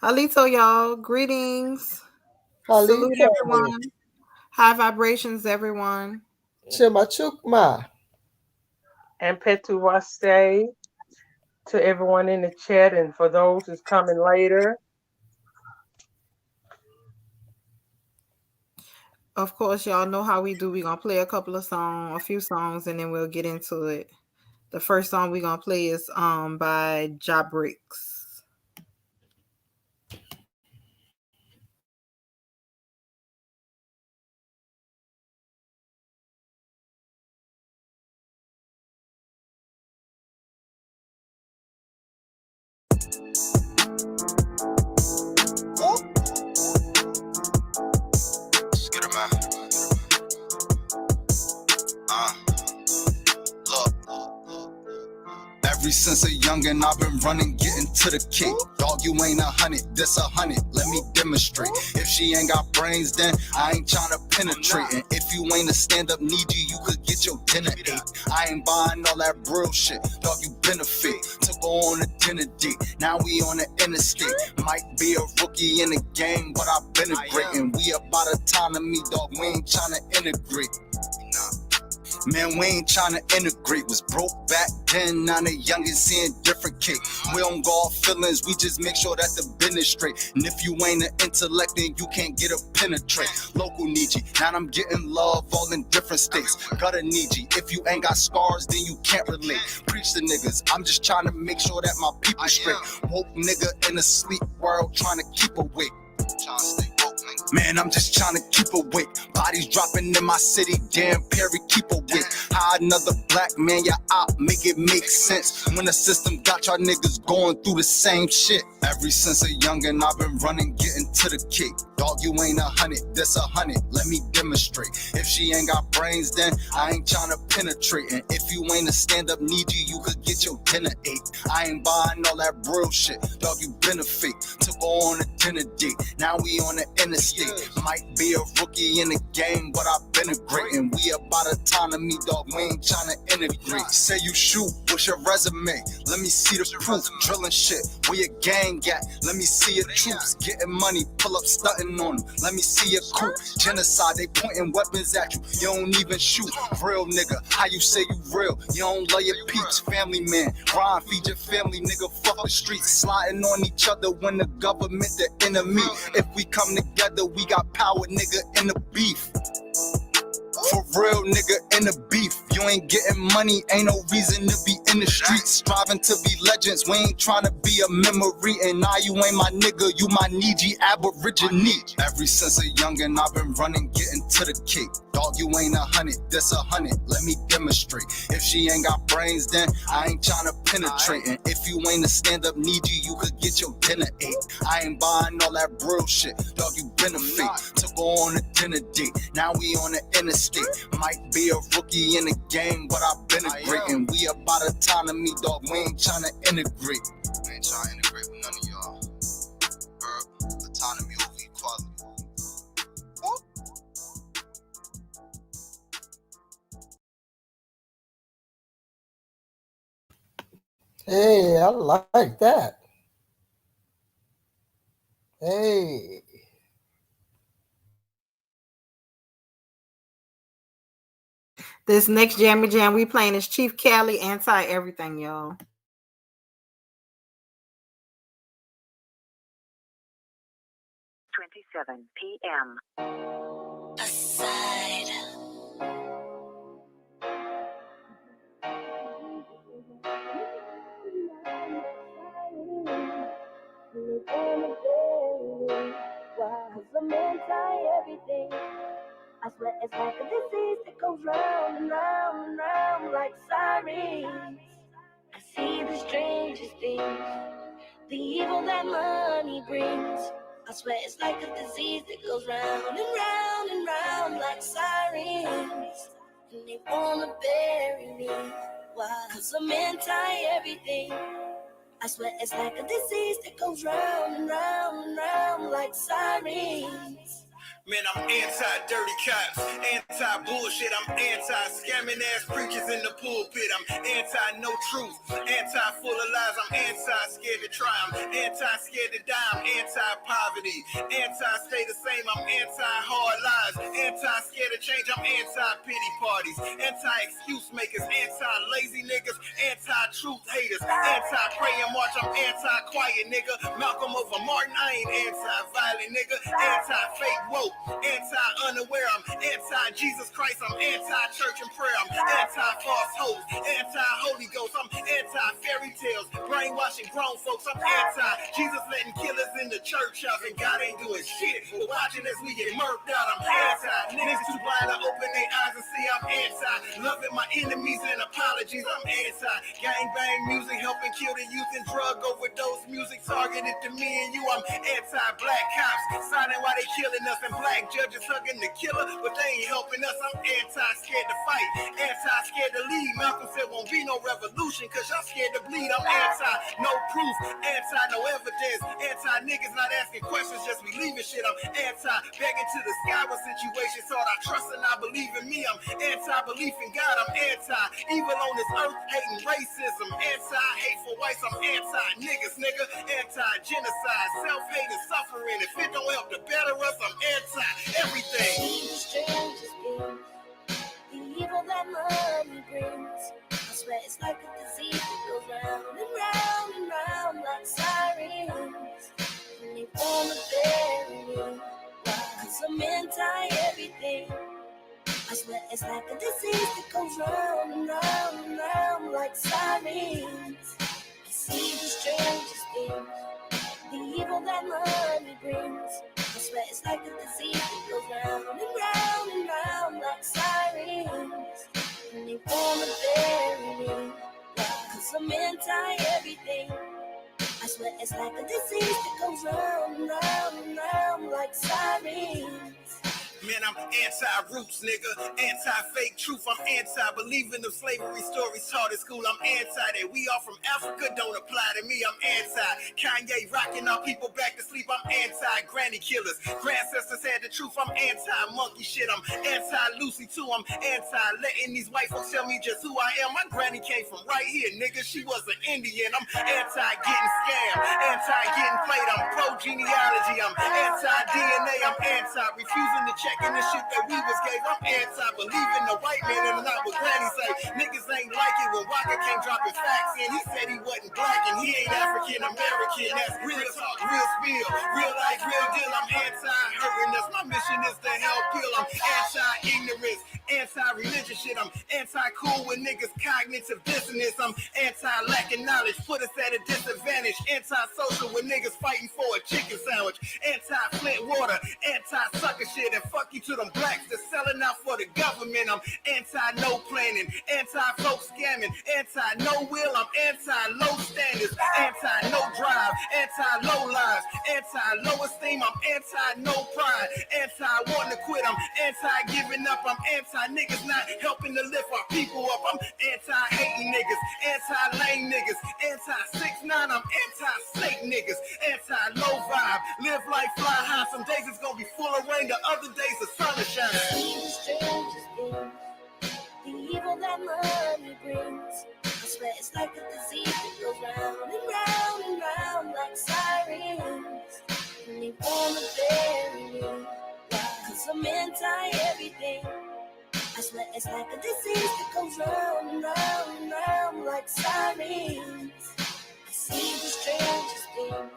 Halito, y'all. Greetings. Salute Halito, everyone. High vibrations, everyone. Chima Chukma. And Petuwaste to everyone in the chat and for those who's coming later. Of course, y'all know how we do. We're gonna play a few songs, and then we'll get into it. The first song we're gonna play is by Jabrix. Get him out. Look. Ever since a youngin', I've been running, getting to the cake. Dog, you ain't 100, this 100. Let me demonstrate. If she ain't got brains, then I ain't tryna penetrate. And if you ain't a stand-up needy, you could get your dinner ate. I ain't buying all that real shit. Dog, you benefit. Took her on a dinner date. Now we on the interstate. Might be a rookie in the game, but I've been a great. And we about autonomy, dog. We ain't tryna integrate. Man, we ain't tryna integrate. Was broke back then, now the youngin' seeing different cake. We don't go off feelings, we just make sure that the business straight. And if you ain't an intellect, then you can't get a penetrate. Local need you, now I'm getting love all in different states. Gotta need you, if you ain't got scars, then you can't relate. Preach to niggas, I'm just trying to make sure that my people straight. Woke nigga in a sleep world, trying to keep awake. Man, I'm just trying to keep awake. Bodies dropping in my city, damn Perry, keep awake. How another black man, your op, make it make sense. When the system got y'all niggas going through the same shit. Ever since a youngin', I've been running, getting to the cake. Dog, you ain't 100, this 100, let me demonstrate. If she ain't got brains, then I ain't tryna penetrate. And if you ain't a stand-up needy, you could get your dinner ate. I ain't buying all that real shit, dog, you benefit. Took her on a dinner date, now we on the interstate. Might be a rookie in the game, but I've been a great. And we about autonomy, dog, we ain't tryna integrate. Say you shoot, what's your resume? Let me see the proof, drilling shit, where your gang at? Let me see your troops, getting money, pull up stunting on them. Let me see your coup, genocide, they pointing weapons at you. You don't even shoot, real nigga, how you say you real? You don't love your peeps, family man, grind, feed your family, nigga, fuck the streets. Sliding on each other when the government the enemy. If we come together, we got power, nigga, in the beef. For real, nigga, in the beef. You ain't getting money, ain't no reason to be in the streets. Striving to be legends, we ain't trying to be a memory. And now you ain't my nigga, you my Niji Aborigine. Ever since a youngin', I've been running, getting to the cake. Dog, you ain't 100, this 100, let me demonstrate. If she ain't got brains, then I ain't tryna penetrate. And if you ain't a stand-up needy, you could get your dinner ate. I ain't buying all that real shit, dog, you benefit. Took her on a dinner date, now we on the interstate. Might be a rookie in the game, but I've been a great. And we about autonomy, dog, we ain't tryna integrate. We ain't tryna integrate with none of y'all. Autonomy over equality. Hey, I like that. Hey. This next Jammy Jam we playing is Chief Cali Anti Everything, y'all. 27 p.m. Aside. Cause I'm anti-everything. I swear it's like a disease that goes round and round and round like sirens. I see the strangest things, the evil that money brings. I swear it's like a disease that goes round and round and round like sirens. And they wanna bury me. Why? Cause I'm anti-everything. I swear it's like a disease that goes round and round and round like sirens. Man, I'm anti-dirty cops, anti-bullshit, I'm anti-scamming ass preachers in the pulpit. I'm anti-no truth, anti-full of lies, I'm anti-scared to try, I'm anti-scared to die, I'm anti-poverty, anti-stay the same, I'm anti-hard lies, anti-scared to change, I'm anti-pity parties, anti-excuse makers, anti-lazy niggas, anti-truth haters, anti-praying march, I'm anti-quiet nigga, Malcolm over Martin, I ain't anti-violent nigga, anti-fake woke, anti-unaware, I'm anti-Jesus Christ, I'm anti-church and prayer, I'm anti-false hopes, anti-Holy Ghost, I'm anti-fairy tales, brainwashing grown folks, I'm anti-Jesus letting killers in the church house, and God ain't doing shit, but watching as we get murked out, I'm anti-niggas too blind to open their eyes and see, I'm anti-loving my enemies and apologies, I'm anti-gangbang music, helping kill the youth and drug overdose music targeted to me and you, I'm anti-black cops, signing while they killing us, and black judges hugging the killer, but they ain't helping us. I'm anti-scared to fight, anti-scared to lead. Malcolm said won't be no revolution, cause y'all scared to bleed. I'm anti-no proof, anti-no evidence, anti-niggas not asking questions, just believing shit. I'm anti-begging to the sky with situations, thought I trust and I believe in me. I'm anti-belief in God, I'm anti-evil on this earth, hating racism, anti-hate for whites, I'm anti-niggas, nigga, anti-genocide, self-hate and suffering. If it don't help to better us, I'm anti-everything. See the strangest things, the evil that money brings. I swear it's like a disease that goes round and round and round like sirens. And they wanna bury me, cause I'm anti-everything. I swear it's like a disease that goes round and round and round like sirens. I see the strangest things, the evil that money brings. I swear it's like a disease that goes round and round and round like sirens. And they wanna bury me, cause I'm anti-everything. I swear it's like a disease that goes round and round and round like sirens. Man, I'm anti-roots, nigga, anti-fake truth, I'm anti-believing the slavery stories taught at school, I'm anti that we all from Africa don't apply to me, I'm anti-Kanye rocking our people back to sleep, I'm anti-granny killers, grandcestors had the truth, I'm anti-monkey shit, I'm anti-Lucy too, I'm anti-letting these white folks tell me just who I am, my granny came from right here, nigga, she was an Indian, I'm anti-getting scammed, anti-getting played, I'm pro-genealogy, I'm anti-DNA, I'm anti-refusing to check in the shit that we was gave. I'm anti-believing the white man and not what Granny say. Niggas ain't like it when Walker came dropping facts in. He said he wasn't black and he ain't African American. That's real talk, real spill, real life, real deal. I'm anti-hurting us. My mission is to help heal. I'm anti-ignorance, anti-religion shit. I'm anti-cool with niggas cognitive dissonance. I'm anti-lacking knowledge, put us at a disadvantage. Anti-social with niggas fighting for a chicken sandwich. Anti-Flint water, anti-sucker shit. And fuck you to them blacks that's selling out for the government. I'm anti-no planning, anti-folk scamming, anti-no will. I'm anti-low standards, anti-no drive, anti-low lives, anti-low esteem. I'm anti-no pride, anti-wanting to quit. I'm anti-giving up. I'm anti-niggas not helping to lift our people up. I'm anti-hating niggas, anti-lame niggas, anti-6ix9ine. I'm anti-snake niggas, anti-low vibe. Live life, fly high. Some days it's gonna be full of rain, the other days the sun will shine. See the strangest things, the evil that money brings. I swear it's like a disease that goes round and round and round like sirens. And they wanna bury me, cause I'm anti-everything. I swear it's like a disease that goes round and round and round like sirens. I see the strangest things,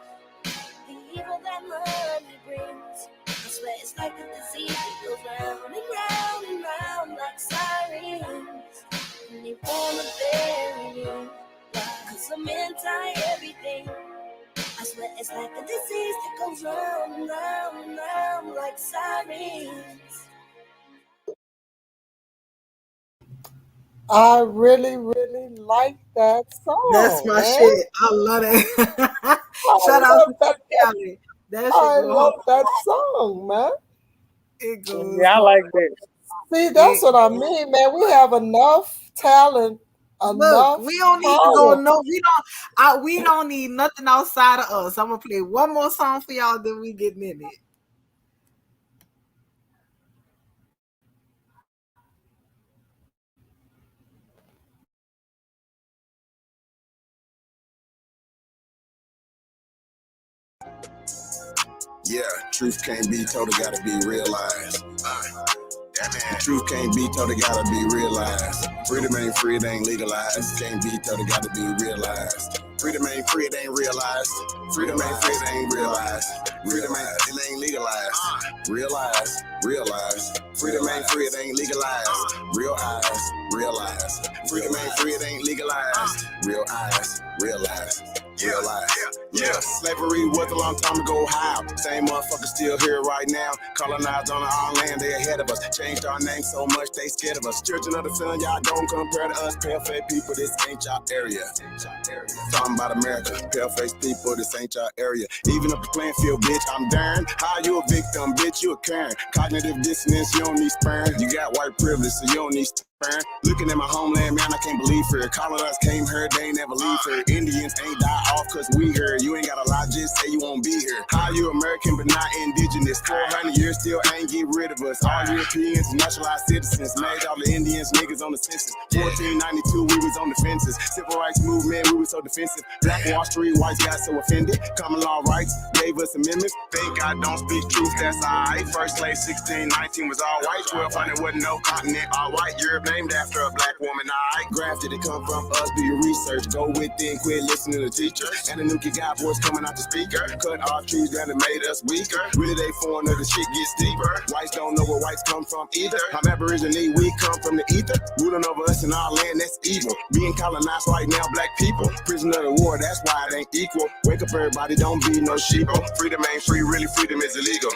the evil that money brings. I swear it's like a disease that goes round and round and round like sirens. And they wanna bury me, cause I'm anti-everything. I swear it's like a disease that goes round and round and round like sirens. I really, really like that song. That's my man. shit. I love that. I Shout out love to that. Cali. That shit I go love hard. that song, man. It goes Yeah, I hard. like that. See, that's what I mean, man. We have enough talent, Look, enough we don't need to go. power. No, we don't need nothing outside of us. I'm gonna play one more song for y'all, then we getting in it. Yeah, truth can't be told, it gotta be realized. The truth can't be told, it gotta be realized. Freedom ain't free, it ain't legalized. Can't be told, it gotta be realized. Freedom ain't free, it ain't realized. Freedom ain't free, it ain't realized. Freedom ain't, it ain't legalized. Realize. Freedom ain't free, it ain't legalized. Realize. Freedom ain't free, it ain't legalized. Realize. Yeah, slavery was a long time ago. How? Same motherfuckers still here right now. Colonized on our land, they ahead of us. Changed our name so much, they scared of us. Children of the sun, y'all don't compare to us. Pale-faced people, this ain't y'all area. Talking about America, pale-faced people, this ain't y'all area. Even up the playing field, bitch, I'm darn. How you a victim, bitch, you a Karen. Cognitive dissonance, you don't need sperm. You got white privilege, so you don't need sperm. Looking at my homeland, man, I can't believe her. Colonized came here, they ain't never leave her. Indians ain't die off cause we here. You ain't gotta lie, just say you won't be here. How you American but not indigenous? 400 years still ain't get rid of us. All Europeans, naturalized citizens. Made all the Indians niggas on the census. 1492, we was on the fences. Civil rights movement, we was so defensive. Black Wall Street, whites got so offended. Common law rights, gave us amendments. Think I don't speak truth, that's alright. First slave 1619 was all white. 1200 wasn't no continent, all white. Europe named after a black woman, I grafted it come from us, do your research, go within, quit listening to teachers, and the new kid got voice coming out the speaker, cut off trees down and made us weaker, really they foreigner, the shit gets deeper, whites don't know where whites come from either, I'm Aboriginal, we come from the ether, ruling over us in our land, that's evil, being colonized right now, black people, prisoner of the war, that's why it ain't equal, wake up everybody, don't be no sheeple, freedom ain't free, really freedom is illegal.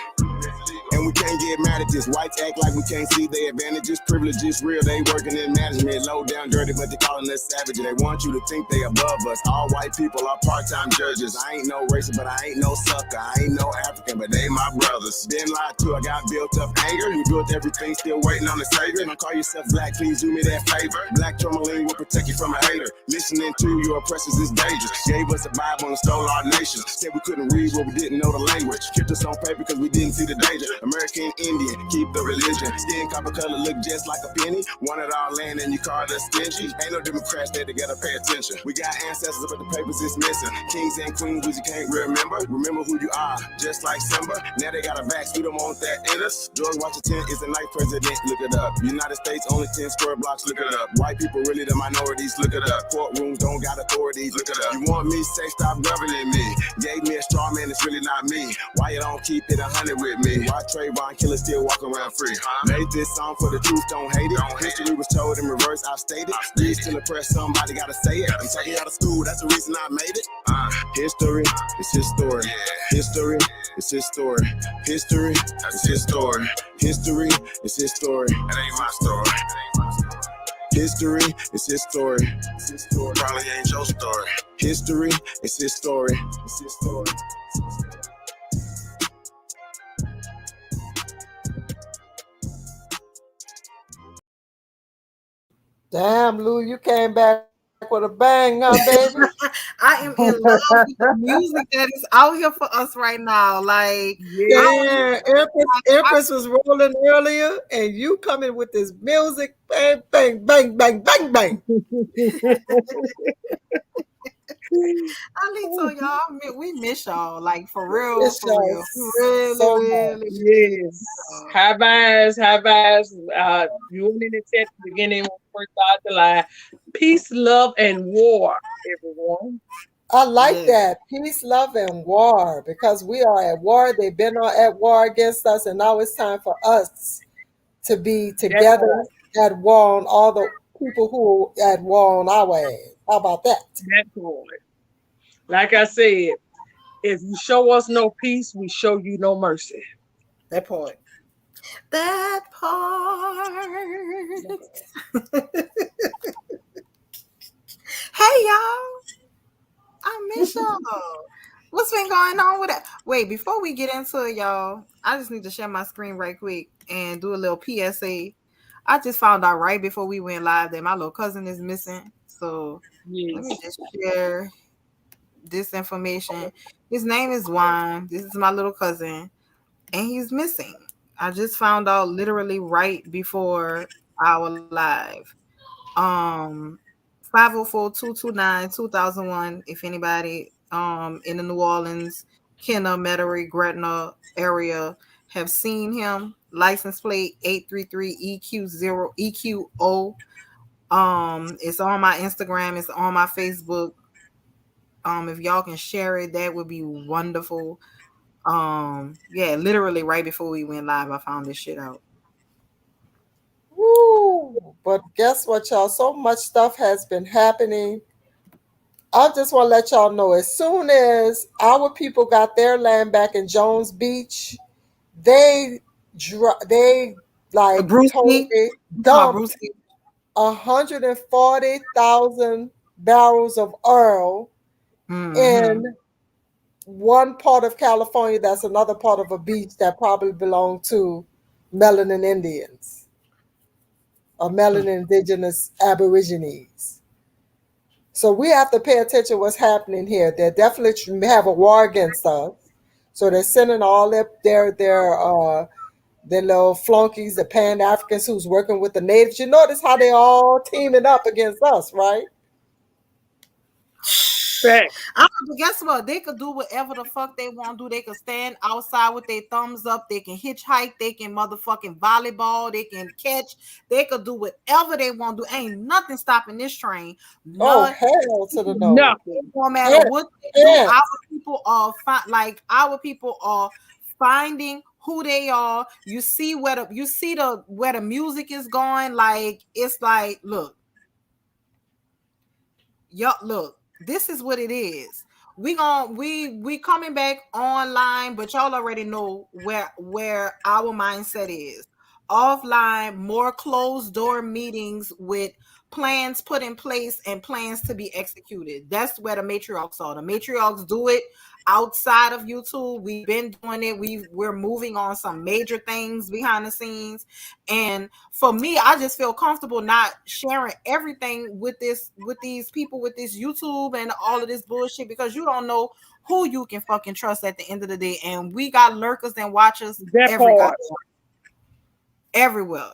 And we can't get mad at this. Whites act like we can't see their advantages. Privileges real, they working in management. Low down, dirty, but they calling us savage. They want you to think they above us. All white people are part-time judges. I ain't no racist, but I ain't no sucker. I ain't no African, but they my brothers. Been lied to, I got built up anger. You built everything, still waiting on the savior. Don't call yourself black, please do me that favor. Black tourmaline will protect you from a hater. Listening to your oppressors is dangerous. Gave us a Bible and stole our nation. Said we couldn't read, but we didn't know the language. Kept us on paper because we didn't see the danger. American Indian, keep the religion. Skin copper color look just like a penny. Wanted our land and you called us stingy. Ain't no Democrats there to gotta pay attention. We got ancestors, but the papers is missing. Kings and queens, but you can't remember. Remember who you are, just like Simba. Now they got a vax, we don't want that in us. George Washington is the ninth president, look it up. United States, only 10 square blocks, look it up. White people really the minorities, look it up. Courtrooms don't got authorities, look it up. You want me, say stop governing me. Gave me a straw man, it's really not me. Why you don't keep it 100 with me? Why Trayvon Killer still walk around free? Made this song for the truth, don't hate it. History was told in reverse, I stated. Read till impress, somebody gotta say it. I'm taking out of school, that's the reason I made it. History, it's his story. History, it's his story. History, it's his story. History, it's his story. That ain't my story. History, it's his story. It's his story. Probably ain't your story. History, it's his story. It's his story. Damn, Lou, you came back with a bang, huh, baby? I am in love with the music that is out here for us right now. Like, Yeah, Empress was rolling earlier, and you coming with this music, bang, bang, bang, bang, bang, bang. Alito, y'all, we miss y'all. Like, for real, Miss for y'all real. Really, so really, much. really miss Yes. y'all. High vibes, high vibes. You went in the chat at the beginning when we first started the live. Peace, love, and war, everyone. I like Yes, that. Peace, love, and war, because we are at war. They've been at war against us, and now it's time for us to be That together part. at war on all the people who are at war on our ass. How about that? That part. Like I said, if you show us no peace, we show you no mercy. That part. that part. Hey, y'all. I miss y'all. What's been going on with it? Wait, before we get into it, y'all, I just need to share my screen right quick and do a little PSA. I just found out right before we went live that my little cousin is missing. So let me Yes. just share this information. His name is Juan. This is my little cousin, and he's missing. I just found out literally right before our live. Um 504-229-2001. If anybody in the New Orleans Kenna, Metairie, Gretna area have seen him. License plate 833EQ0EQO. It's on my Instagram. It's on my Facebook. If y'all can share it, that would be wonderful. Yeah, literally right before we went live, I found this shit out. Woo! But guess what, y'all? So much stuff has been happening. I just want to let y'all know, as soon as our people got their land back in Jones Beach, they they like Brewski, totally my dumped Brewski. 140,000 barrels of oil Mm-hmm. in one part of California that's another part of a beach that probably belonged to melanin Indians or melanin indigenous aborigines. So we have to pay attention to what's happening here. They definitely have a war against us. So they're sending all their little flunkies, the Pan Africans who's working with the natives. You notice how they all teaming up against us, right? Fact. But guess what? They could do whatever the fuck they want to do. They could stand outside with their thumbs up. They can hitchhike. They can motherfucking volleyball. They can catch. They could do whatever they want to do. Ain't nothing stopping this train. Oh, None. hell to the no. Nothing. No matter Ant, what they do, our ants. people are our people are finding who they are. You see where the music is going. Like it's like, look, y'all, look, this is what it is. We coming back online, but y'all already know where our mindset is. Offline, more closed door meetings with plans put in place and plans to be executed. That's where the matriarchs are. The matriarchs do it outside of YouTube. We've been doing it. We're moving on some major things behind the scenes. And for me, I just feel comfortable not sharing everything with these people with this YouTube and all of this bullshit, because you don't know who you can fucking trust at the end of the day. And we got lurkers and watchers That part. everywhere.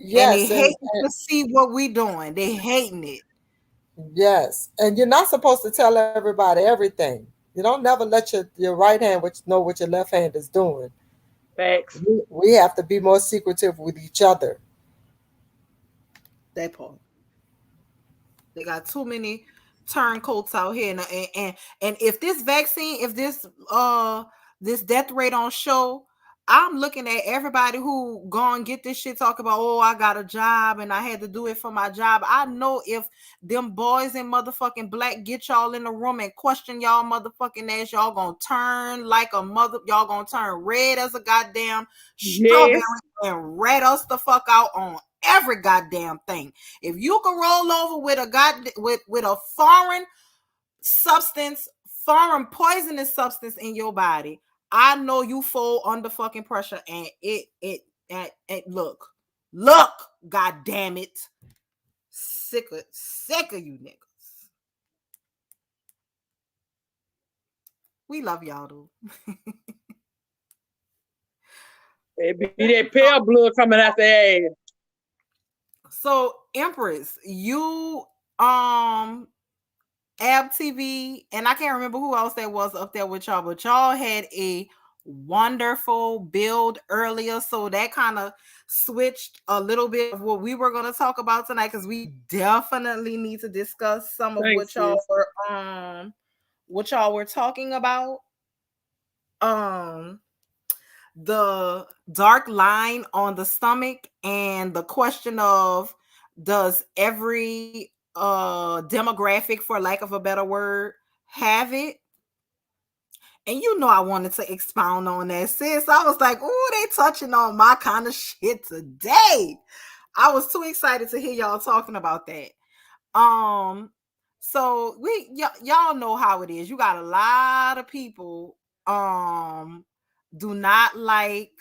And they Yes, hate to see what we doing. They hating it. yes. And you're not supposed to tell everybody everything. You don't never let your right hand know what your left hand is doing. Facts. We have to be more secretive with each other. That part. They got too many turncoats out here, and if this vaccine, if this death rate on show, I'm looking at everybody who go and get this shit, talk about, oh, I got a job and I had to do it for my job. I know if them boys in motherfucking black get y'all in the room and question y'all motherfucking ass, y'all gonna turn like a mother, y'all gonna turn red as a goddamn strawberry Yes. and rat us the fuck out on every goddamn thing. If you can roll over with with a foreign substance, foreign poisonous substance in your body, I know you fall under fucking pressure. And it look, god damn it, sick of you niggas. We love y'all though. It be that pale blood coming out the ass. So Empress, you Ab TV, and I can't remember who else that was up there with y'all, but y'all had a wonderful build earlier. So that kind of switched a little bit of what we were going to talk about tonight, because we definitely need to discuss some of Thanks, sis. what y'all were talking about. The dark line on the stomach and the question of, does every demographic, for lack of a better word, have it? And you know I wanted to expound on that, sis. I was like, oh, they touching on my kind of shit today. I was too excited to hear y'all talking about that. So y'all know how it is. You got a lot of people do not like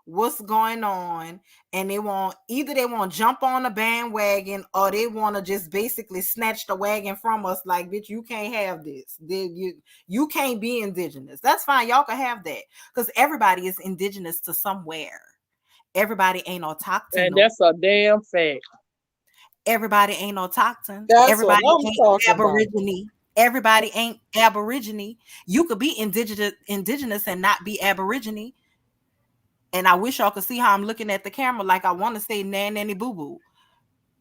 what's going on, and they want jump on the bandwagon, or they want to just basically snatch the wagon from us. Like, bitch, you can't have this. You can't be indigenous. That's fine. Y'all can have that, because everybody is indigenous to somewhere. Everybody ain't autochthon. And that's a damn fact. Everybody ain't autochthon. That's what Everybody I'm ain't talking about. aborigine. Everybody ain't Aborigine. You could be indigenous and not be Aborigine. And I wish y'all could see how I'm looking at the camera like I want to say nan nanny boo boo.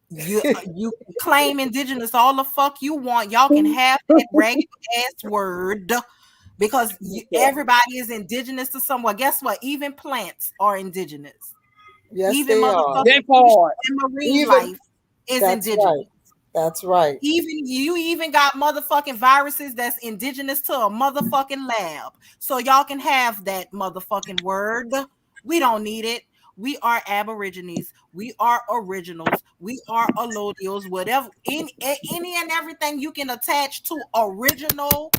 You claim indigenous all the fuck you want. Y'all can have that ragged ass word because everybody is indigenous to somewhere. Guess what? Even plants are indigenous. Yes, Even they are. motherfucking That part. marine Even life is that's indigenous. right. That's right. Even you even got motherfucking viruses that's indigenous to a motherfucking lab. So y'all can have that motherfucking word. We don't need it. We are Aborigines. We are originals. We are allodials. Whatever any and everything you can attach to original.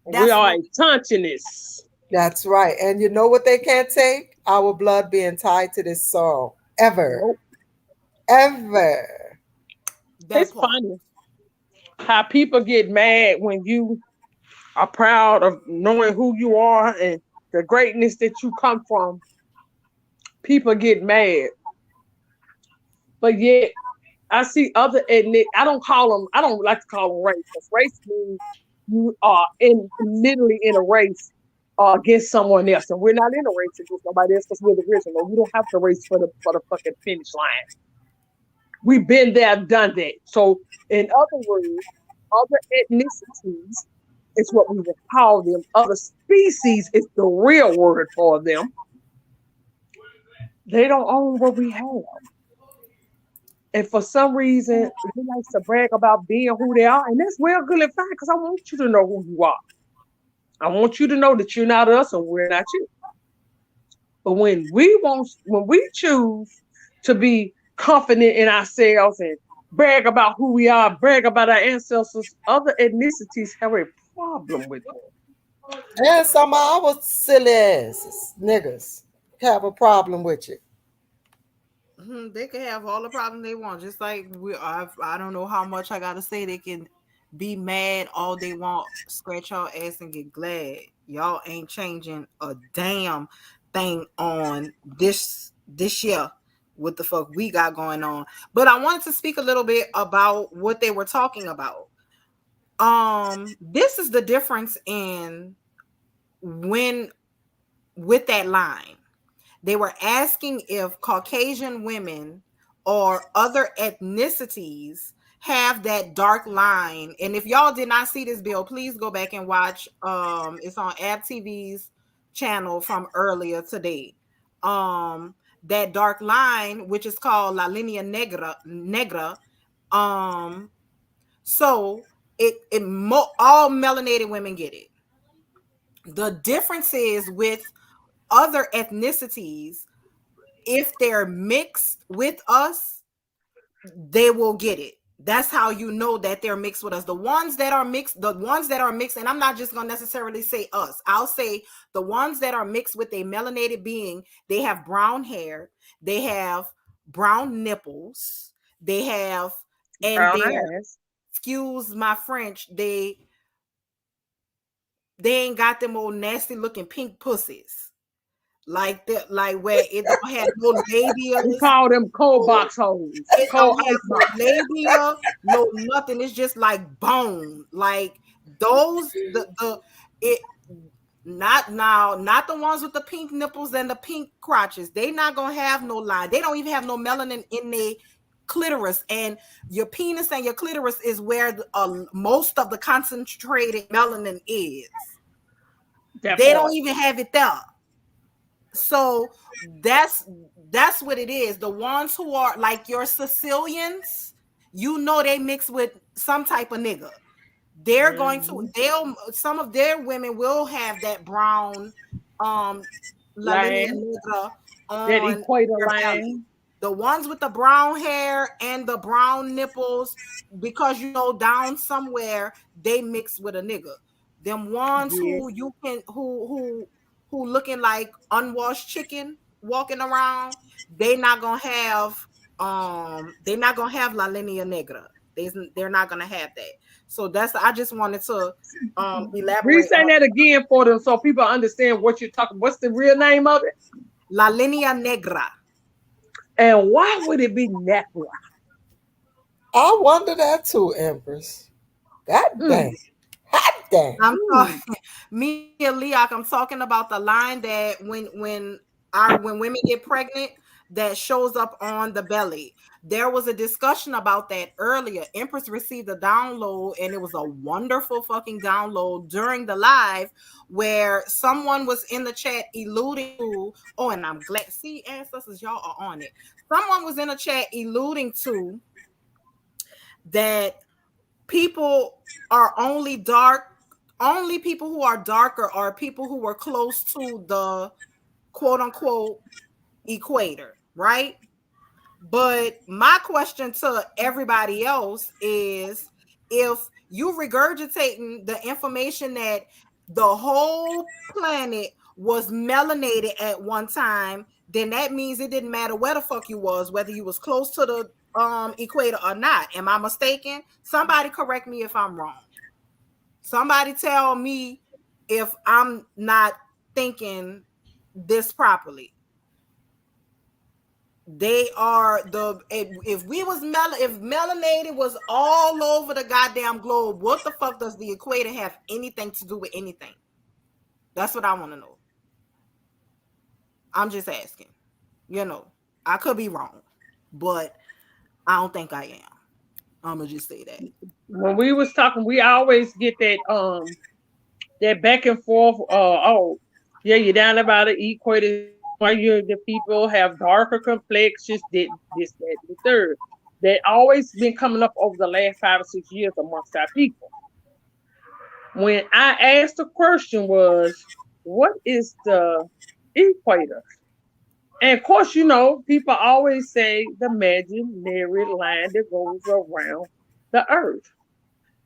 We That's are what a consciousness. That's right. And you know what they can't take? Our blood being tied to this soil. Ever. Nope. Ever. that It's part. funny how people get mad when you are proud of knowing who you are and the greatness that you come from. People get mad. But yet I see other ethnic, I don't like to call them race, because race means you are literally in a race against someone else. And we're not in a race against nobody else because we're the original. We don't have to race for the fucking finish line. We've been there, done that. So in other words, other ethnicities is what we would call them. Other species is the real word for them. They don't own what we have. And for some reason, they like to brag about being who they are. And that's well good and fine because I want you to know who you are. I want you to know that you're not us and we're not you. But when we choose to be confident in ourselves and brag about who we are, brag about our ancestors, other ethnicities have a problem with it. And some of our silly asses, niggas, have a problem with you. They can have all the problems they want. Just like I don't know how much I gotta say. They can be mad all they want, scratch your ass and get glad. Y'all ain't changing a damn thing on this year. What the fuck we got going on? But I wanted to speak a little bit about what they were talking about. This is the difference in when with that line. They were asking if Caucasian women or other ethnicities have that dark line. And if y'all did not see this bill, please go back and watch. It's on Ab TV's channel from earlier today. That dark line, which is called La Linea Negra. So all melanated women get it. The difference is with other ethnicities, if they're mixed with us, they will get it. That's how you know that they're mixed with us. The ones that are mixed, and I'm not just gonna necessarily say us. I'll say the ones that are mixed with a melanated being, they have brown hair, they have brown nipples, they have, and Brown they're, eyes. excuse my French, they ain't got them old nasty looking pink pussies. Like that, like where it don't have no labia. We call them cold box holes. It Cold don't ice have no box. labia, no nothing. It's just like bone. Like those, the it not now, not the ones with the pink nipples and the pink crotches. They not gonna have no line. They don't even have no melanin in their clitoris, and your penis and your clitoris is where most of the concentrated melanin is. That They part. don't even have it there. So that's what it is. The ones who are like your Sicilians, you know, they mix with some type of nigga. They're going to, some of their women will have that brown La Linea Line. Negra That on equator their belly. line. The ones with the brown hair and the brown nipples, because you know down somewhere they mix with a nigga. Them ones Yes. who you can who looking like unwashed chicken walking around, they're not gonna have La Linea Negra. They're not gonna have that. So that's, I just wanted to elaborate Re-say on that again for them so people understand what you're talking. What's the real name of it? La Linea Negra. And why would it be Necra? I wonder that too, Empress. God dang. Hot dang. I'm talking me and Leok, I'm talking about the line that when women get pregnant that shows up on the belly. There was a discussion about that earlier. Empress received a download, and it was a wonderful fucking download during the live where someone was in the chat alluding to, oh, and I'm glad, see, ancestors, y'all are on it. Someone was in the chat alluding to that people are only people who are darker are people who were close to the quote unquote equator, right? But my question to everybody else is, if you regurgitating the information that the whole planet was melanated at one time, then that means it didn't matter where the fuck you was, whether you was close to the equator or not. Am I mistaken? Somebody correct me if I'm wrong. Somebody tell me if I'm not thinking this properly. They are the if we was if melanated was all over the goddamn globe, what the fuck does the equator have anything to do with anything? That's what I want to know. I'm just asking. You know, I could be wrong, but I don't think I am. I'm gonna just say that. When we was talking, we always get that back and forth. Oh, yeah, you're down about the equator. Why you the people have darker complexions? This, that, and the third. That always been coming up over the last 5 or 6 years amongst our people. When I asked the question was, what is the equator? And of course, people always say the imaginary line that goes around the earth.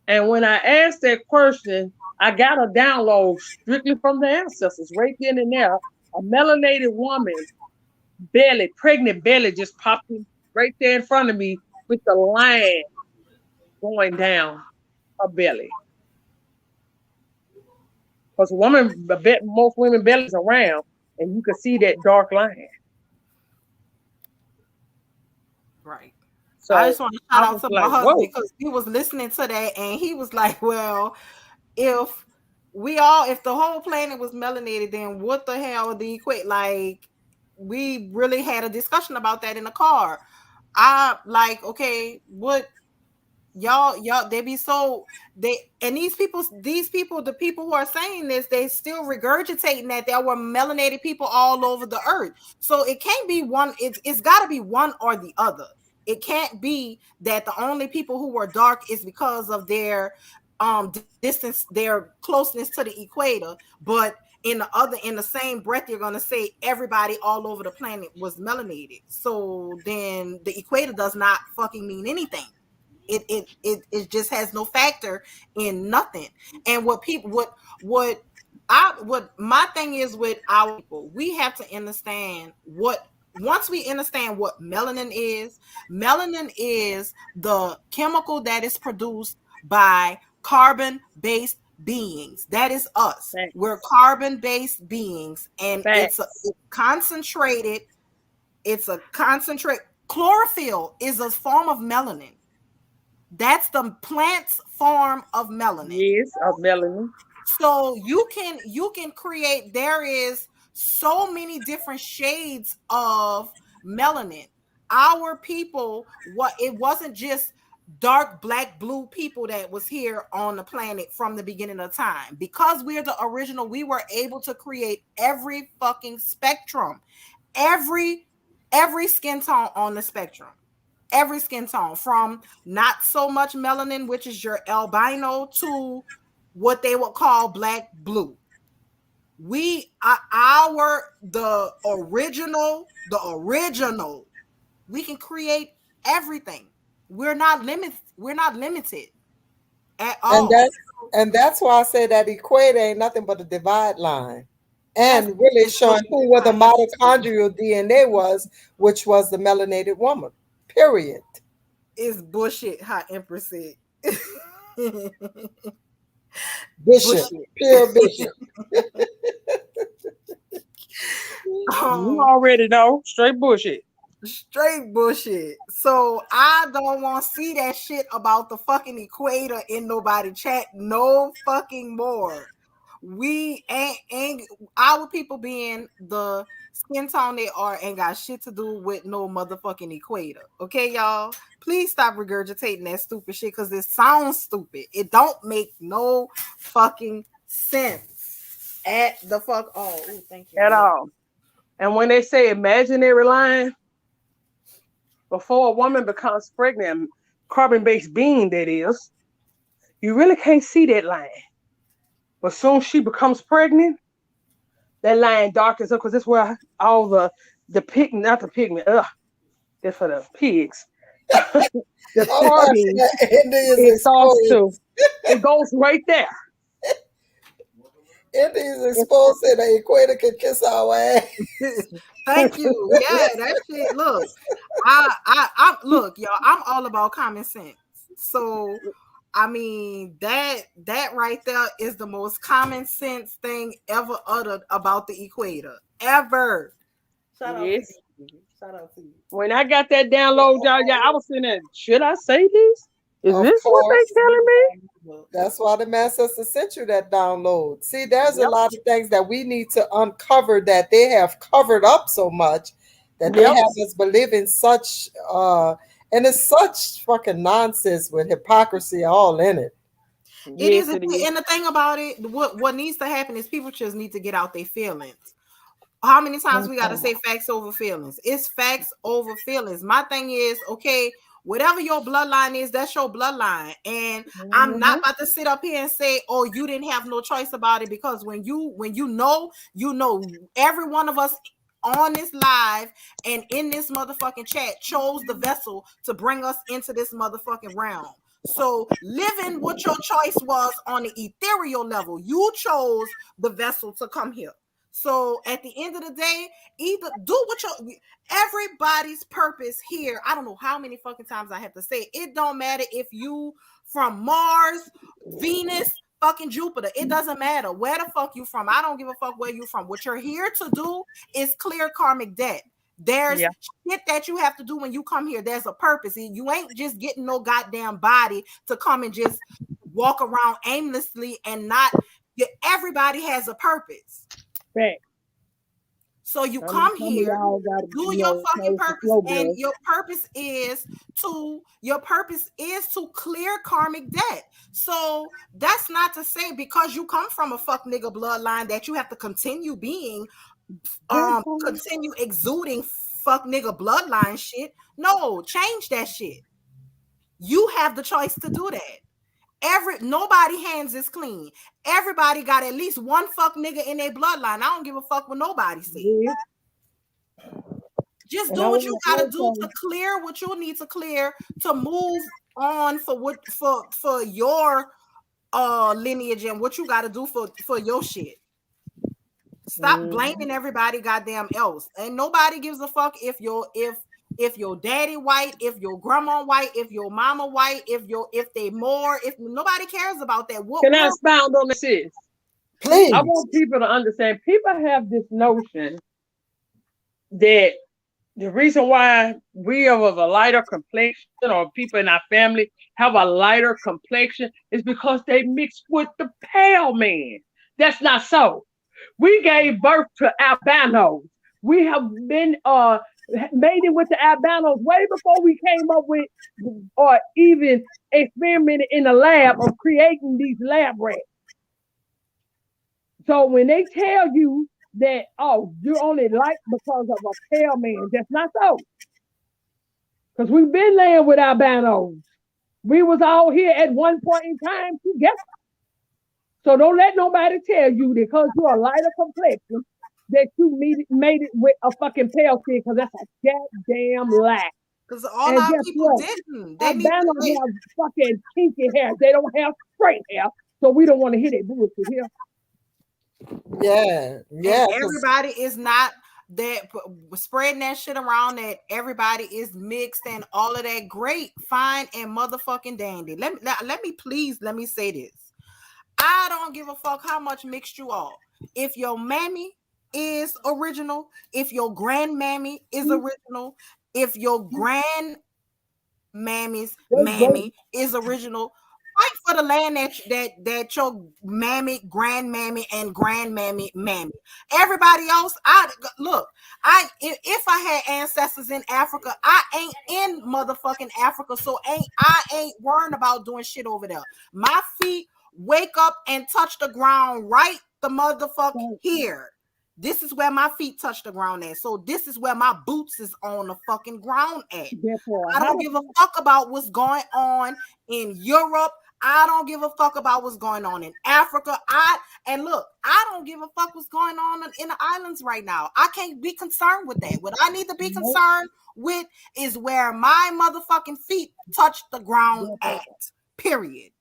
And when I asked that question, I got a download strictly from the ancestors right then and there. A melanated woman belly, pregnant belly, just popped in right there in front of me with the line going down her belly. Because most women bellies around, and you can see that dark line. Right. So I just want to I shout out was to my like, husband whoa. because he was listening to that and he was like, well, if if the whole planet was melanated, then what the hell would the equate? Like, we really had a discussion about that in the car. I like, okay, what y'all they be so they and these people, the people who are saying this, they still regurgitating that there were melanated people all over the earth. So it can't be one, it's got to be one or the other. It can't be that the only people who were dark is because of their distance, their closeness to the equator, but in the same breath you're going to say everybody all over the planet was melanated. So then the equator does not fucking mean anything. It just has no factor in nothing. And what my thing is with our people, we have to understand once we understand what melanin is the chemical that is produced by carbon-based beings. That is us. Thanks. We're carbon-based beings, and Thanks. it's a concentrate. Chlorophyll is a form of melanin. That's the plant's form of melanin. Yes, of melanin. So you can create, there is so many different shades of melanin. Our people, it wasn't just dark black blue people that was here on the planet from the beginning of time. Because we're the original, we were able to create every fucking spectrum, every skin tone on the spectrum. Every skin tone, from not so much melanin, which is your albino, to what they would call black blue. We are the original. We can create everything. We're not limited at all. And that's why I say that equator ain't nothing but a divide line. And really showing who what the mitochondrial DNA was, which was the melanated woman. Period. Is bullshit, how Empress said. Bishop. Pure bishop. You already know. Straight bullshit. Straight bullshit. So I don't want to see that shit about the fucking equator in nobody chat no fucking more. We ain't our people being the skin tone they are ain't got shit to do with no motherfucking equator. Okay, y'all? Please stop regurgitating that stupid shit because it sounds stupid. It don't make no fucking sense at the fuck all. Oh, thank you. At Yeah. all. And when they say imaginary line, before a woman becomes pregnant, carbon-based being that is, you really can't see that line. But soon she becomes pregnant, that line darkens up because that's where all the pigment, not the pigment, that's for the pigs. The I'm laughing soybean, at Indians it starts to, exposed. it goes right there. Indians It's, exposed say the equator can kiss our ass. Thank you. Yeah, that shit. Look, I look, y'all. I'm all about common sense. So, I mean that right there is the most common sense thing ever uttered about the equator ever. Shout out to yes. you. Shout out to you. When I got that download, y'all, I was sitting there, should I say this? Is Of this what they course. telling me? That's why the Master sent you that download. See, there's a Yep. lot of things that we need to uncover that they have covered up so much that they Yep. have us believing such and it's such fucking nonsense with hypocrisy all in it. It is, Yes, it is. and the thing about it, what needs to happen is people just need to get out their feelings. How many times we got to say facts over feelings? It's facts over feelings. My thing is, okay, whatever your bloodline is, that's your bloodline. And I'm not Mm-hmm. about to sit up here and say, oh, you didn't have no choice about it, because when you know, you know, every one of us on this live and in this motherfucking chat chose the vessel to bring us into this motherfucking realm. So living what your choice was on the ethereal level, you chose the vessel to come here. So at the end of the day, either do what your everybody's purpose here. I don't know how many fucking times I have to say it. It don't matter if you from Mars, Venus, fucking Jupiter. It doesn't matter where the fuck you from. I don't give a fuck where you from. What you're here to do is clear karmic debt. There's Yeah. shit that you have to do when you come here. There's a purpose. You ain't just getting no goddamn body to come and just walk around aimlessly and not. Everybody has a purpose. Fact. So you Some come some of here, y'all got to, do your fucking know, some purpose, slow and girls. your purpose is to clear karmic debt. So that's not to say because you come from a fuck nigga bloodline that you have to continue being That part. continue exuding fuck nigga bloodline shit. No, change that shit. You have the choice to do that. Nobody hands is clean. Everybody got at least one fuck nigga in their bloodline. I don't give a fuck what nobody says. Yes. Just And do I what you want gotta do to also, clear what you need to clear to move on for what for your lineage and what you gotta do for your shit. Stop mm-hmm. blaming everybody goddamn else. And nobody gives a fuck if your daddy white, if your grandma white, if your mama white, if they more, if nobody cares about that. What Can I we're expound on this? I Please. want people to understand. People have this notion that the reason why we are of a lighter complexion, or people in our family have a lighter complexion, is because they mixed with the pale man. That's not so. We gave birth to albinos. We have been mating with the albinos way before we came up with or even experimented in the lab of creating these lab rats. So when they tell you that, oh, you're only like because of a pale man, that's not so. Because we've been laying with albinos. We was all here at one point in time together. So don't let nobody tell you that because you're a lighter complexion that you made it with a fucking pale skin, because that's a goddamn lie. because all And our guess people what? didn't. They need to Albinos have fucking kinky hair. They don't have straight hair. So we don't want to hear that bullshit here. Yeah. and Yeah. 'Cause everybody is not that spreading that shit around that everybody is mixed and all of that. Great, fine, and motherfucking dandy. Let me say this. I don't give a fuck how much mixed you are. If your mammy is original, if your grandmammy is original, if your grandmammy's mammy is original, fight for the land that your mammy, grandmammy, and grandmammy mammy. Everybody else, if I had ancestors in Africa, I ain't in motherfucking Africa, so I ain't worrying about doing shit over there. My feet wake up and touch the ground right the motherfuck here. This is where my feet touch the ground at. So this is where my boots is on the fucking ground at. I don't give a fuck about what's going on in Europe. I don't give a fuck about what's going on in Africa. I don't give a fuck what's going on in the islands right now. I can't be concerned with that. What I need to be concerned with is where my motherfucking feet touch the ground at. Period.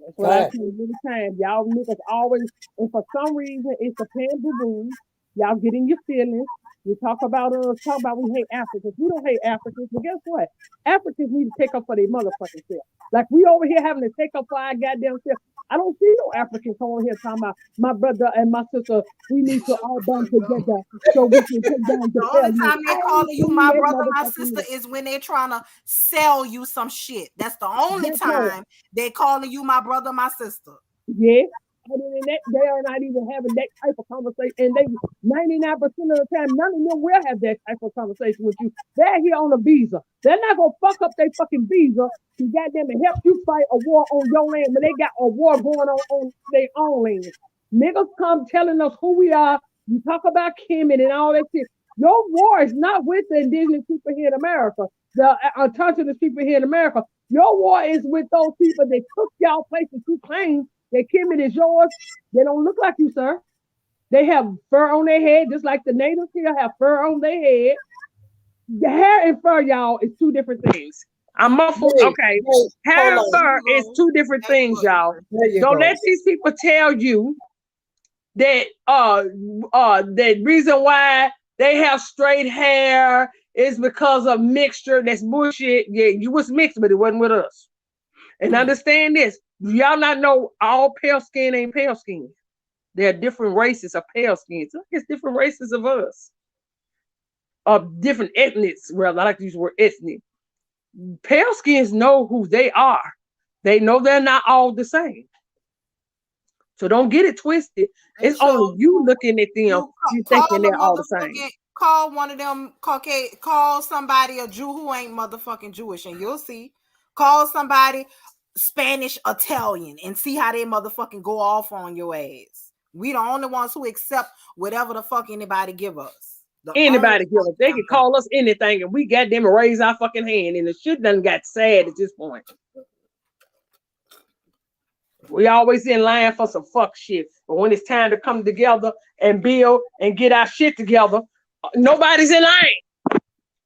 That's what I tell you every time. Y'all niggas always, and for some reason, it's a boo. Y'all get in your feelings. You talk about we hate Africans. We don't hate Africans, but guess what? Africans need to take up for their motherfucking self. Like we over here having to take up for our goddamn self. I don't see no Africans over here talking about my brother and my sister. We need to all band together so we can take down the only time they're calling you my brother, my sister is when they're trying to sell you some shit. That's the only time they're calling you my brother, my sister. Yeah. Other than that, they are not even having that type of conversation. And they 99% of the time, none of them will have that type of conversation with you. They're here on a visa. They're not gonna fuck up their fucking visa to goddamn it help you fight a war on your land when they got a war going on their own land. Niggas come telling us who we are. You talk about Kemet and all that shit. Your war is not with the indigenous people here in America, the indigenous people here in America. Your war is with those people that took y'all places to claim that Kemet is yours. They don't look like you, sir. They have fur on their head, just like the natives here have fur on their head. The hair and fur, y'all, is two different things. I'm muffled. Okay. Hair and fur is two different things, y'all. Don't let these people tell you that the reason why they have straight hair is because of mixture. That's bullshit. Yeah, you was mixed, but it wasn't with us. And understand this. Y'all not know all pale skin ain't pale skin. There are different races of pale skin. So it's different races of us. Of different ethnics. Well, I like to use the word ethnic. Pale skins know who they are. They know they're not all the same. So don't get it twisted. It's only you looking at them, you thinking they're all the same. Call one of them, call somebody a Jew who ain't motherfucking Jewish, and you'll see. Call somebody Spanish Italian and see how they motherfucking go off on your ass. We the only ones who accept whatever the fuck anybody give us. Anybody give us. They can call us anything and we got them to raise our fucking hand, and the shit done got sad at this point. We always in line for some fuck shit. But when it's time to come together and build and get our shit together, nobody's in line.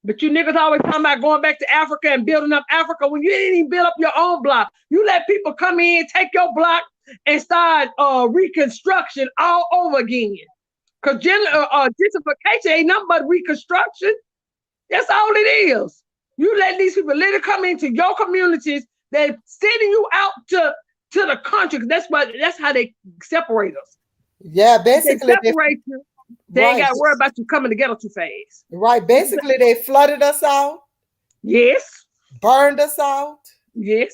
But you niggas always talking about going back to Africa and building up Africa when you didn't even build up your own block. You let people come in, take your block, and start reconstruction all over again. Because gentrification ain't nothing but reconstruction. That's all it is. You let these people literally come into your communities. They're sending you out to the country. That's how they separate us. Yeah, basically they separate you. They ain't got to worry about you coming together too fast. Right. Basically, they flooded us out. Yes. Burned us out. Yes.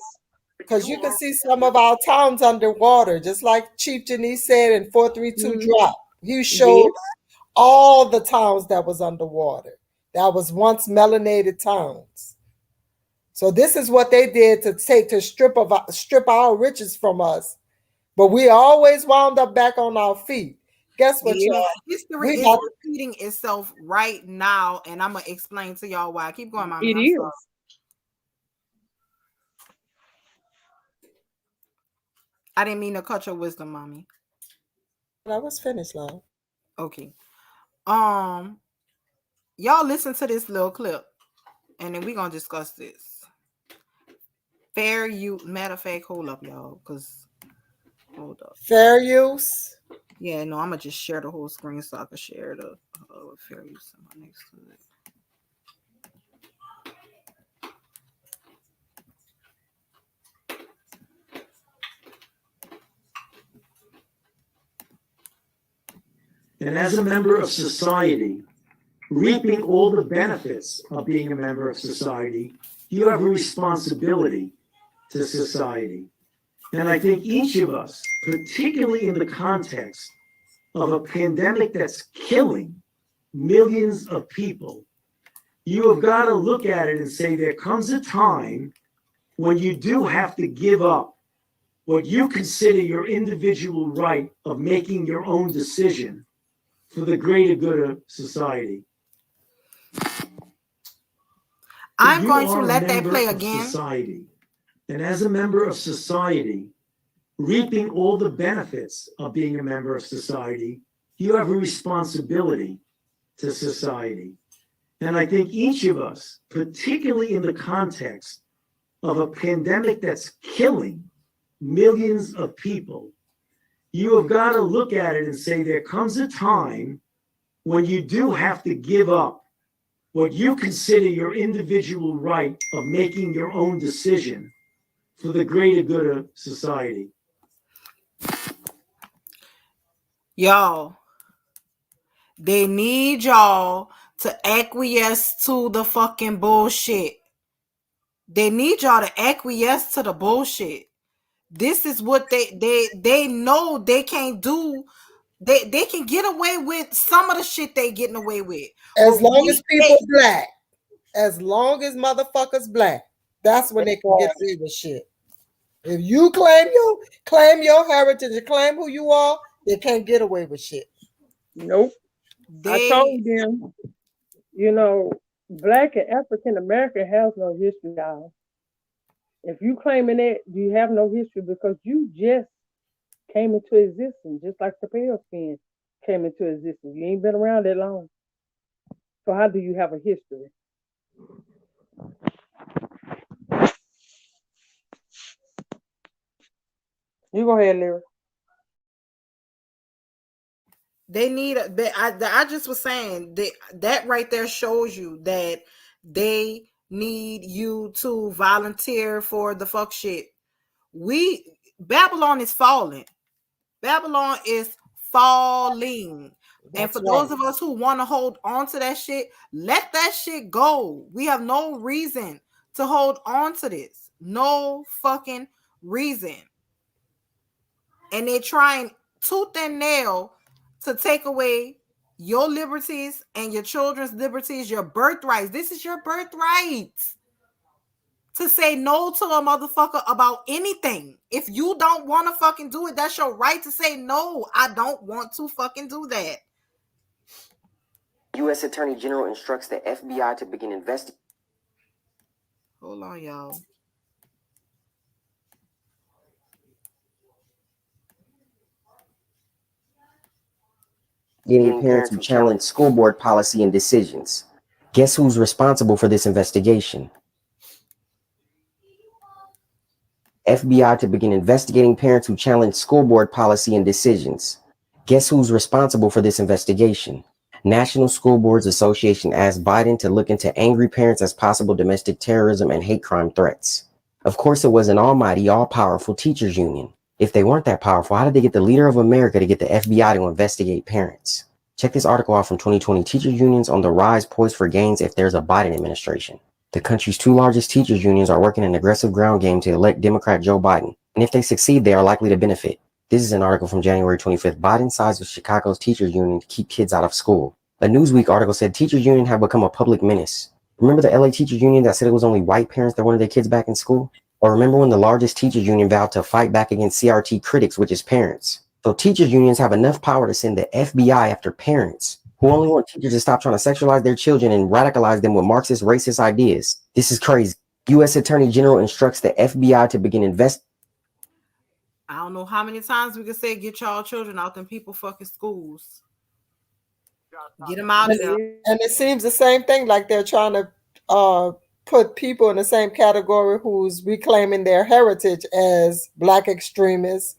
Because you can see some of our towns underwater, just like Chief Janice said in 432 drop. He showed all the towns that was underwater. That was once melanated towns. So this is what they did to strip our riches from us. But we always wound up back on our feet. Guess what, y'all? History is repeating itself right now, and I'm gonna explain to y'all why. Keep going, Mommy. It is. I didn't mean to cut your wisdom, Mommy. I was finished, love. Okay. Y'all listen to this little clip, and then we're gonna discuss this. Fair use. Matter of fact, hold up, y'all, because hold up. Fair use. Yeah, no, I'm gonna just share the whole screen so I can share the fair use next to it. And as a member of society, reaping all the benefits of being a member of society, you have a responsibility to society. And I think each of us, particularly in the context of a pandemic that's killing millions of people, you have got to look at it and say there comes a time when you do have to give up what you consider your individual right of making your own decision for the greater good of society. I'm going to let that play again. Society. And as a member of society, reaping all the benefits of being a member of society, you have a responsibility to society. And I think each of us, particularly in the context of a pandemic that's killing millions of people, you have got to look at it and say there comes a time when you do have to give up what you consider your individual right of making your own decision for the greater good of society. Y'all, they need y'all to acquiesce to the fucking bullshit. They need y'all to acquiesce to the bullshit. This is what they know they can't do. They can get away with some of the shit they getting away with. As long as people black. As long as motherfuckers black. That's when they can get away with shit. If you claim your heritage and claim who you are, they can't get away with shit. Nope. I told them, you know, Black and African American has no history, y'all. If you claiming that, you have no history because you just came into existence, just like the pale skin came into existence. You ain't been around that long. So how do you have a history? You go ahead, Lyra. They need I just was saying that right there shows you that they need you to volunteer for the fuck shit. Babylon is falling. Babylon is falling. And for those of us who want to hold on to that shit, let that shit go. We have no reason to hold on to this. No fucking reason. And they're trying tooth and nail to take away your liberties and your children's liberties, your birthrights. This is your birthright. To say no to a motherfucker about anything. If you don't want to fucking do it, that's your right to say no. I don't want to fucking do that. U.S. Attorney General instructs the FBI to begin investigating. Hold on, y'all. Getting parents who challenge school board policy and decisions. Guess who's responsible for this investigation? FBI to begin investigating parents who challenge school board policy and decisions. Guess who's responsible for this investigation? National School Boards Association asked Biden to look into angry parents as possible domestic terrorism and hate crime threats. Of course, it was an almighty, all-powerful teachers union. If they weren't that powerful, how did they get the leader of America to get the FBI to investigate parents? Check this article out from 2020, Teachers Unions on the Rise Poised for Gains if there's a Biden administration. The country's two largest teachers unions are working an aggressive ground game to elect Democrat Joe Biden, and if they succeed, they are likely to benefit. This is an article from January 25th. Biden sides with Chicago's teachers union to keep kids out of school. A Newsweek article said teachers union have become a public menace. Remember the LA teachers union that said it was only white parents that wanted their kids back in school? Or remember when the largest teachers union vowed to fight back against CRT critics, which is parents? So teachers unions have enough power to send the FBI after parents who only want teachers to stop trying to sexualize their children and radicalize them with Marxist, racist ideas. This is crazy. U.S. Attorney General instructs the FBI to begin I don't know how many times we can say, get y'all children out them people fucking schools. Get them out of there. And it seems the same thing, like they're trying to put people in the same category who's reclaiming their heritage as Black extremists.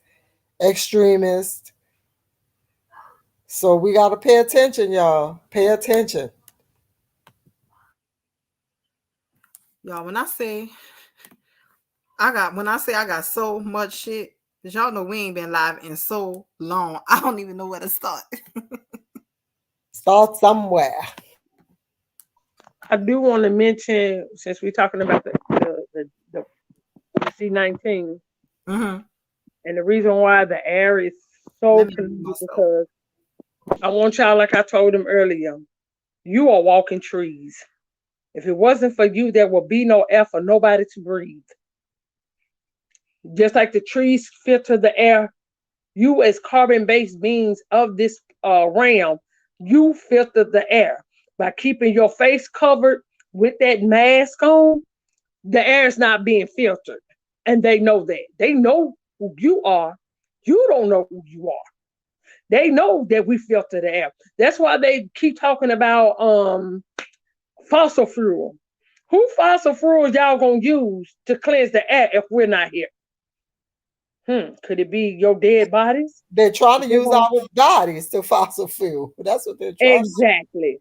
So we got to pay attention, y'all. Pay attention. Y'all, when I say I got so much shit, because y'all know we ain't been live in so long. I don't even know where to start. Start somewhere. I do want to mention, since we're talking about the C-19, Mm-hmm. and the reason why the air is Let so me mute polluted, myself. because I want y'all, like I told them earlier, you are walking trees. If it wasn't for you, there would be no air for nobody to breathe. Just like the trees filter the air, you as carbon-based beings of this realm, you filter the air by keeping your face covered with that mask on. The air is not being filtered, and they know that. They know who you are. You don't know who you are. They know that we filter the air. That's why they keep talking about fossil fuel. Who fossil fuels y'all gonna use to cleanse the air if we're not here? Could it be your dead bodies? They're trying to They're use gonna... our bodies to fossil fuel. That's what they're trying to do. Exactly.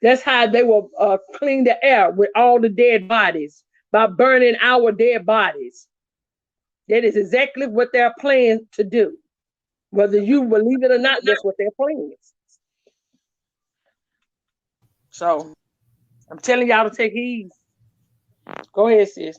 That's how they will clean the air with all the dead bodies, by burning our dead bodies. That is exactly what they're planning to do. Whether you believe it or not, that's what their plan is. So I'm telling y'all to take heed. Go ahead, sis.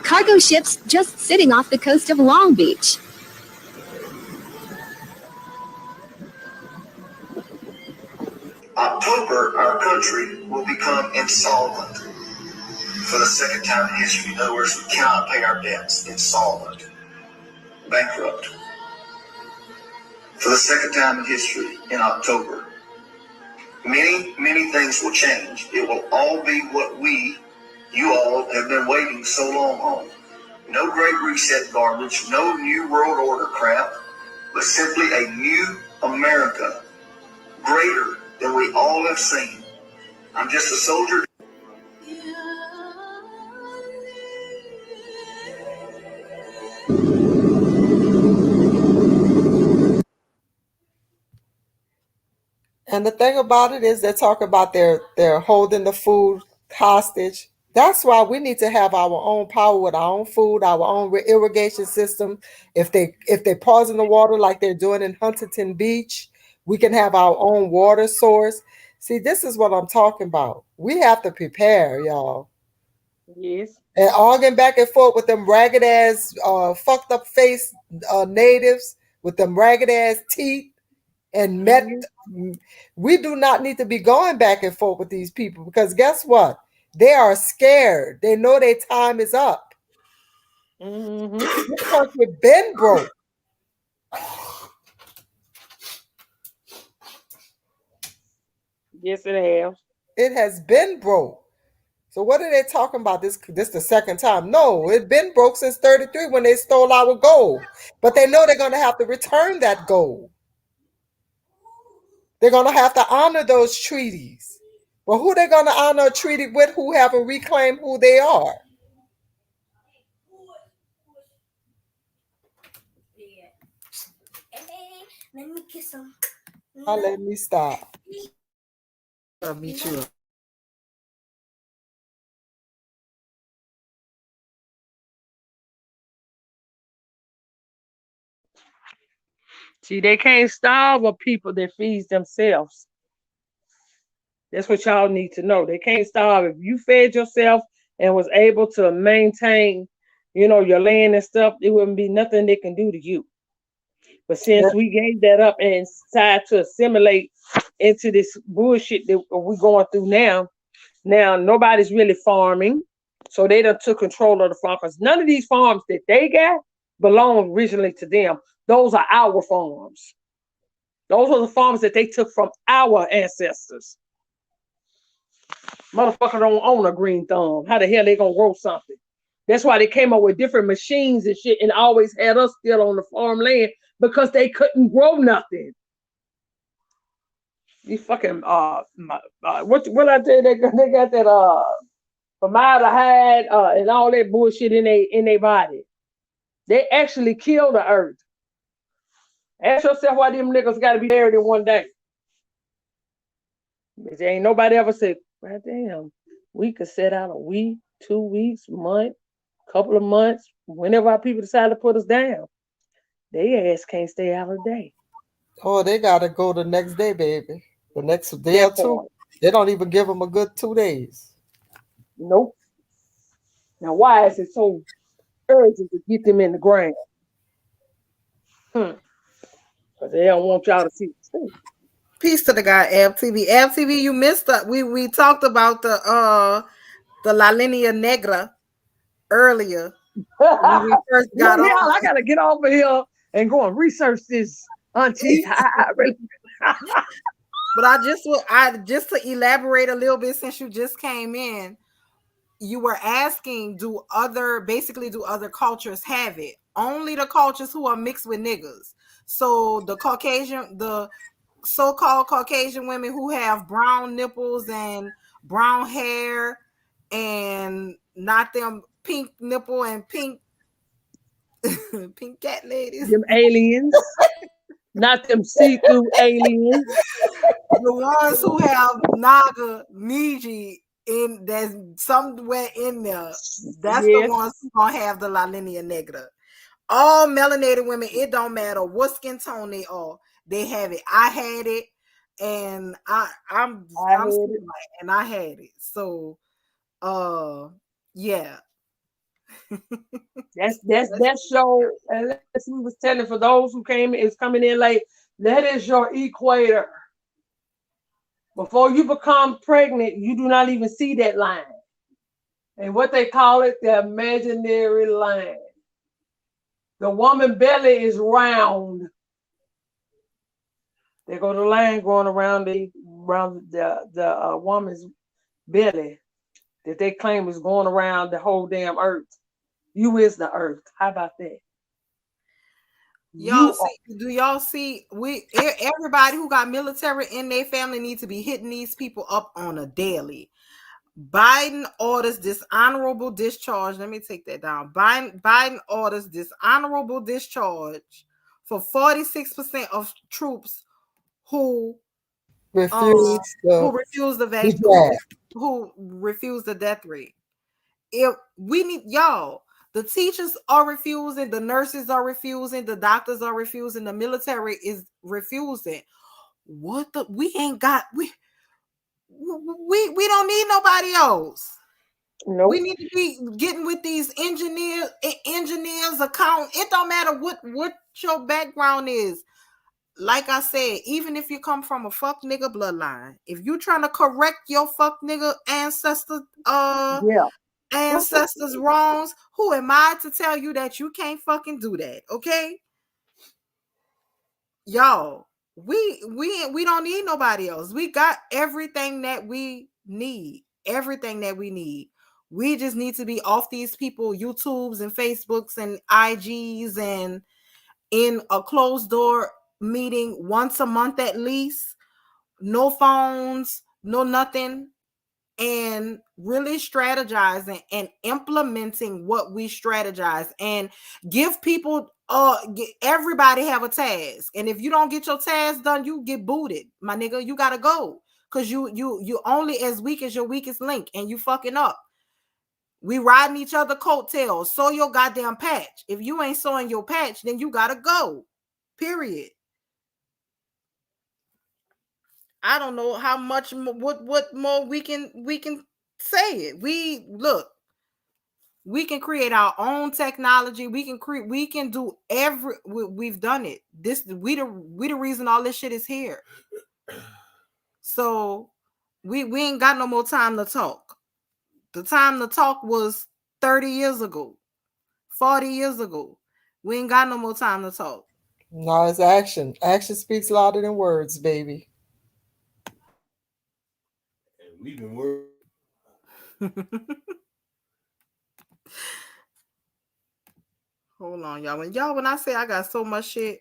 Cargo ships just sitting off the coast of Long Beach. October, our country will become insolvent for the second time in history. In other words, we cannot pay our debts. Insolvent, bankrupt. For the second time in history, in October, many things will change. It will all be what you all have been waiting so long on. No great reset garbage, no new world order crap, but simply a new America, greater than we all have seen. I'm just a soldier. And the thing about it is, they're talking about they're holding the food hostage. That's why we need to have our own power with our own food, our own irrigation system. If they poison the water like they're doing in Huntington Beach, we can have our own water source. See, this is what I'm talking about. We have to prepare, y'all. Yes. And arguing back and forth with them ragged ass, fucked up face natives with them ragged ass teeth and we do not need to be going back and forth with these people, because guess what? They are scared. They know their time is up. This country been broke. Yes, it has. It has been broke. So what are they talking about? This the second time? No, it's been broke since 33 when they stole our gold. But they know they're going to have to return that gold. They're going to have to honor those treaties. But who they're going to honor a treaty with who haven't reclaimed who they are? Let me kiss him. Let me stop. Me too. See, they can't starve a people that feeds themselves. That's what y'all need to know. They can't starve. If you fed yourself and was able to maintain, your land and stuff, it wouldn't be nothing they can do to you. But since we gave that up and decided to assimilate into this bullshit that we're going through now nobody's really farming. So they done took control of the farm, because none of these farms that they got belong originally to them. Those are our farms. Those are the farms that they took from our ancestors. Motherfucker don't own a green thumb. How the hell they gonna grow something? That's why they came up with different machines and shit and always had us still on the farmland, because they couldn't grow nothing. You fucking what I tell you, they got that formaldehyde and all that bullshit in their body. They actually kill the earth. Ask yourself why them niggas gotta be buried in one day. There ain't nobody ever said, "God damn, we could set out a week, 2 weeks, month, couple of months, whenever our people decide to put us down. They ass can't stay out a day." Oh, they gotta go the next day, baby. The next day or That two. part. They don't even give them a good 2 days. Nope. Now, why is it so urgent to get them in the ground? Because they don't want y'all to see the truth. Peace to the guy LTV. LTV, you missed it. We talked about the La Linea Negra earlier when we first Well, got hell, I on. gotta get over here and go and research this, Auntie. But I just to elaborate a little bit since you just came in, you were asking, do other cultures have it? Only the cultures who are mixed with niggas. So the so-called Caucasian women who have brown nipples and brown hair and not them pink nipple and pink pink cat ladies. Them aliens, not them see-through aliens. The ones who have Naga Niji in that's somewhere in there. That's the Yes, ones who gonna have the La Linea Negra. All melanated women, it don't matter what skin tone they are, they have it. I had it, and I'm I had still it. like, and I had it. So, yeah. That's your. And as we was telling for those who is coming in late, that is your equator. Before you become pregnant, you do not even see that line. And what they call it, the imaginary line. The woman belly is round. They go the line going around the woman's belly that they claim is going around the whole damn earth. You is the earth. How about that? Do y'all see everybody who got military in their family need to be hitting these people up on a daily. Biden orders dishonorable discharge. Let me take that down. Biden orders dishonorable discharge for 46% of troops who Refuse refuse the the vaccine, jab. who refuse the death rate. If we need y'all, the teachers are refusing, the nurses are refusing, the doctors are refusing, the military is refusing. We ain't got we don't need nobody else. Nope. We need to be getting with these engineers account. It don't matter what your background is. Like I said, even if you come from a fuck nigga bloodline, if you trying to correct your fuck nigga ancestors wrongs, who am I to tell you that you can't fucking do that? Okay, y'all, we don't need nobody else. We got everything that we need. We just need to be off these people YouTubes and Facebooks and IGs and in a closed door meeting once a month at least. No phones, no nothing, and really strategizing and implementing what we strategize, and give people everybody have a task. And if you don't get your task done, you get booted, my nigga. You gotta go, because you only as weak as your weakest link, and you fucking up. We riding each other coattails. Sew your goddamn patch. If you ain't sewing your patch, then you gotta go, period. I don't know how much what more we can say it. We can create our own technology. We can do we've done it. We the reason all this shit is here. So we ain't got no more time to talk. The time to talk was 30 years ago, 40 years ago. We ain't got no more time to talk. No, it's action. Action speaks louder than words, baby. And we've been working. Hold on, y'all. When I say I got so much shit.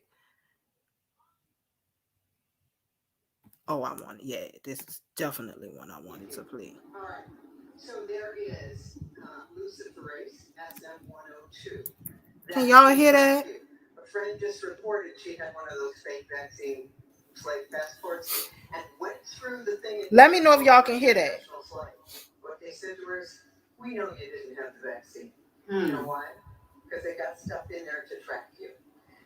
Oh, this is definitely one I wanted to play. All right. So there is luciferase SM102. Can y'all hear that? A friend just reported she had one of those fake vaccines. slave passports and went through the thing. Let me know if y'all can hear that. What they said to her is, we know you didn't have the vaccine. You know why? Because they got stuff in there to track you.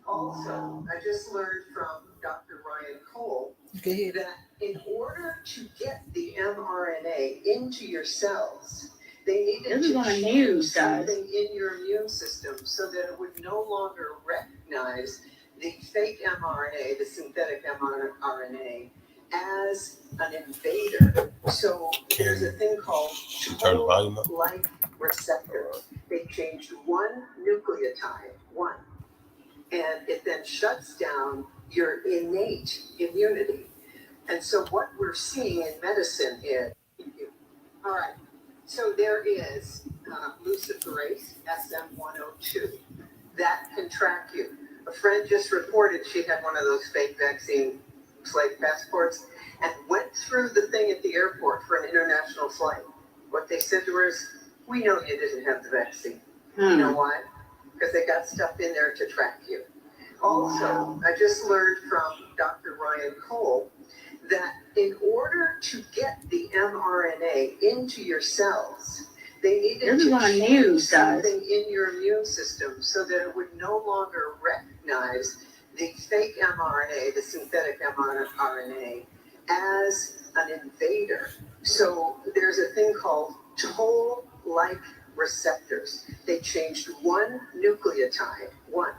Also, I just learned from Dr. Ryan Cole that in order to get the mRNA into your cells, they needed to change something in your immune system so that it would no longer recognize the fake mRNA, the synthetic mRNA, as an invader. So there's a thing called toll-like receptors. They changed one nucleotide, one, and it then shuts down your innate immunity. And so what we're seeing in medicine is, all right, so there is luciferase, SM102, that can track you. A friend just reported she had one of those fake vaccine slave passports and went through the thing at the airport for an international flight. What they said to her is, we know you didn't have the vaccine. You know why? Because they got stuff in there to track you. Also, I just learned from Dr. Ryan Cole that in order to get the mRNA into your cells, they needed to change something in your immune system so that it would no longer recognize the fake mRNA, the synthetic mRNA, as an invader. So there's a thing called toll-like receptors. They changed one nucleotide, one,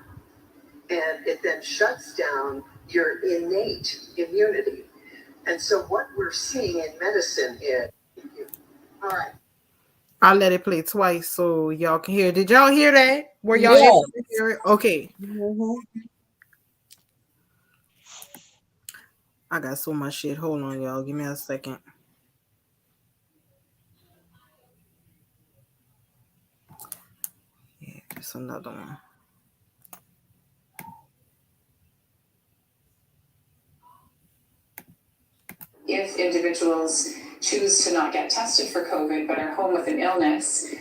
and it then shuts down your innate immunity. And so what we're seeing in medicine is, all right. I'll let it play twice so y'all can hear. Did y'all hear that? Were y'all able to hear it? Okay. I got so much shit. Hold on, y'all. Give me a second. Yeah, it's another one. If individuals choose to not get tested for COVID but are home with an illness,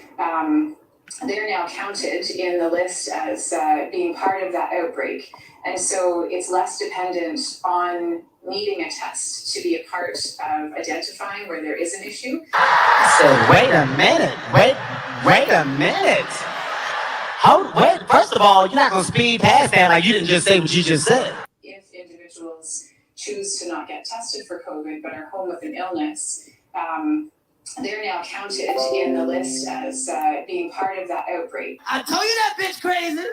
they're now counted in the list as being part of that outbreak. And so it's less dependent on needing a test to be a part of identifying where there is an issue. So wait a minute. Wait a minute. Wait, first of all, you're not going to speed past that like you didn't just say what you just said. If individuals choose to not get tested for COVID but are home with an illness, they're now counted in the list as being part of that outbreak. I told you that bitch crazy.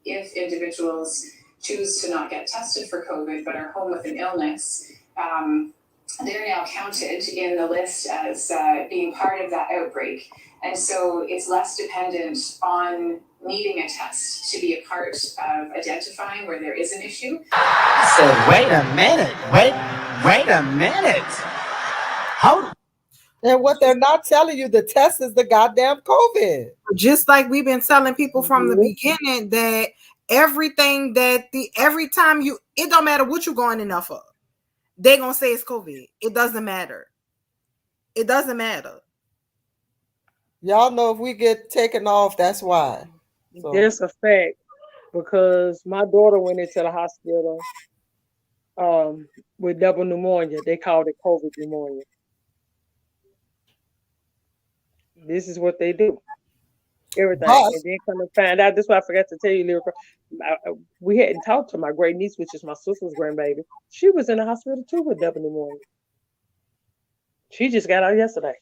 If individuals choose to not get tested for COVID but are home with an illness, they're now counted in the list as being part of that outbreak. And so it's less dependent on needing a test to be a part of identifying where there is an issue. So wait a minute. Wait a minute. And what they're not telling you, the test is the goddamn COVID. Just like we've been telling people from the beginning that everything that every time it don't matter what you're going in there for, they're gonna say it's COVID. It doesn't matter. It doesn't matter. Y'all know if we get taken off, that's why. So. That's a fact, because my daughter went into the hospital with double pneumonia. They called it COVID pneumonia. This is what they do. Everything. And then come to find out, that's why I forgot to tell you, Lyrical. We hadn't talked to my great niece, which is my sister's grandbaby. She was in the hospital too with double pneumonia. She just got out yesterday.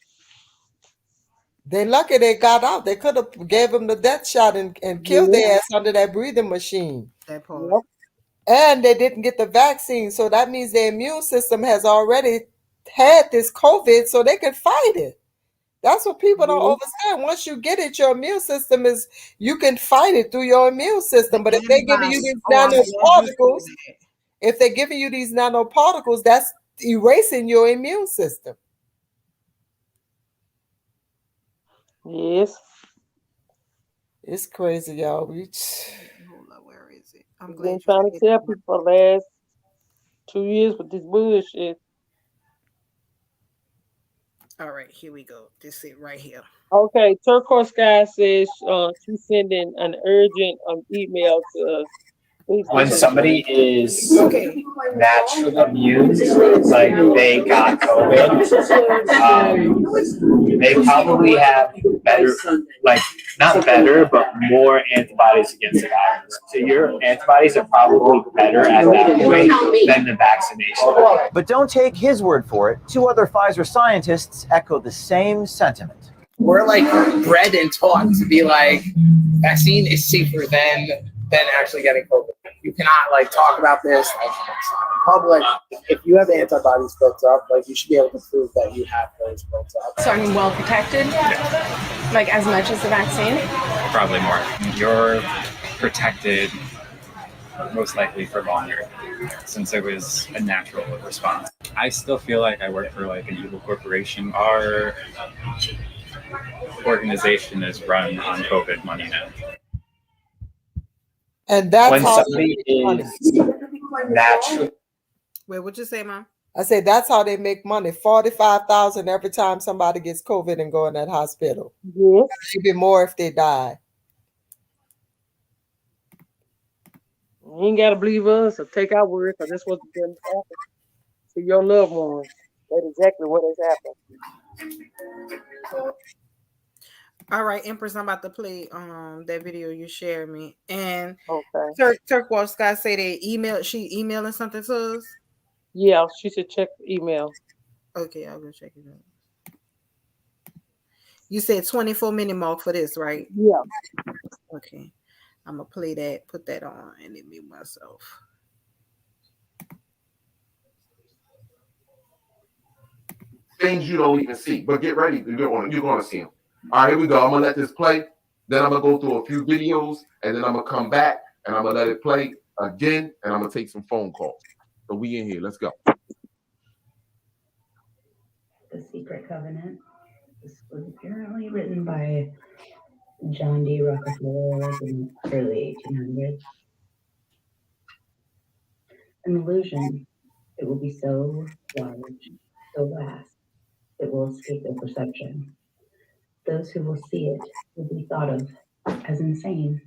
They lucky they got out. They could have gave them the death shot and killed their ass under that breathing machine. That part. Yep. And they didn't get the vaccine. So that means their immune system has already had this COVID so they can fight it. That's what people don't understand. Once you get it, your immune system you can fight it through your immune system. But if they're giving you these nanoparticles, that's erasing your immune system. Yes. It's crazy, y'all. Hold on, where is it? I'm glad you're trying to tell people for the last 2 years with this bullshit. All right, here we go. This it right here. Okay, Turquoise Sky says she's sending an urgent email to when somebody is Okay. naturally immune, like they got COVID, they probably have better, like not better, but more antibodies against the virus. So your antibodies are probably better at that point than the vaccination. But don't take his word for it. 2 other Pfizer scientists echo the same sentiment. We're like bred and taught to be like, vaccine is safer than actually getting COVID. You cannot like talk about this like in public. If you have antibodies built up, like you should be able to prove that you have those built up. So I'm well protected, like as much as the vaccine? Probably more. You're protected most likely for longer, since it was a natural response. I still feel like I work for like an evil corporation. Our organization is run on COVID money now. And that's when how somebody is natural. Wait, what you say, Mom? I say that's how they make money. 45,000 every time somebody gets COVID and go in that hospital. Yeah. Maybe more if they die. You ain't gotta believe us or take our word, because that's what's going to happen to your loved ones. That's exactly what has happened. All right, Empress, I'm about to play that video you shared me. And okay. Turquoise Scott say she emailing something to us? Yeah, she should check the email. Okay, I'll go check it out. You said 24-minute mark for this, right? Yeah. Okay. I'm gonna play that, put that on, and then mute myself. Things you don't even see, but get ready. You're going to see them. All right, here we go. I'm going to let this play. Then I'm going to go through a few videos, and then I'm going to come back, and I'm going to let it play again, and I'm going to take some phone calls. So we in here. Let's go. The Secret Covenant. This was apparently written by John D. Rockefeller in the early 1800s. An illusion. It will be so large, so vast, it will escape their perception. Those who will see it will be thought of as insane.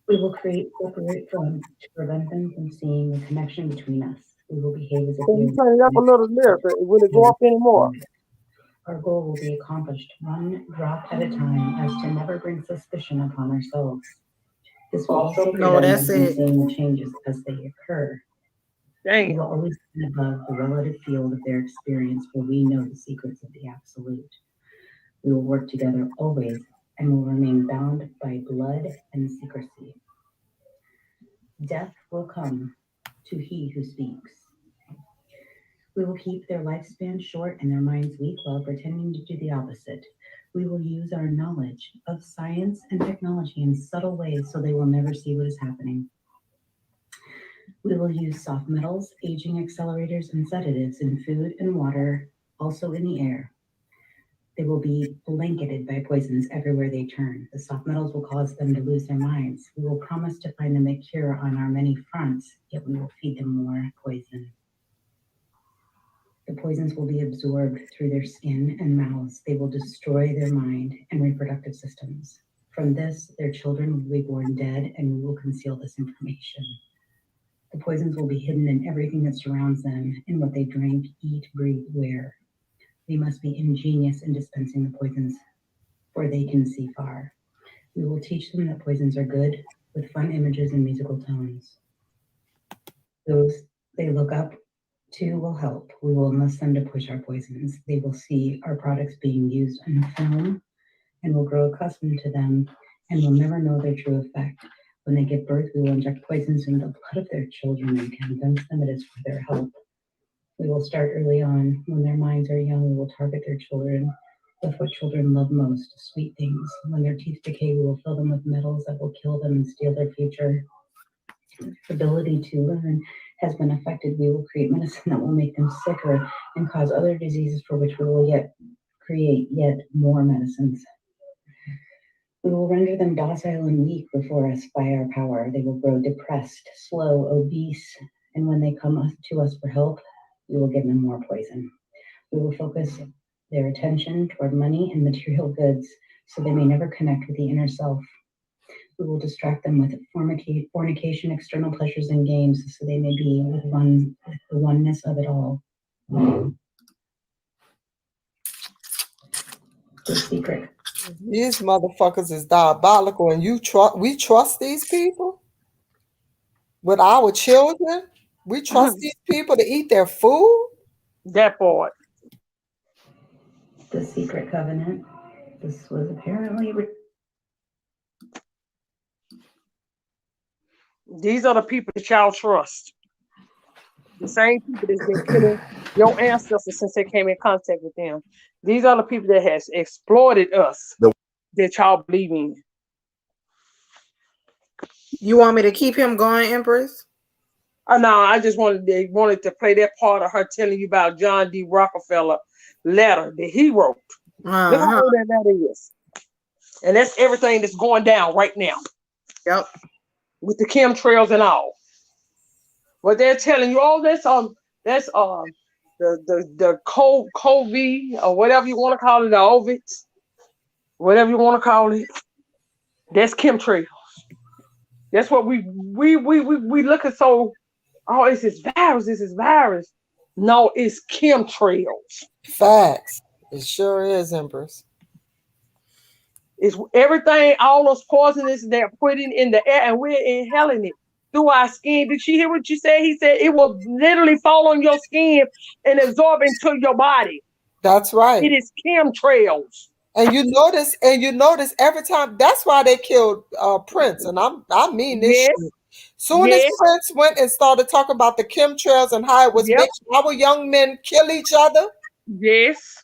We will create separate fronts to prevent them from seeing the connection between us. We will behave as if Can you turn it up a little lyric? Will it go up anymore? Our goal will be accomplished one drop at a time, as to never bring suspicion upon ourselves. This will also prevent them from seeing the changes as they occur. We will always be above the relative field of their experience, where we know the secrets of the absolute. We will work together always, and will remain bound by blood and secrecy. Death will come to he who speaks. We will keep their lifespan short and their minds weak while pretending to do the opposite. We will use our knowledge of science and technology in subtle ways so they will never see what is happening. We will use soft metals, aging accelerators, and sedatives in food and water, also in the air. They will be blanketed by poisons everywhere they turn. The soft metals will cause them to lose their minds. We will promise to find them a cure on our many fronts, yet we will feed them more poison. The poisons will be absorbed through their skin and mouths. They will destroy their mind and reproductive systems. From this, their children will be born dead, and we will conceal this information. The poisons will be hidden in everything that surrounds them, in what they drink, eat, breathe, wear. We must be ingenious in dispensing the poisons, for they can see far. We will teach them that poisons are good, with fun images and musical tones. Those they look up to will help. We will enlist them to push our poisons. They will see our products being used in film and will grow accustomed to them and will never know their true effect. When they give birth, we will inject poisons in the blood of their children and convince them it is for their help. We will start early on. When their minds are young, we will target their children with what children love most, sweet things. When their teeth decay, we will fill them with metals that will kill them and steal their future. Ability to learn has been affected. We will create medicine that will make them sicker and cause other diseases, for which we will yet create yet more medicines. We will render them docile and weak before us by our power. They will grow depressed, slow, obese, and when they come to us for help, we will give them more poison. We will focus their attention toward money and material goods, so they may never connect with the inner self. We will distract them with fornication, external pleasures, and games, so they may be with the oneness of it all. The secret. These motherfuckers is diabolical, and we trust these people with our children. We trust these people to eat their food. That part. The secret covenant. This was apparently. These are the people that y'all trust. The same people that's been killing your ancestors since they came in contact with them. These are the people that has exploited us that y'all believe in. You want me to keep him going, Empress? Oh no, I just wanted to play that part of her telling you about John D. Rockefeller letter that he wrote. Look how old that letter is. And that's everything that's going down right now. Yep. With the chemtrails and all. What they're telling you, all this the COVID or whatever you want to call it, the ovids, whatever you want to call it. That's chemtrails. That's what we look at. So, oh, it's this virus. No, it's chemtrails. Facts. It sure is, Empress. It's everything, all those poisons they're putting in the air, and we're inhaling it through our skin. Did you hear what you said? He said it will literally fall on your skin and absorb into your body. That's right. It is chemtrails. And you notice every time. That's why they killed Prince. And I mean this shit. Soon as Prince went and started talking about the chemtrails and how it was making our young men kill each other. Yes.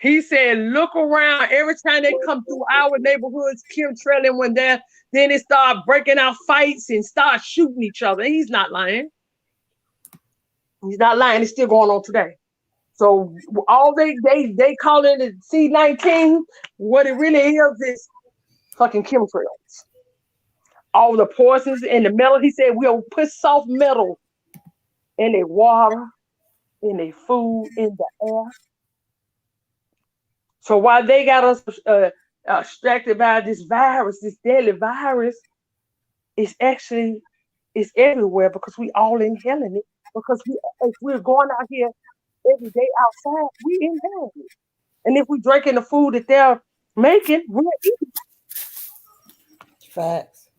He said, look around. Every time they come through our neighborhoods, chemtrailing when then they start breaking out fights and start shooting each other. He's not lying. He's not lying. It's still going on today. So all they call it C-19. What it really is fucking chemtrails. All the poisons and the metal. He said we'll put soft metal in the water, in the food, in the air. So while they got us distracted by this virus, this deadly virus, it's everywhere because we all inhaling it. Because if we're going out here every day outside, we inhaling it. And if we're drinking the food that they're making, we're eating. Facts.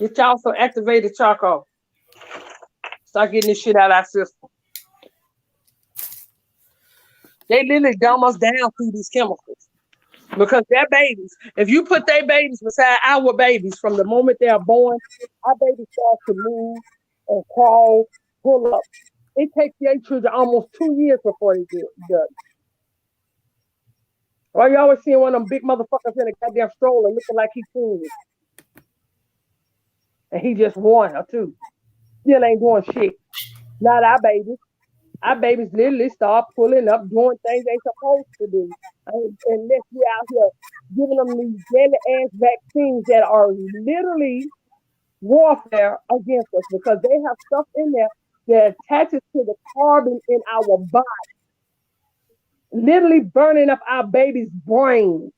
Get y'all some activated charcoal. Start getting this shit out of our system. They literally dumb us down through these chemicals. Because their babies, if you put their babies beside our babies from the moment they're born, our babies start to move and crawl, pull up. It takes their children almost 2 years before they get done. Why you always seeing one of them big motherfuckers in a goddamn stroller looking like he's cool? And he just 1 or 2. Still ain't doing shit. Not our babies. Our babies literally start pulling up, doing things they supposed to do. Unless we're out here giving them these deadly-ass vaccines that are literally warfare against us because they have stuff in there that attaches to the carbon in our body. Literally burning up our baby's brain.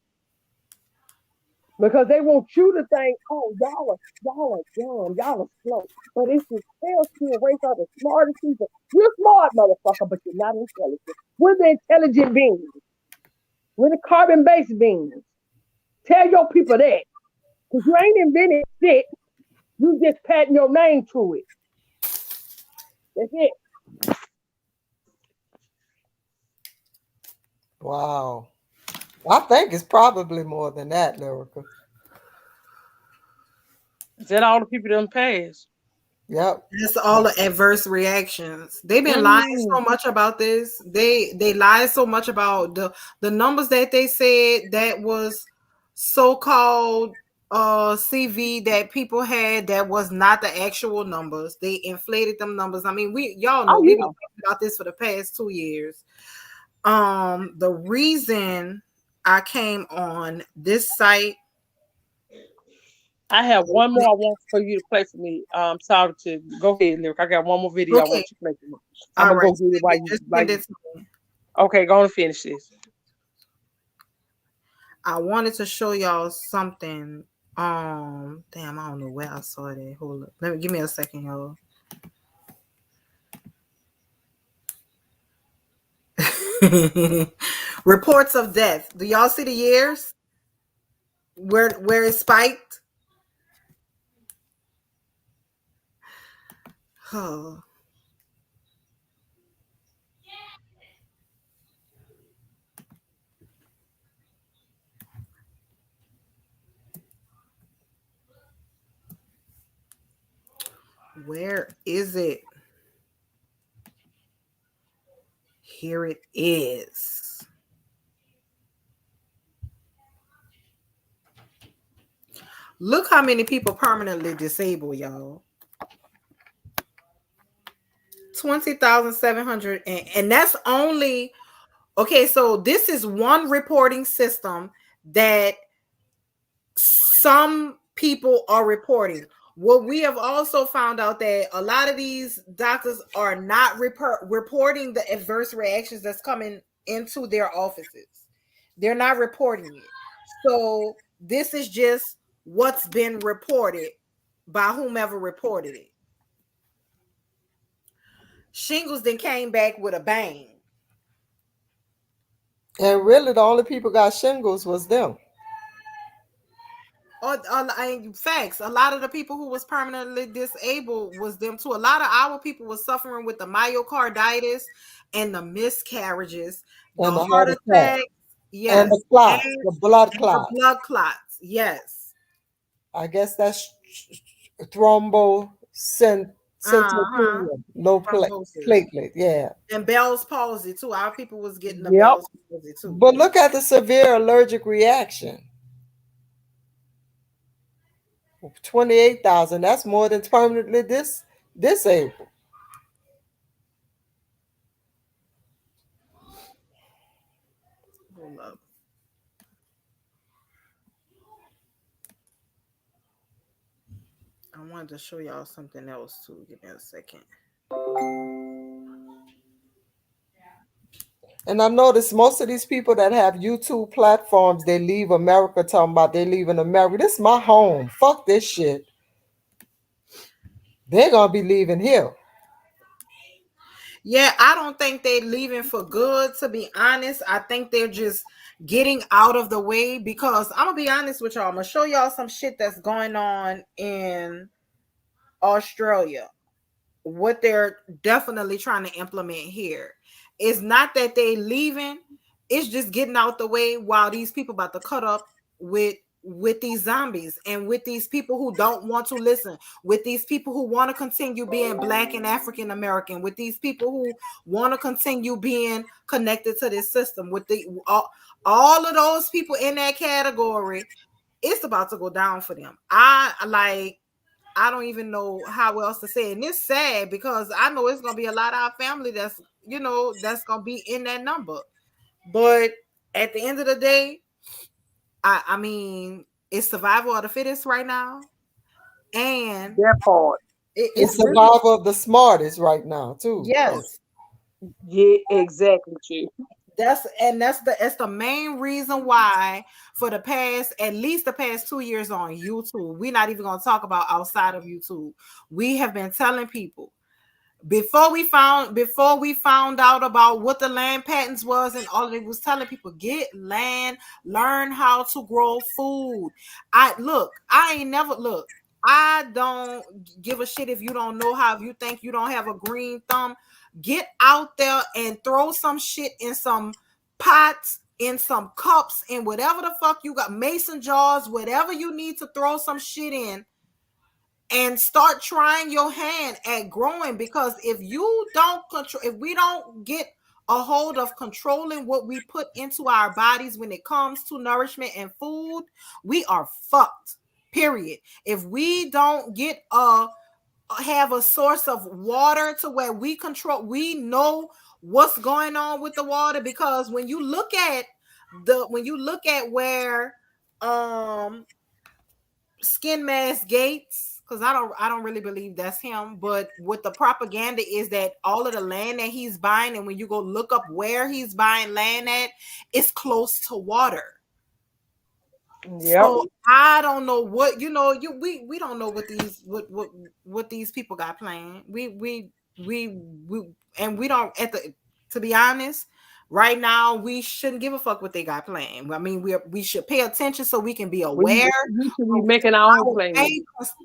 Because they want you to think, oh, y'all are dumb, y'all are slow. But it's this pale-skinned race are the smartest people. You're smart, motherfucker, but you're not intelligent. We're the intelligent beings. We're the carbon-based beings. Tell your people that. Because you ain't invented shit. You just patting your name to it. That's it. Wow. I think it's probably more than that, Lyrica. Is that all the people that passed? Yep. That's all the adverse reactions. They've been lying so much about this. They lied so much about the numbers that they said that was so-called CV that people had that was not the actual numbers. They inflated them numbers. I mean, y'all know we've been talking about this for the past 2 years. The reason I came on this site. I have one more I want for you to play for me. Sorry to go ahead, Lyric. I got one more video I want you to play for me. I'm gonna go get it while you. Okay, go on and finish this. I wanted to show y'all something Damn, I don't know where I saw that. Hold up. Give me a second, y'all. Reports of death. Do y'all see the years? Where it spiked? Oh. Where is it? Here it is. Look how many people permanently disabled, y'all. 20,700, and that's only okay. So this is one reporting system that some people are reporting. What we have also found out that a lot of these doctors are not reporting the adverse reactions that's coming into their offices. They're not reporting it. So this is just what's been reported by whomever reported it. Shingles then came back with a bang. And really, the only people got shingles was them. Facts. A lot of the people who was permanently disabled was them too. A lot of our people was suffering with the myocarditis and the miscarriages, the And the heart heart attack. attack, yes, And the clots, the blood and the clots. blood clots, yes. I guess that's thrombocytopenia, low platelet, yeah. And Bell's palsy too. Our people was getting the Bell's palsy too. But look at the severe allergic reaction. 28,000. That's more than permanently disabled. Hold up. I wanted to show y'all something else too. Give me a second. And I noticed most of these people that have YouTube platforms, they leave America talking about they leaving America. This is my home. Fuck this shit. They're going to be leaving here. Yeah, I don't think they're leaving for good, to be honest. I think they're just getting out of the way because I'm going to be honest with y'all. I'm going to show y'all some shit that's going on in Australia. What they're definitely trying to implement here. It's not that they leaving. It's just getting out the way while these people about to cut up with these zombies and with these people who don't want to listen, with these people who want to continue being Black and African American, with these people who want to continue being connected to this system, with the all of those people in that category. It's about to go down for them. I don't even know how else to say it. And it's sad because I know it's gonna be a lot of our family that's gonna be in that number. But at the end of the day, I mean, it's survival of the fittest right now. And that part. It's survival of the smartest right now, too. Yes. Yeah, exactly, Chief. That's the main reason why for at least the past 2 years on YouTube, we're not even going to talk about outside of YouTube. We have been telling people before we found out about what the land patents was and all of it, was telling people get land, learn how to grow food. I don't give a shit if you don't know how, if you think you don't have a green thumb. Get out there and throw some shit in some pots, in some cups, in whatever the fuck you got, mason jars, whatever you need to throw some shit in, and start trying your hand at growing. Because if we don't get a hold of controlling what we put into our bodies when it comes to nourishment and food, we are fucked. Period. If we don't have a source of water to where we know what's going on with the water. Because when you look at where Skin Mask Gates, because I don't really believe that's him, but what the propaganda is that all of the land that he's buying, and when you go look up where he's buying land at, it's close to water. So I don't know what we don't know what these people got planned. We and we don't to be honest, right now we shouldn't give a fuck what they got planned. I mean, we should pay attention so we can be aware. We should be making our own plans.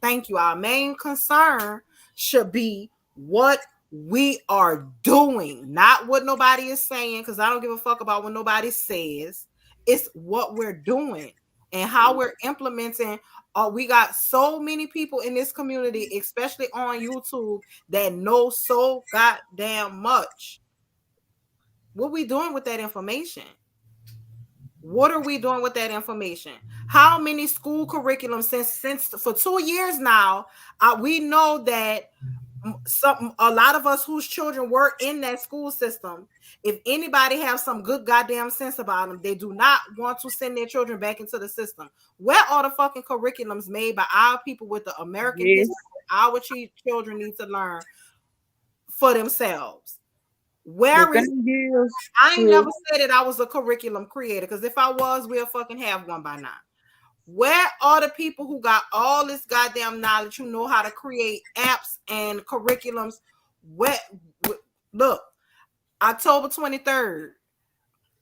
Thank you. Our main concern should be what we are doing, not what nobody is saying, because I don't give a fuck about what nobody says. It's what we're doing and how we're implementing. We got so many people in this community, especially on YouTube, that know so goddamn much. What we doing with that information? What are we doing with that information? How many school curriculums since for 2 years now? We know that a lot of us whose children were in that school system, if anybody have some good goddamn sense about them, they do not want to send their children back into the system. Where are the fucking curriculums made by our people with the American history our children need to learn for themselves? Where is I ain't never said that I was a curriculum creator, because if I was, we'll fucking have one by now. Where are the people who got all this goddamn knowledge, who know how to create apps and curriculums? Look, October 23rd,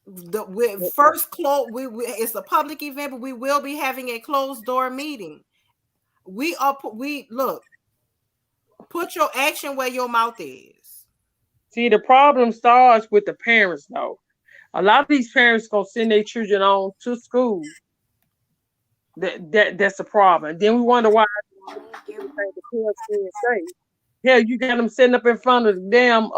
it's a public event, but we will be having a closed door meeting. Look, put your action where your mouth is. See, the problem starts with the parents, though. A lot of these parents gonna send their children on to school. That's the problem. And then we wonder why everything the parents can't say. Hell, you got them sitting up in front of the damn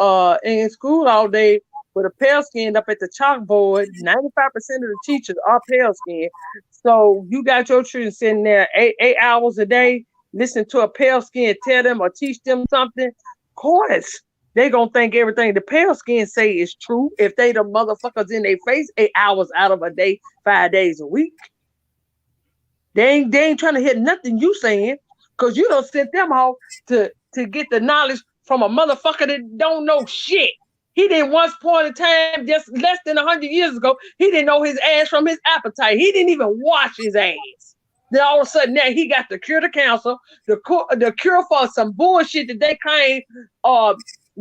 in school all day with a pale skin up at the chalkboard. 95% of the teachers are pale skin. So you got your children sitting there 8 hours a day, listen to a pale skin tell them or teach them something. Of course, they gonna think everything the pale skin say is true if they the motherfuckers in their face 8 hours out of a day, 5 days a week. They ain't trying to hear nothing you saying, because you don't send them off to get the knowledge from a motherfucker that don't know shit. He didn't once point in time, just less than 100 years ago, he didn't know his ass from his appetite. He didn't even wash his ass. Then all of a sudden now he got the cure to cancer, the cure for some bullshit that they claim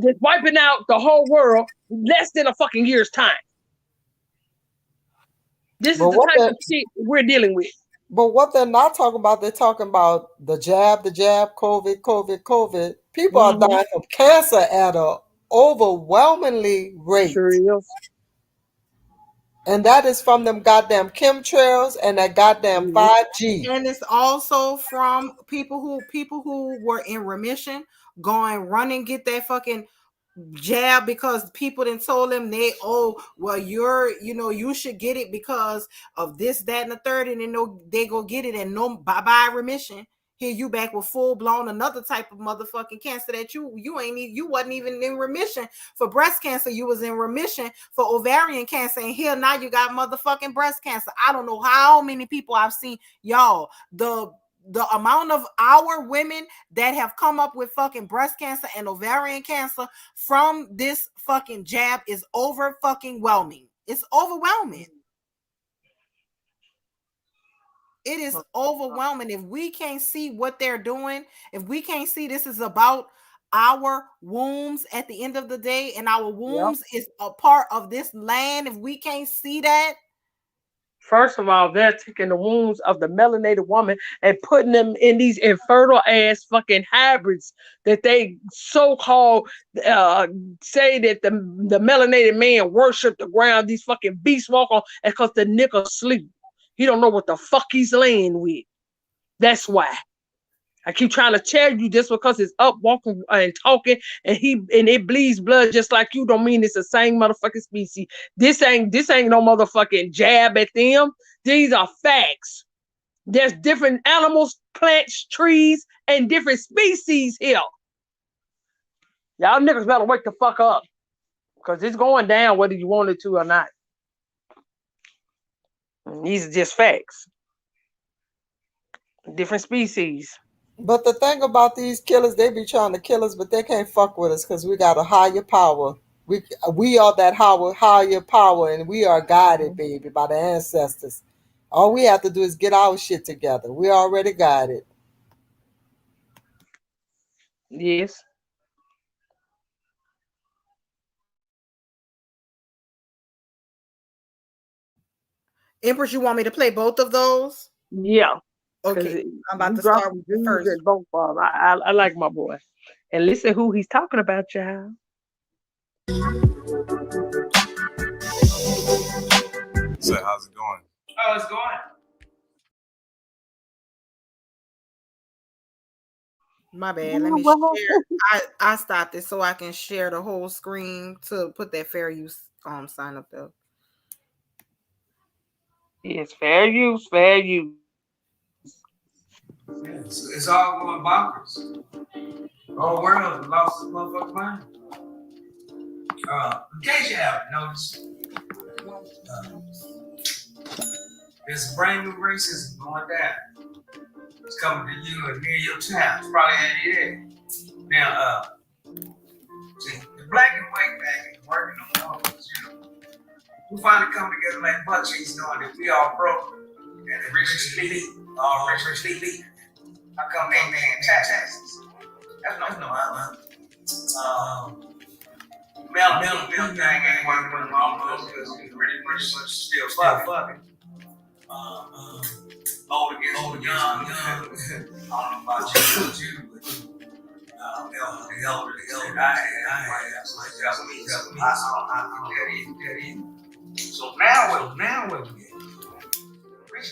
just wiping out the whole world less than a fucking year's time. This is the type of shit we're dealing with. But what they're not talking about, they're talking about the jab, COVID. People are dying of cancer at an overwhelmingly rate. And that is from them goddamn chemtrails and that goddamn 5G. And it's also from people who were in remission run and get that fucking jab because people done told them you should get it because of this, that, and the third, and then they go get it and no bye remission. Here you back with full blown another type of motherfucking cancer that you wasn't even in remission for breast cancer. You was in remission for ovarian cancer, and here now you got motherfucking breast cancer. I don't know how many people I've seen, y'all. The amount of our women that have come up with fucking breast cancer and ovarian cancer from this fucking jab is over fucking whelming. It's overwhelming. It is overwhelming. If we can't see what they're doing, if we can't see this is about our wombs at the end of the day, and our wombs is a part of this land, if we can't see that. First of all, they're taking the wombs of the melanated woman and putting them in these infertile ass fucking hybrids that they so-called say that the melanated man worship the ground. These fucking beasts walk on, and because the nigga sleep. He don't know what the fuck he's laying with. That's why. I keep trying to tell you, just because he's up walking and talking and it bleeds blood just like you, don't mean it's the same motherfucking species. This ain't no motherfucking jab at them. These are facts. There's different animals, plants, trees, and different species here. Y'all niggas better wake the fuck up, because it's going down whether you want it to or not. And these are just facts. Different species. But the thing about these killers, they be trying to kill us, but they can't fuck with us because we got a higher power. We are that higher power, and we are guided, baby, by the ancestors. All we have to do is get our shit together. We already got it. Yes. Empress, you want me to play both of those? Yeah. Okay, I'm about to Drop start some with the jewels first. at both of them. I like my boy. And listen who he's talking about, y'all. So how's it going? Oh, it's going. My bad. Let me share. I stopped it so I can share the whole screen to put that fair use sign up there. Yes, fair use, fair use. It's all going bonkers. The whole world lost its motherfucking mind. In case you haven't noticed, there's a brand new racism going down. It's coming to you and near your town. It's probably had you there. Now, see, the black and white back is working on those, you know. We finally come together like butt cheeks knowing that we all broke and the rich and elite, all rich and elite. How come they ain't paying taxes? That's no Mel gang ain't one of them all because he's pretty much still fucking. Old against young. I don't know about you, but the elder, I So now what we get? Rich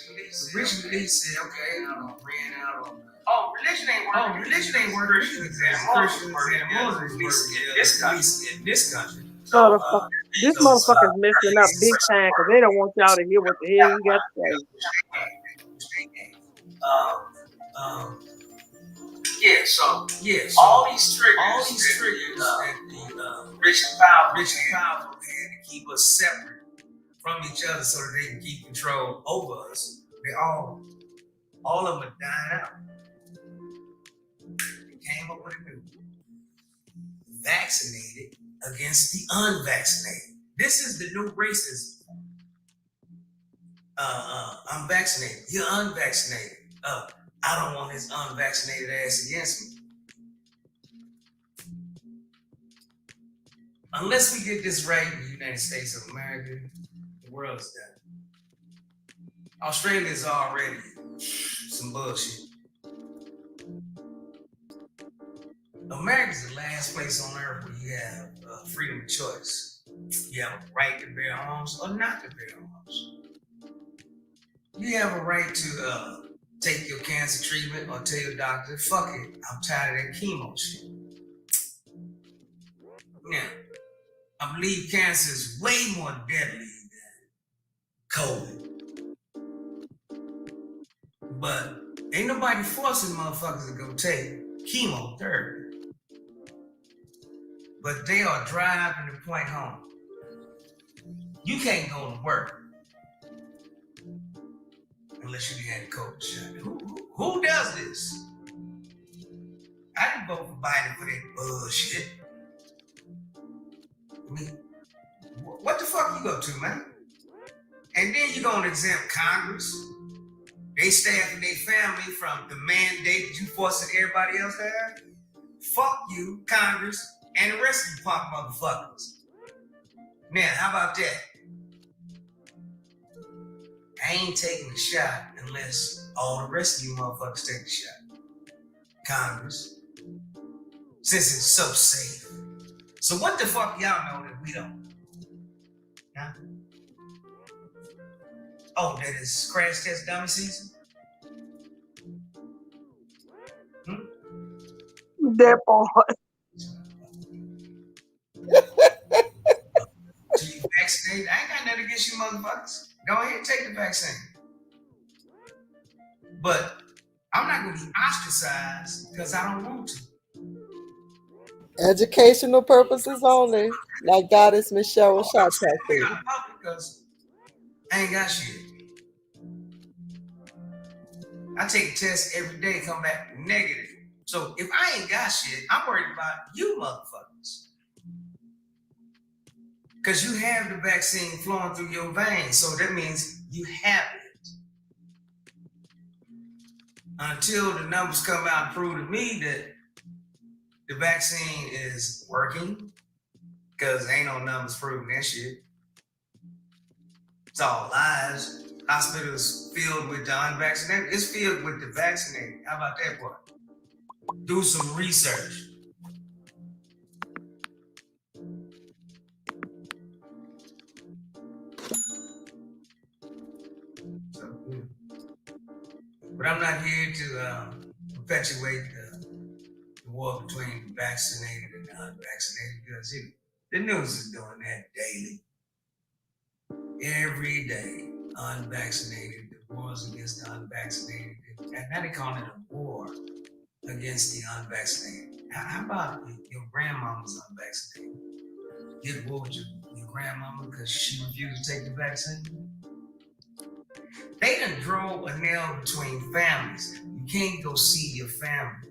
and Lee said, okay, I don't ran out on. Oh, religion ain't working. Religion ain't working. Christians in this country. So, This motherfucker's messing up big time because they don't want y'all to hear what the hell he got to say. All these triggers that the rich and powerful had to keep us separate from each other so that they can keep control over us. They all of them are dying out. They came up with a new vaccinated against the unvaccinated. This is the new racism. I'm vaccinated. You're unvaccinated. I don't want his unvaccinated ass against me. Unless we get this right in the United States of America, the world is done. Australia is already some bullshit. America's the last place on earth where you have freedom of choice. You have a right to bear arms or not to bear arms. You have a right to take your cancer treatment or tell your doctor, fuck it, I'm tired of that chemo shit. Now, I believe cancer is way more deadly than COVID. But ain't nobody forcing motherfuckers to go take chemotherapy. But they are driving the point home. You can't go to work unless you had a COVID shot. Who does this? I didn't vote for Biden for that bullshit. I mean, what the fuck you go to, man? And then you gonna exempt Congress, they staff and their family from the mandate that you forcing everybody else to have? Fuck you, Congress, and the rest of you punk motherfuckers. Now, how about that? I ain't taking a shot unless all the rest of you motherfuckers take the shot. Congress. Since it's so safe. So what the fuck y'all know that we don't? Huh? Oh, that is crash test dummy season? That part. So you vaccinated? I ain't got nothing against you motherfuckers. Go ahead, take the vaccine. But I'm not gonna be ostracized because I don't want to. Educational purposes only, like Goddess Michelle Rashad said. Because I ain't got shit. I take a test every day, come back negative. So if I ain't got shit, I'm worried about you motherfuckers. Because you have the vaccine flowing through your veins, so that means you have it. until the numbers come out and prove to me that the vaccine is working, because ain't no numbers proving that shit. It's all lies. Hospitals filled with the unvaccinated. It's filled with the vaccinated. How about that part? Do some research. So, yeah. But I'm not here to perpetuate the war between the vaccinated and the unvaccinated, because the news is doing that daily. Every day, unvaccinated, the wars against the unvaccinated. And now they call it a war against the unvaccinated. How about your grandmama's unvaccinated? Get war with your grandmama because she refused to take the vaccine? They done drove a nail between families. You can't go see your family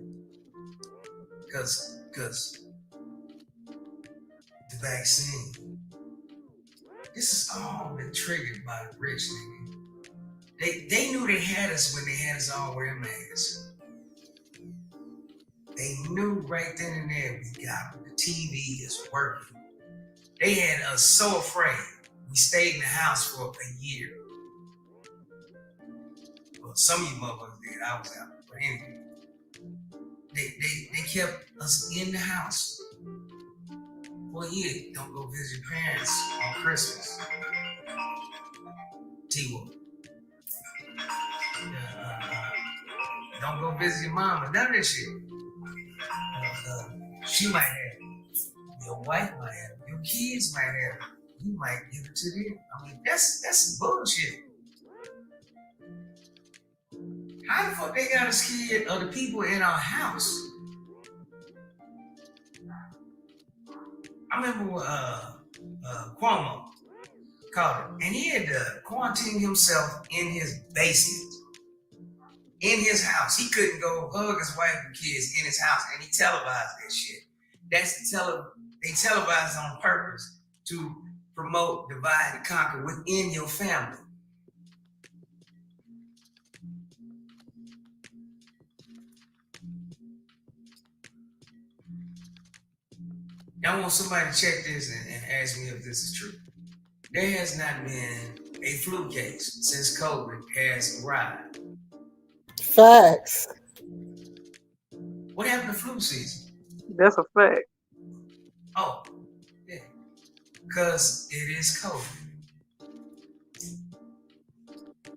because the vaccine. This is all been triggered by the rich, nigga. They knew they had us when they had us all wearing masks. They knew right then and there we got it. The TV is working. They had us so afraid. We stayed in the house for a year. Well, some of you motherfuckers did. I was out. But anyway, they kept us in the house for a year. Don't go visit your parents on Christmas. T-Wolf. Don't go visit your mama. None of that shit. She might have it. Your wife might have it. Your kids might have it. You might give it to them. I mean, that's bullshit. How the fuck they got us scared of the people in our house? I remember Cuomo called it, and he had to quarantine himself in his basement. In his house. He couldn't go hug his wife and kids in his house, and he televised that shit. They televised on purpose to promote divide and conquer within your family. I want somebody to check this and ask me if this is true. There has not been a flu case since COVID has arrived. Facts. What happened to flu season? That's a fact. Oh, yeah. Because it is COVID.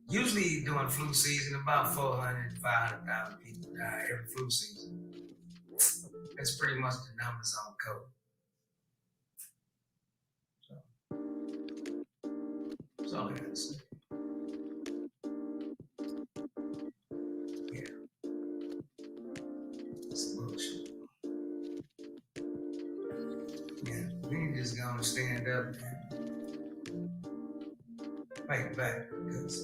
Usually during flu season, about 400 to 500,000 people die every flu season. That's pretty much the numbers on COVID. That's all I got to say. Yeah. It's bullshit. Yeah, we need to just go and stand up and fight back, because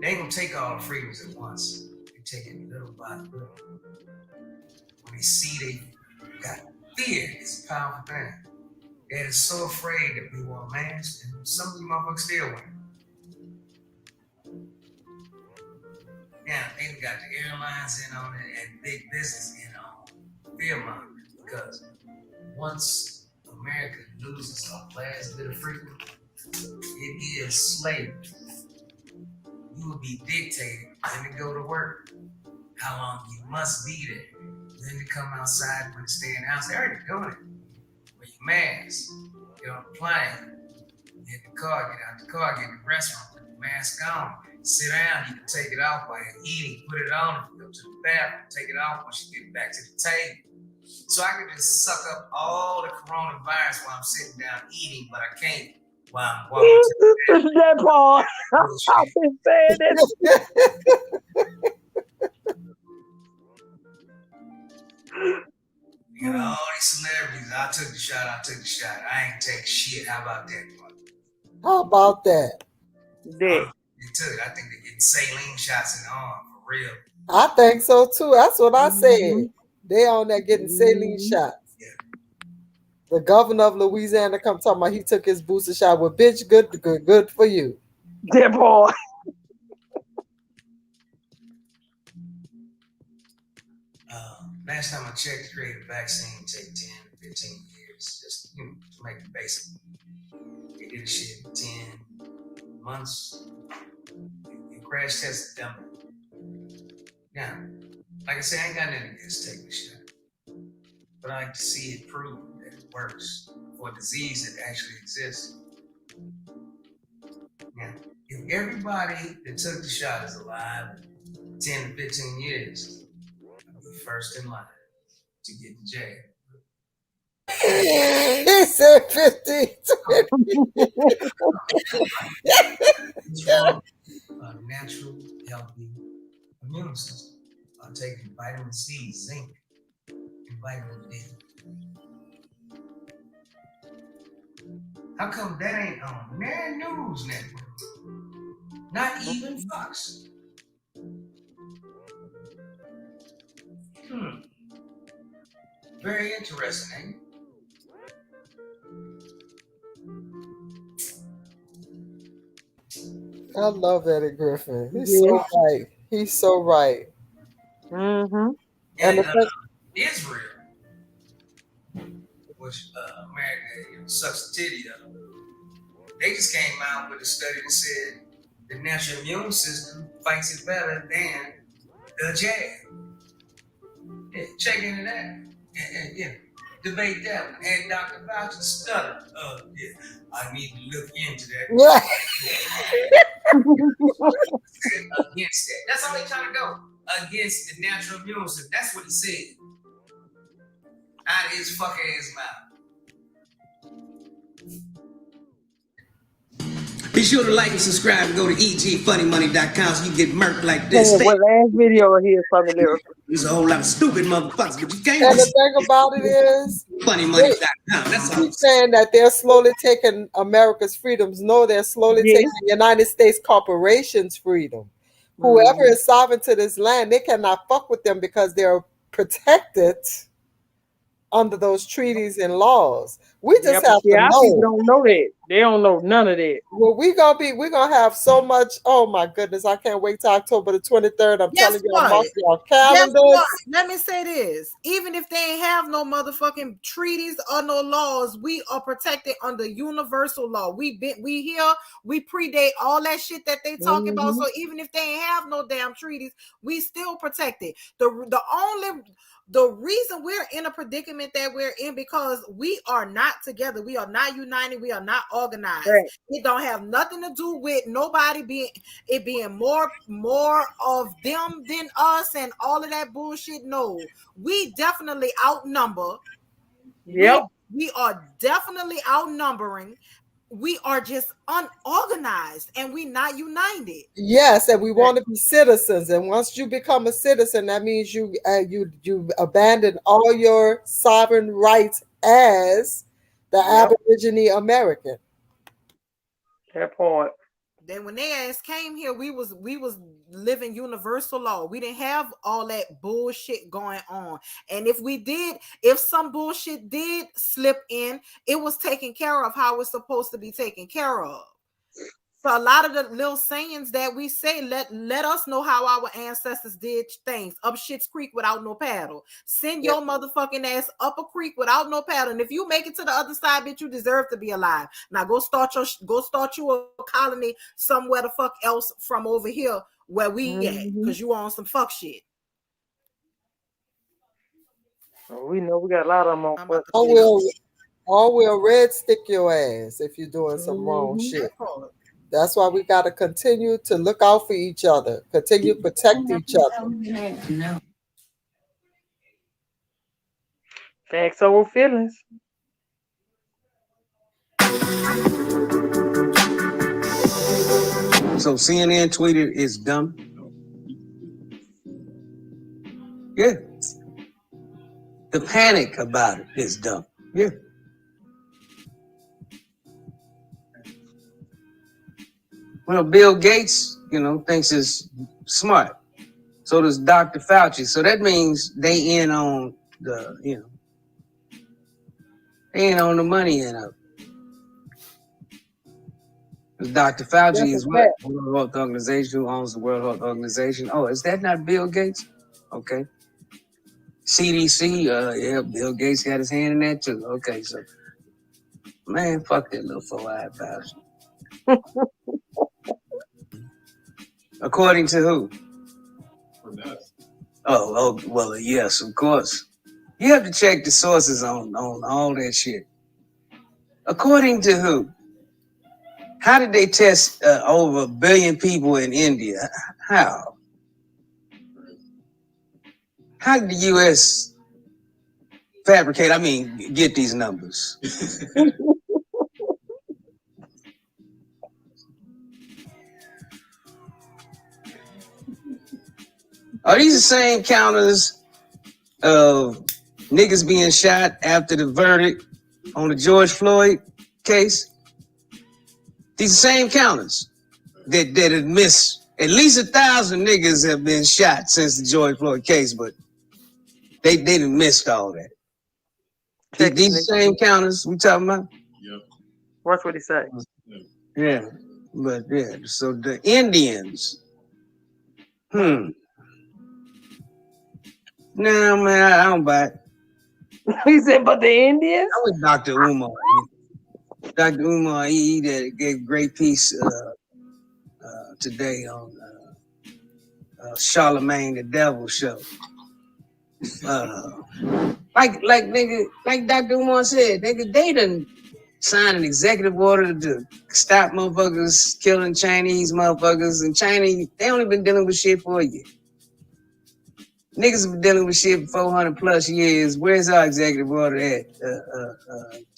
they ain't gonna take all the freedoms at once. They're taking little by little. When they see they got fear, it's a powerful thing. They're so afraid that we wore masks, and some of you motherfuckers still wear them. Now, they got the airlines in on it and big business in on fear mongering, because once America loses the last bit of freedom, it is slavery. You will be dictated when to go to work, how long you must be there, when to come outside, when to stay in the house. They're already doing it. Wear your mask, get on the plane, get in the car, get out the car, get in the restaurant, put the mask on, sit down, you can take it off while you're eating, put it on, if you go to the bathroom, take it off once you get back to the table. So I can just suck up all the coronavirus while I'm sitting down eating, but I can't while I'm walking to the bathroom. That part. I've been saying that. You know, all these celebrities, I took the shot. I ain't take shit. How about that part? How about that? They took it. I think they're getting saline shots in the arm, for real. I think so too. That's what I said. They on there getting saline shots. Yeah. The governor of Louisiana come talking about he took his booster shot. Well, bitch, good for you. That boy. last time I checked, to create a vaccine take 10, 15 years, just to make it basic. They did the shit in 10 months. You crash test them. Now, like I said, I ain't got nothing against taking the shit. But I like to see it prove that it works for a disease that actually exists. Now, if everybody that took the shot is alive in 10 to 15 years, I'll be first in line to get in jail. He said 15, 20. It's wrong. A natural, healthy immune system. I'm taking vitamin C, zinc, and vitamin D. How come that ain't on Man News Network? Not even Fox. Very interesting, ain't it? I love Eddie Griffin. He's so right. He's so right. Mm-hmm. And Israel, which America sucks the titty up, they just came out with a study that said the natural immune system fights it better than the jab. Yeah, check into that. Yeah. Debate that one. And Dr. Fauci stuttered. I need to look into that. Against that. That's how they trying to go. Against the natural immune system. That's what he said. Out of his fucking ass mouth. Be sure to like and subscribe and go to egfunnymoney.com so you get murked like this. What last video here from the lyrical? There's a whole lot of stupid motherfuckers, but you can't. And the thing about it is, funnymoney.com. That's all. He's saying that they're slowly taking America's freedoms. No, they're slowly taking the United States corporations' freedom. Whoever is sovereign to this land, they cannot fuck with them because they're protected under those treaties and laws. We just have to know. People don't know that. They don't know none of that. Well, we're gonna have so much. Oh my goodness, I can't wait till October the 23rd. I'm telling you, I'm off your calendars. Let me say this: even if they ain't have no motherfucking treaties or no laws, we are protected under universal law. We here, we predate all that shit that they talk about. So even if they ain't have no damn treaties, we still protected. The reason we're in a predicament that we're in because we are not together. We are not united. We are not organized. Right. It don't have nothing to do with nobody being more of them than us and all of that bullshit. No, we definitely outnumber. Yep. We are definitely outnumbering. We are just unorganized and we not united. Yes, and we want to be citizens. And once you become a citizen, that means you abandon all your sovereign rights as the Aborigine American. That part. Then when they ass came here, we was living universal law. We didn't have all that bullshit going on. And if some bullshit did slip in, it was taken care of how it's supposed to be taken care of. So a lot of the little sayings that we say, let us know how our ancestors did things. Up shit's creek without no paddle. Send your motherfucking ass up a creek without no paddle. And if you make it to the other side, bitch, you deserve to be alive. Now go start you a colony somewhere the fuck else from over here where we at, because you on some fuck shit. Oh, we know we got a lot of them on. Or we'll red stick your ass if you're doing some wrong shit. That's why we got to continue to look out for each other, continue to protect each other. Facts over feelings. So CNN tweeted it's dumb. Yeah. The panic about it is dumb. Yeah. Well, Bill Gates, thinks it's smart. So does Dr. Fauci. So that means they in on the, they ain't on the money end of it. Because Dr. Fauci is what? World Health Organization, who owns the World Health Organization. Oh, is that not Bill Gates? Okay. CDC, yeah, Bill Gates got his hand in that too. Okay, so man, fuck that little 4-eyed bastard. According to who? Oh, well, yes, of course. You have to check the sources on all that shit. According to who? How did they test over 1 billion people in India? How? How did the U.S. get these numbers? Are these the same counters of niggas being shot after the verdict on the George Floyd case? These same counters that have missed at least 1,000 niggas have been shot since the George Floyd case, but they done missed all that. These same counters we talking about? Yep. Watch what he say. Yeah, but yeah, so the Indians. Nah, man, I don't buy it. He said, but the Indians? I was Dr. Umar. Dr. Umar, he did a great piece today on Charlemagne the Devil show. Like Dr. Umar said, nigga, they done signed an executive order to stop motherfuckers killing Chinese motherfuckers. And China, they only been dealing with shit for a year. Niggas have been dealing with shit for 400 plus years. Where's our executive order at?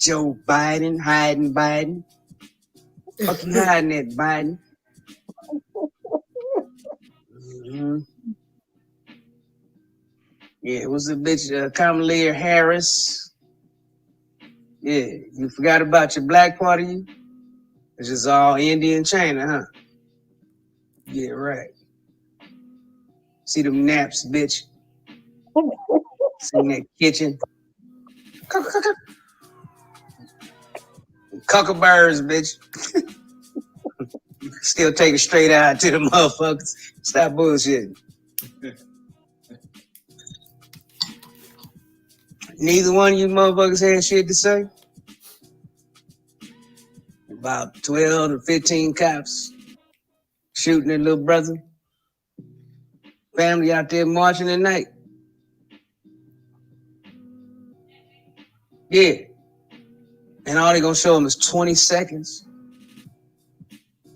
Joe Biden, hiding Biden. Fuck you hiding at Biden? Mm-hmm. Yeah, it was a bitch, Kamala Harris. Yeah, you forgot about your black part of you? It's just all India and China, huh? Yeah, right. See them naps, bitch. See in that kitchen. Cuckabirds, bitch. Still take it straight out to the motherfuckers. Stop bullshitting. Neither one of you motherfuckers had shit to say. About 12 to 15 cops shooting their little brother. Family out there marching at night. Yeah. And all they gonna show them is 20 seconds.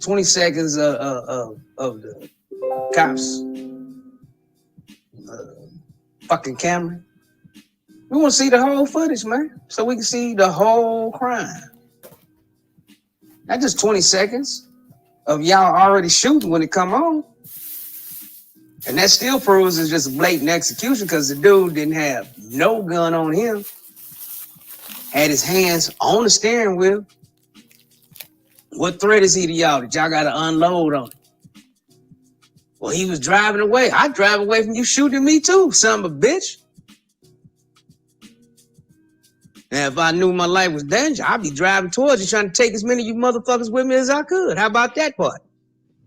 20 seconds of the cops fucking camera. We want to see the whole footage, man, so we can see the whole crime. Not just 20 seconds of y'all already shooting when it come on. And that still proves it's just a blatant execution because the dude didn't have no gun on him. Had his hands on the steering wheel. What threat is he to y'all that y'all got to unload on him? Well, he was driving away. I'd drive away from you shooting me too, son of a bitch. And if I knew my life was danger, I'd be driving towards you trying to take as many of you motherfuckers with me as I could. How about that part?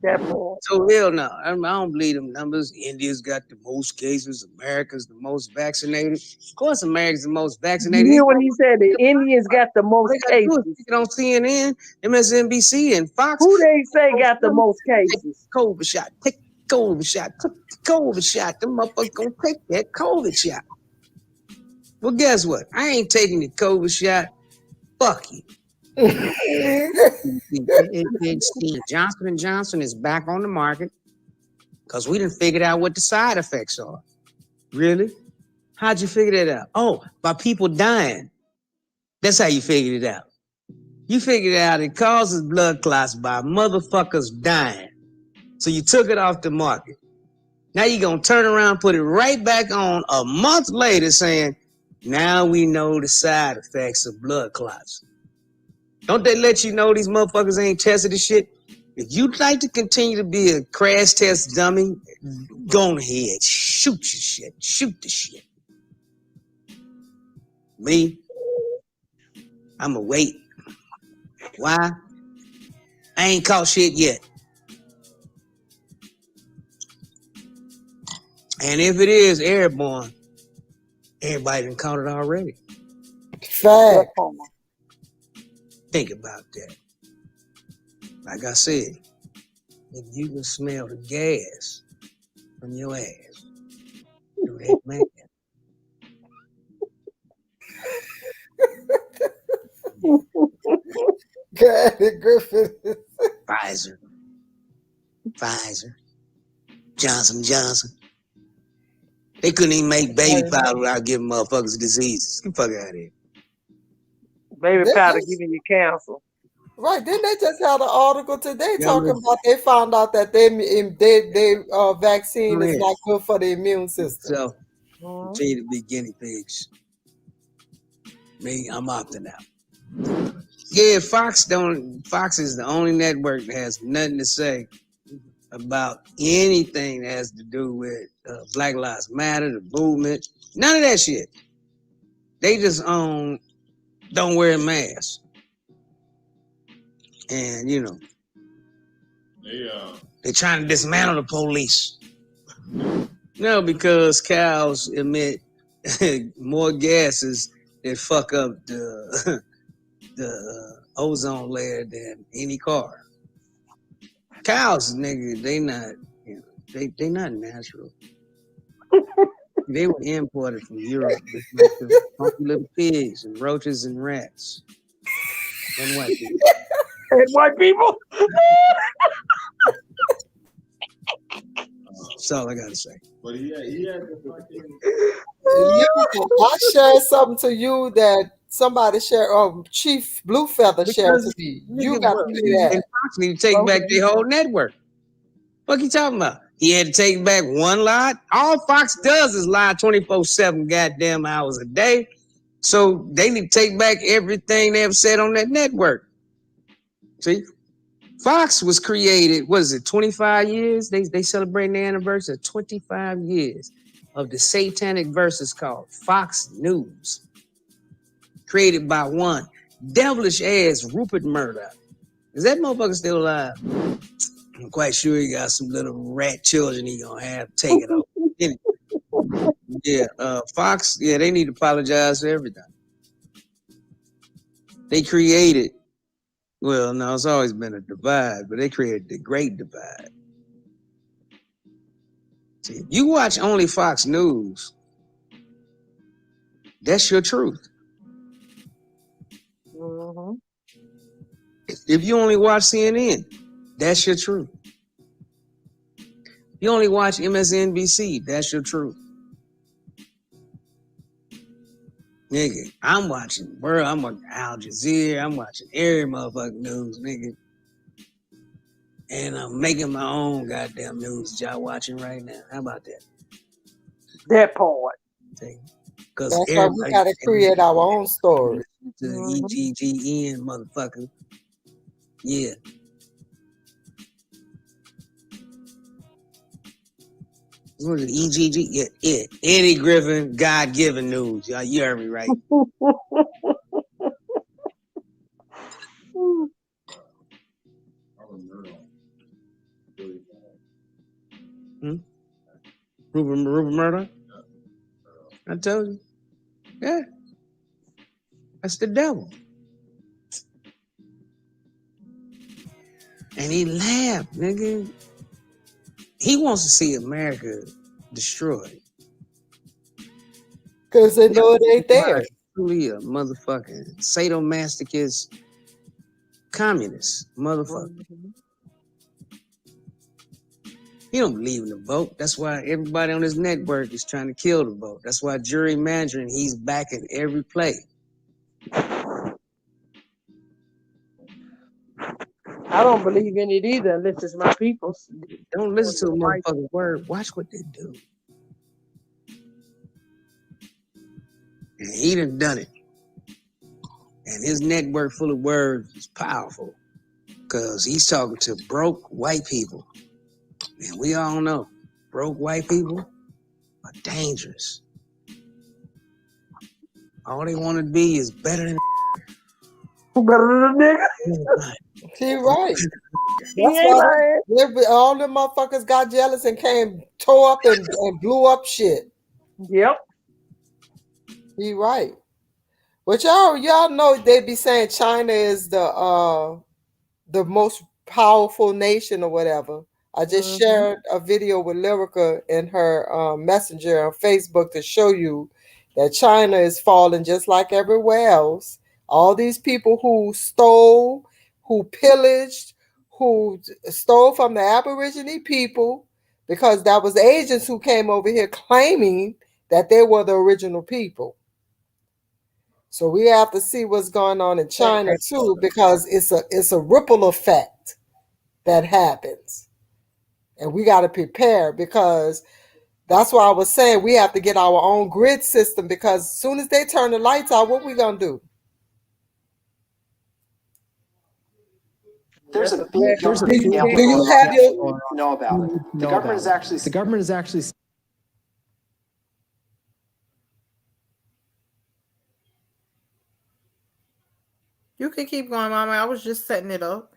That part. So hell no. I don't believe them numbers. India's got the most cases. America's the most vaccinated. Of course, America's the most vaccinated. You hear what he said? The Indians got the most cases. Get on CNN, MSNBC, and Fox. Who they say got the most cases? COVID shot. Take the COVID shot. Take the COVID shot. Them motherfuckers gonna take that COVID shot. Well, guess what? I ain't taking the COVID shot. Fuck you. Johnson & Johnson is back on the market because we done figured out what the side effects are. Really? How'd you figure that out? Oh, by people dying. That's how you figured it out. You figured out it causes blood clots by motherfuckers dying. So you took it off the market. Now you're going to turn around, put it right back on a month later saying, now we know the side effects of blood clots. Don't they let you know these motherfuckers ain't tested the shit? If you'd like to continue to be a crash test dummy, go ahead, shoot your shit, shoot the shit. Me, I'ma wait. Why? I ain't caught shit yet. And if it is airborne, Everybody done caught it already. Fact. Think about that. Like I said, if you can smell the gas from your ass, you're that man. Granny Griffin. Pfizer, Johnson. They couldn't even make baby powder without giving motherfuckers diseases. Get the fuck out of here. Baby They powder just- giving you cancer. Right, didn't they just have an article today Yeah, talking man. about they found out that they vaccine is not good for the immune system. So, continue to be guinea pigs. Me, I'm opting out. Yeah, Fox is the only network that has nothing to say about anything that has to do with Black Lives Matter, the movement. None of that shit. They just don't wear a mask. And, you know, they're trying to dismantle the police. No, because cows emit more gases that fuck up the ozone layer than any car. Cows, nigga, they not, you know, they not natural. They were imported from Europe, just like the funky little pigs and roaches and rats and white people. And white people. That's all I gotta say. But I shared something to you that somebody shared. Chief Bluefeather shared to me. You got to do that. And Fox need to take back their whole network. What you talking about? He had to take back one lie. All Fox does is lie 24/7 goddamn hours a day. So they need to take back everything they have said on that network. See? Fox was created, what is it, 25 years? They celebrating the anniversary of 25 years of the satanic verses called Fox News. Created by one devilish ass Rupert Murdoch. Is that motherfucker still alive? I'm quite sure he got some little rat children he gonna have take it over. Anyway, yeah, Fox, yeah, they need to apologize for everything. They created, well, no, it's always been a divide, but they created the Great Divide. See, you watch only Fox News, that's your truth. Mm-hmm. If you only watch CNN, that's your truth. You only watch MSNBC, that's your truth. Nigga, I'm watching World, I'm watching Al Jazeera, I'm watching every motherfucking news, nigga. And I'm making my own goddamn news that y'all watching right now. How about that? That part. Because That's why we got to create our own story. To the EGGN, motherfucker. Yeah. What is it? EGG? Yeah. Eddie Griffin, God-given news. Y'all, you heard me right. Rupert Murdoch? I told you. Yeah. That's the devil. And he laughed, nigga. He wants to see America destroyed. Because they know it ain't there. Truly a motherfucking sadomasochist communist motherfucker. He don't believe in the vote. That's why everybody on this network is trying to kill the vote. That's why gerrymandering, he's backing every play. I don't believe in it either unless it's my people's. Don't listen to a motherfucking word. Watch what they do. And he done it. And his network full of words is powerful because he's talking to broke white people. And we all know broke white people are dangerous. All they want to be is better than nigga. He right. That's why all them motherfuckers got jealous and came, tore up and blew up shit. Yep. He right. But y'all know they be saying China is the most powerful nation or whatever. I just shared a video with Lyrica in her messenger on Facebook to show you that China is falling just like everywhere else. All these people who stole, who pillaged, who stole from the Aborigine people, because that was agents who came over here claiming that they were the original people. So we have to see what's going on in China too, because it's a ripple effect that happens. And we got to prepare, because that's why I was saying we have to get our own grid system, because as soon as they turn the lights out, what we going to do? There's a big Do you have your know about it? The government is actually You can keep going, Mama. I was just setting it up.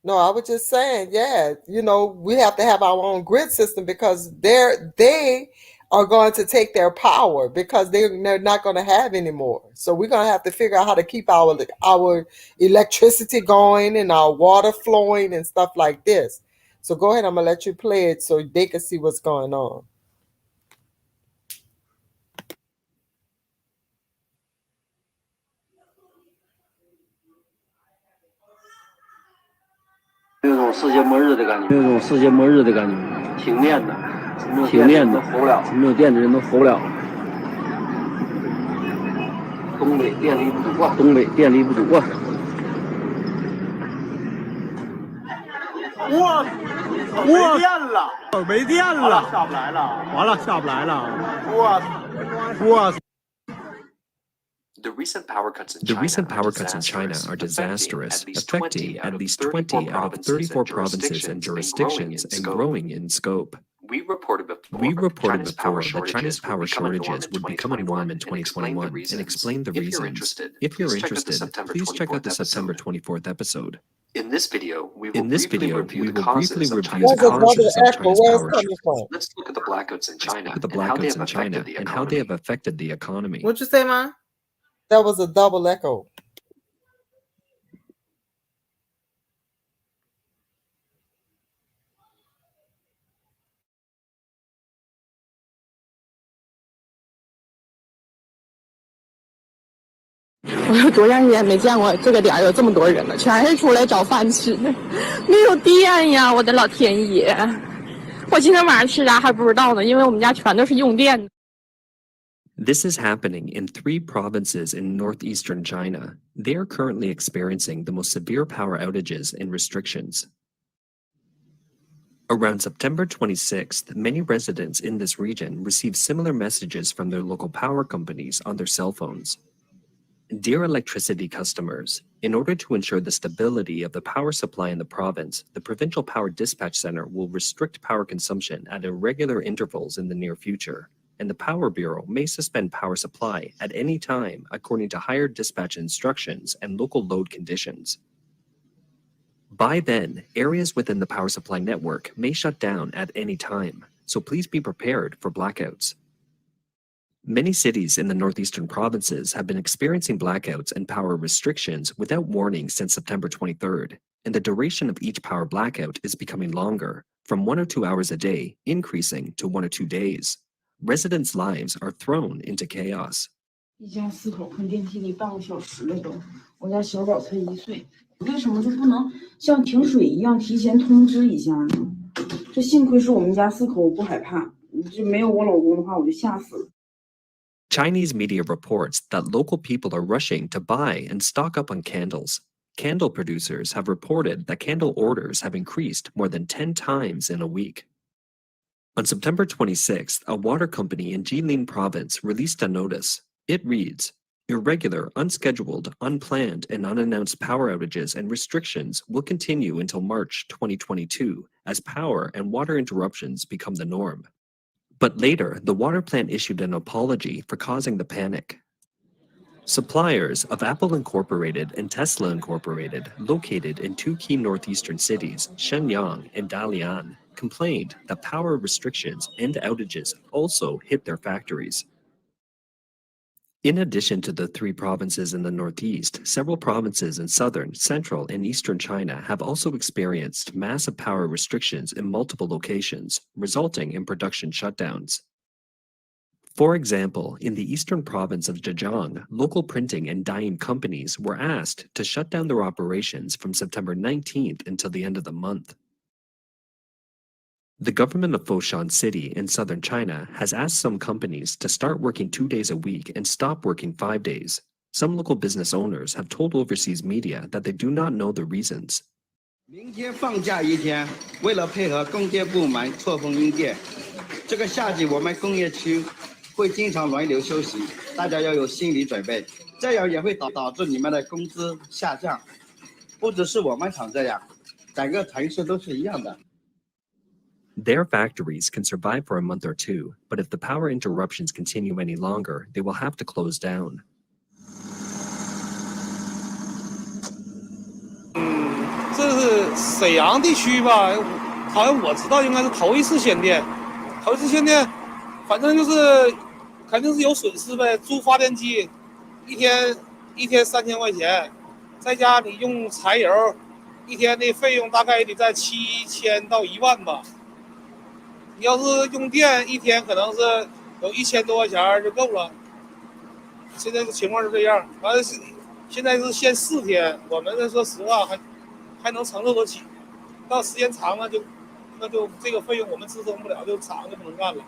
No, I was just saying, yeah, we have to have our own grid system, because they are going to take their power, because they're not going to have any more. So we're going to have to figure out how to keep our electricity going and our water flowing and stuff like this. So go ahead, I'm going to let you play it so they can see what's going on.有种世界末日的感觉，停电的，没有电的人都活不了。东北电力不足啊！没电了，下不来了，完了下不来了，哇！ The recent power cuts in China are disastrous, affecting at least 20 out of 34 provinces and jurisdictions and growing in scope. We reported before that China's power shortages would become a norm in 2021 and explained the reasons. If you're interested, please check out the September 24th episode. In this video, we will briefly review the causes of China's power shortages. Let's look at the blackouts in China and how they have affected the economy. What'd you say, Ma? That was a double echo.我多长时间没见过这个点有这么多人了，全是出来找饭吃的，没有电呀！我的老天爷，我今天晚上吃啥还不知道呢，因为我们家全都是用电的。 This is happening in 3 provinces in northeastern China. They are currently experiencing the most severe power outages and restrictions. Around September 26th, many residents in this region received similar messages from their local power companies on their cell phones. Dear electricity customers, in order to ensure the stability of the power supply in the province, the Provincial Power Dispatch Center will restrict power consumption at irregular intervals in the near future, and the Power Bureau may suspend power supply at any time according to higher dispatch instructions and local load conditions. By then, areas within the power supply network may shut down at any time, so please be prepared for blackouts. Many cities in the northeastern provinces have been experiencing blackouts and power restrictions without warning since September 23rd, and the duration of each power blackout is becoming longer, from 1 or 2 hours a day, increasing to 1 or 2 days. Residents' lives are thrown into chaos. 一家4口困电梯里半个小时了都，我家小宝才1岁，为什么就不能像停水一样提前通知一下呢？这幸亏是我们家4口不害怕，这没有我老公的话我就吓死了。 Chinese media reports that local people are rushing to buy and stock up on candles. Candle producers have reported that candle orders have increased more than 10 times in a week. On September 26th, a water company in Jilin province released a notice. It reads, irregular, unscheduled, unplanned, and unannounced power outages and restrictions will continue until March 2022 as power and water interruptions become the norm. But later, the water plant issued an apology for causing the panic. Suppliers of Apple Incorporated and Tesla Incorporated, located in 2 key northeastern cities, Shenyang and Dalian, complained that power restrictions and outages also hit their factories. In addition to the 3 provinces in the northeast, several provinces in southern, central, and eastern China have also experienced massive power restrictions in multiple locations, resulting in production shutdowns. For example, in the eastern province of Zhejiang, local printing and dyeing companies were asked to shut down their operations from September 19th until the end of the month. The government of Foshan City in southern China has asked some companies to start working 2 days a week and stop working 5 days. Some local business owners have told overseas media that they do not know the reasons. 明天放假一天，为了配合供电部门错峰用电，这个夏季我们工业区会经常轮流休息，大家要有心理准备，这样也会导致你们的工资下降。不只是我们厂这样，整个城市都是一样的。 Their factories can survive for a month or 2, but if the power interruptions continue any longer, they will have to close down. 这是沈阳地区吧？好像我知道应该是头一次限电，头一次限电，反正就是肯定是有损失呗。租发电机，一天3000块钱，在家你用柴油，一天的费用大概得在7000到1万吧。你要是用电，一天可能是有1000多块钱就够了。现在的情况是这样，完了是现在是限4天，我们说实话还能承受得起，到时间长了那就这个费用我们支撑不了，就厂就不能干了。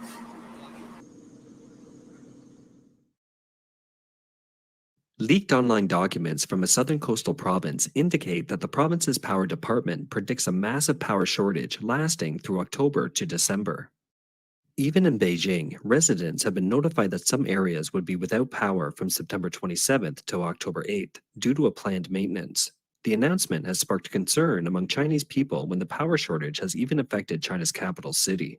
Leaked online documents from a southern coastal province indicate that the province's power department predicts a massive power shortage lasting through October to December. Even in Beijing, residents have been notified that some areas would be without power from September 27th to October 8th due to a planned maintenance. The announcement has sparked concern among Chinese people when the power shortage has even affected China's capital city.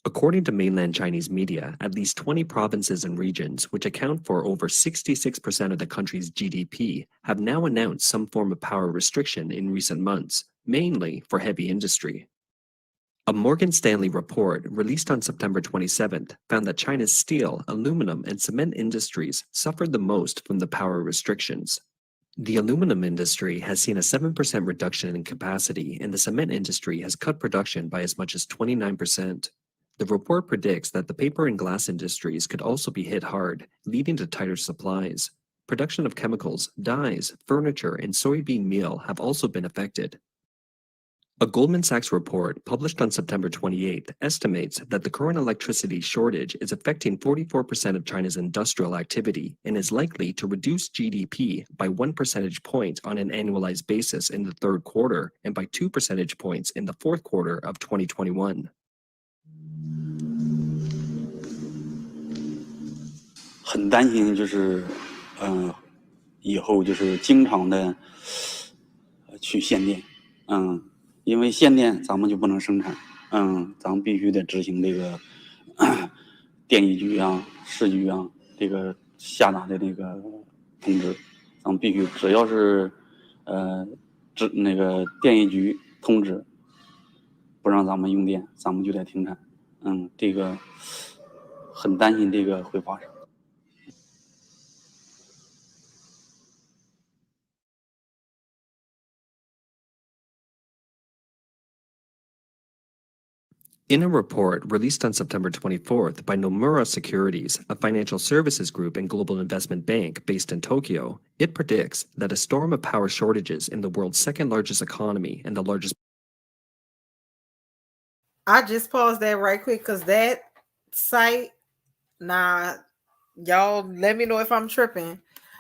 According to mainland Chinese media, at least 20 provinces and regions, which account for over 66% of the country's GDP, have now announced some form of power restriction in recent months, mainly for heavy industry. A Morgan Stanley report released on September 27th found that China's steel, aluminum, and cement industries suffered the most from the power restrictions. The aluminum industry has seen a 7% reduction in capacity, and the cement industry has cut production by as much as 29%. The report predicts that the paper and glass industries could also be hit hard, leading to tighter supplies. Production of chemicals, dyes, furniture, and soybean meal have also been affected. A Goldman Sachs report published on September 28th estimates that the current electricity shortage is affecting 44% of China's industrial activity and is likely to reduce GDP by 1 percentage point on an annualized basis in the third quarter and by 2 percentage points in the fourth quarter of 2021. 很担心，以后经常的去限电，因为限电咱们就不能生产，咱们必须得执行这个电力局啊、市局啊这个下达的那个通知，咱们必须只要是那个电力局通知不让咱们用电，咱们就得停产，这个很担心这个会发生。 In a report released on September 24th by Nomura Securities, a financial services group and global investment bank based in Tokyo, it predicts that a storm of power shortages in the world's second largest economy and the largest... I just paused that right quick because that site, y'all let me know if I'm tripping.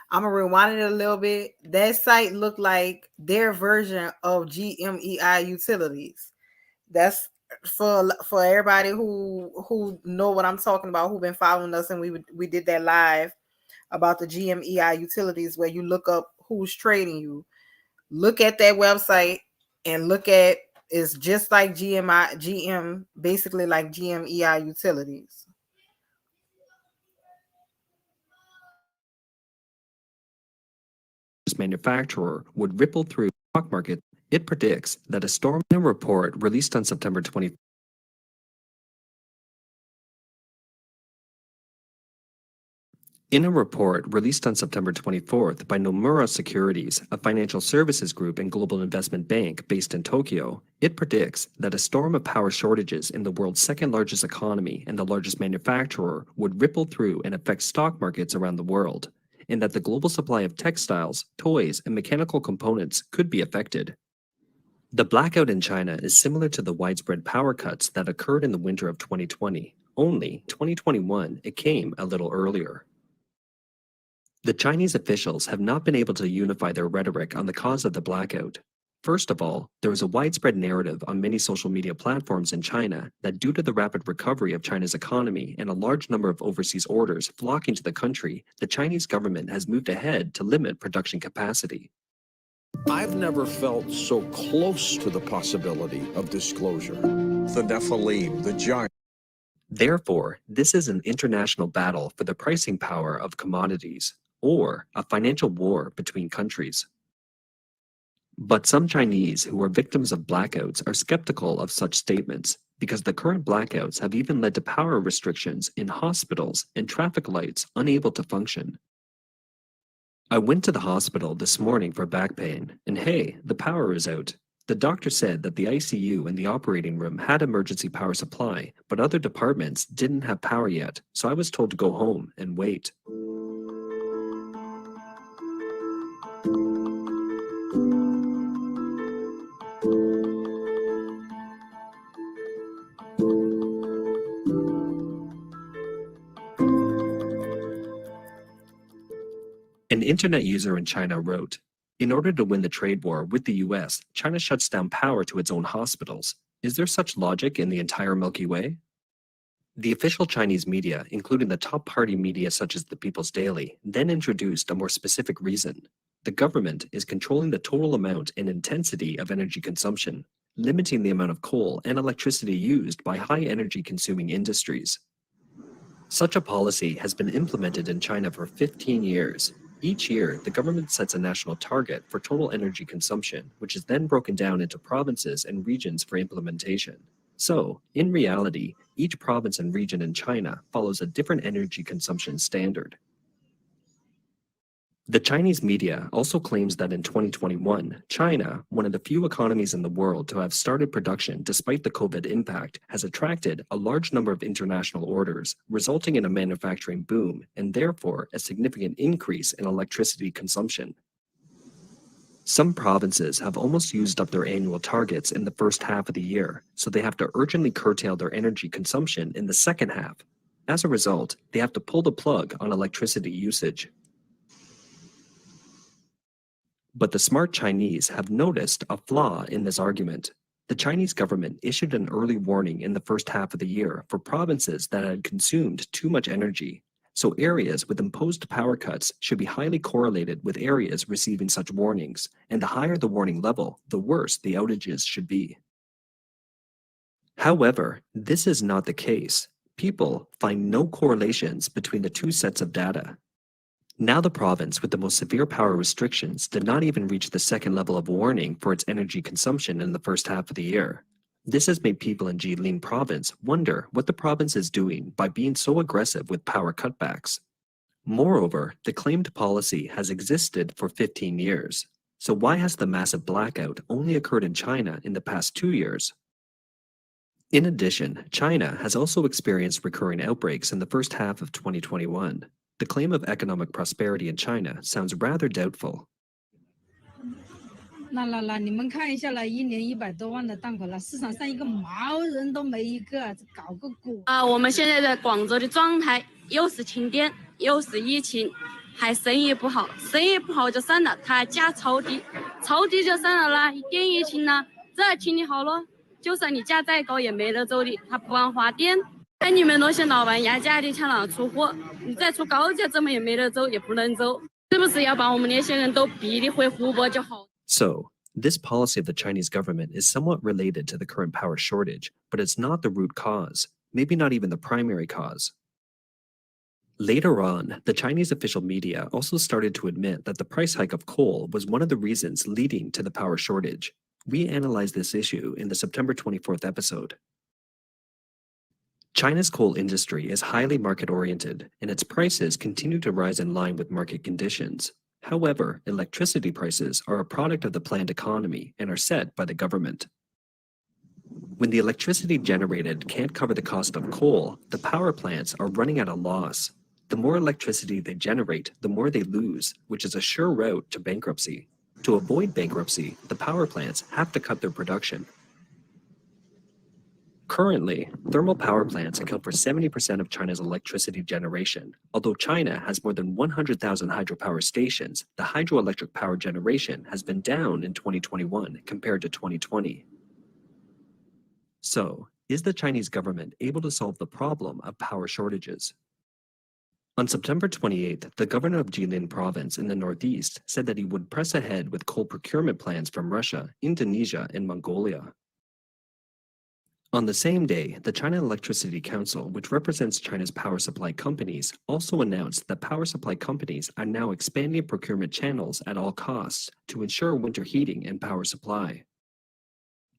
I'm gonna rewind it a little bit. That site looked like their version of GMEI Utilities. That's for everybody who know what I'm talking about, who've been following us, and we did that live about the GMEI Utilities where you look up who's trading you. Look at that website and look at it's just like GM, basically like GMEI Utilities. Manufacturer would ripple through the stock market. It predicts that a storm in a report released on September 20. In a report released on September 24th by Nomura Securities, a financial services group and global investment bank based in Tokyo, it predicts that a storm of power shortages in the world's second largest economy and the largest manufacturer would ripple through and affect stock markets around the world, and that the global supply of textiles, toys, and mechanical components could be affected. The blackout in China is similar to the widespread power cuts that occurred in the winter of 2020, only 2021 it came a little earlier. The Chinese officials have not been able to unify their rhetoric on the cause of the blackout. First of all, there is a widespread narrative on many social media platforms in China that due to the rapid recovery of China's economy and a large number of overseas orders flocking to the country, the Chinese government has moved ahead to limit production capacity. I've never felt so close to the possibility of disclosure. The Nephilim, the giant. Therefore, this is an international battle for the pricing power of commodities, or a financial war between countries. But some Chinese who are victims of blackouts are skeptical of such statements because the current blackouts have even led to power restrictions in hospitals and traffic lights unable to function. I went to the hospital this morning for back pain, and hey, the power is out. The doctor said that the ICU and the operating room had emergency power supply, but other departments didn't have power yet, so I was told to go home and wait. An internet user in China wrote, "In order to win the trade war with the US, China shuts down power to its own hospitals. Is there such logic in the entire Milky Way?" The official Chinese media, including the top party media such as the People's Daily, then introduced a more specific reason. The government is controlling the total amount and intensity of energy consumption, limiting the amount of coal and electricity used by high energy consuming industries. Such a policy has been implemented in China for 15 years. Each year, the government sets a national target for total energy consumption, which is then broken down into provinces and regions for implementation. So, in reality, each province and region in China follows a different energy consumption standard. The Chinese media also claims that in 2021, China, one of the few economies in the world to have started production despite the COVID impact, has attracted a large number of international orders, resulting in a manufacturing boom and therefore a significant increase in electricity consumption. Some provinces have almost used up their annual targets in the first half of the year, so they have to urgently curtail their energy consumption in the second half. As a result, they have to pull the plug on electricity usage. But the smart Chinese have noticed a flaw in this argument. The Chinese government issued an early warning in the first half of the year for provinces that had consumed too much energy. So areas with imposed power cuts should be highly correlated with areas receiving such warnings, and the higher the warning level, the worse the outages should be. However, this is not the case. People find no correlations between the two sets of data. Now the province with the most severe power restrictions did not even reach the second level of warning for its energy consumption in the first half of the year. This has made people in Jilin province wonder what the province is doing by being so aggressive with power cutbacks. Moreover, the claimed policy has existed for 15 years. So why has the massive blackout only occurred in China in the past 2 years? In addition, China has also experienced recurring outbreaks in the first half of 2021. The claim of economic prosperity in China sounds rather doubtful. 那，你们看一下了，1年100多万的档口了，市场上一个毛人都没一个，搞个股。我们现在在广州的状态又是停电，又是疫情，还生意不好，生意不好就算了，它价超低，超低就算了啦，电疫情呢，这清理好了，就算你价再高也没得走的，它不让发电。看你们那些老板压价的抢哪出货，你再出高价，怎么也没得走，也不能走，是不是要把我们那些人都逼得回湖泊就好？ So, this policy of the Chinese government is somewhat related to the current power shortage, but it's not the root cause, maybe not even the primary cause. Later on, the Chinese official media also started to admit that the price hike of coal was one of the reasons leading to the power shortage. We analyzed this issue in the September 24th episode. China's coal industry is highly market-oriented, and its prices continue to rise in line with market conditions. However, electricity prices are a product of the planned economy and are set by the government. When the electricity generated can't cover the cost of coal, the power plants are running at a loss. The more electricity they generate, the more they lose, which is a sure route to bankruptcy. To avoid bankruptcy, the power plants have to cut their production. Currently, thermal power plants account for 70% of China's electricity generation. Although China has more than 100,000 hydropower stations, the hydroelectric power generation has been down in 2021 compared to 2020. So, is the Chinese government able to solve the problem of power shortages? On September 28th, the governor of Jilin province in the northeast said that he would press ahead with coal procurement plans from Russia, Indonesia, and Mongolia. On the same day, the China Electricity Council, which represents China's power supply companies, also announced that power supply companies are now expanding procurement channels at all costs to ensure winter heating and power supply.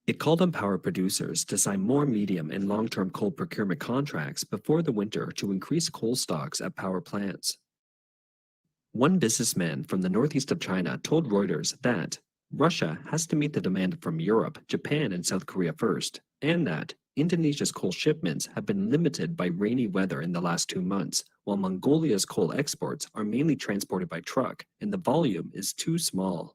It called on power producers to sign more medium and long-term coal procurement contracts before the winter to increase coal stocks at power plants. One businessman from the northeast of China told Reuters that Russia has to meet the demand from Europe, Japan, and South Korea first, and that Indonesia's coal shipments have been limited by rainy weather in the last 2 months, while Mongolia's coal exports are mainly transported by truck, and the volume is too small.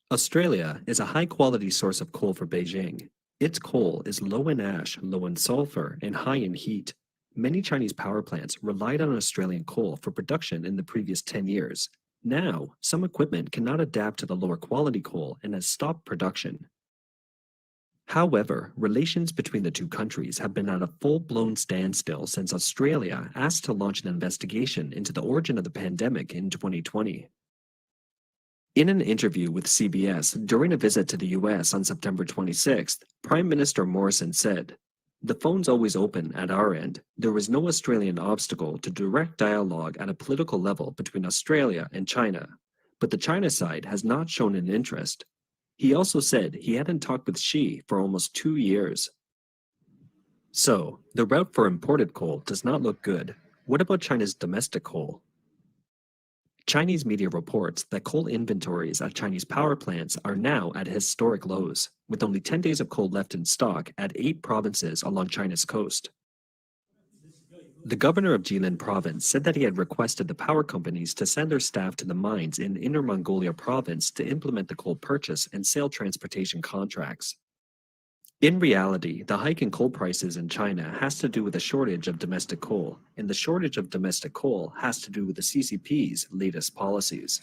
Australia is a high-quality source of coal for Beijing. Its coal is low in ash, low in sulfur, and high in heat. Many Chinese power plants relied on Australian coal for production in the previous 10 years. Now, some equipment cannot adapt to the lower quality coal and has stopped production. However, relations between the two countries have been at a full-blown standstill since Australia asked to launch an investigation into the origin of the pandemic in 2020. In an interview with CBS during a visit to the US on September 26th, Prime Minister Morrison said, "The phone's always open at our end. There was no Australian obstacle to direct dialogue at a political level between Australia and China, but the China side has not shown an interest." He also said he hadn't talked with Xi for almost 2 years. So, the route for imported coal does not look good. What about China's domestic coal? Chinese media reports that coal inventories at Chinese power plants are now at historic lows, with only 10 days of coal left in stock at 8 provinces along China's coast. The governor of Jilin province said that he had requested the power companies to send their staff to the mines in Inner Mongolia province to implement the coal purchase and sale transportation contracts. In reality, the hike in coal prices in China has to do with a shortage of domestic coal, and the shortage of domestic coal has to do with the CCP's latest policies.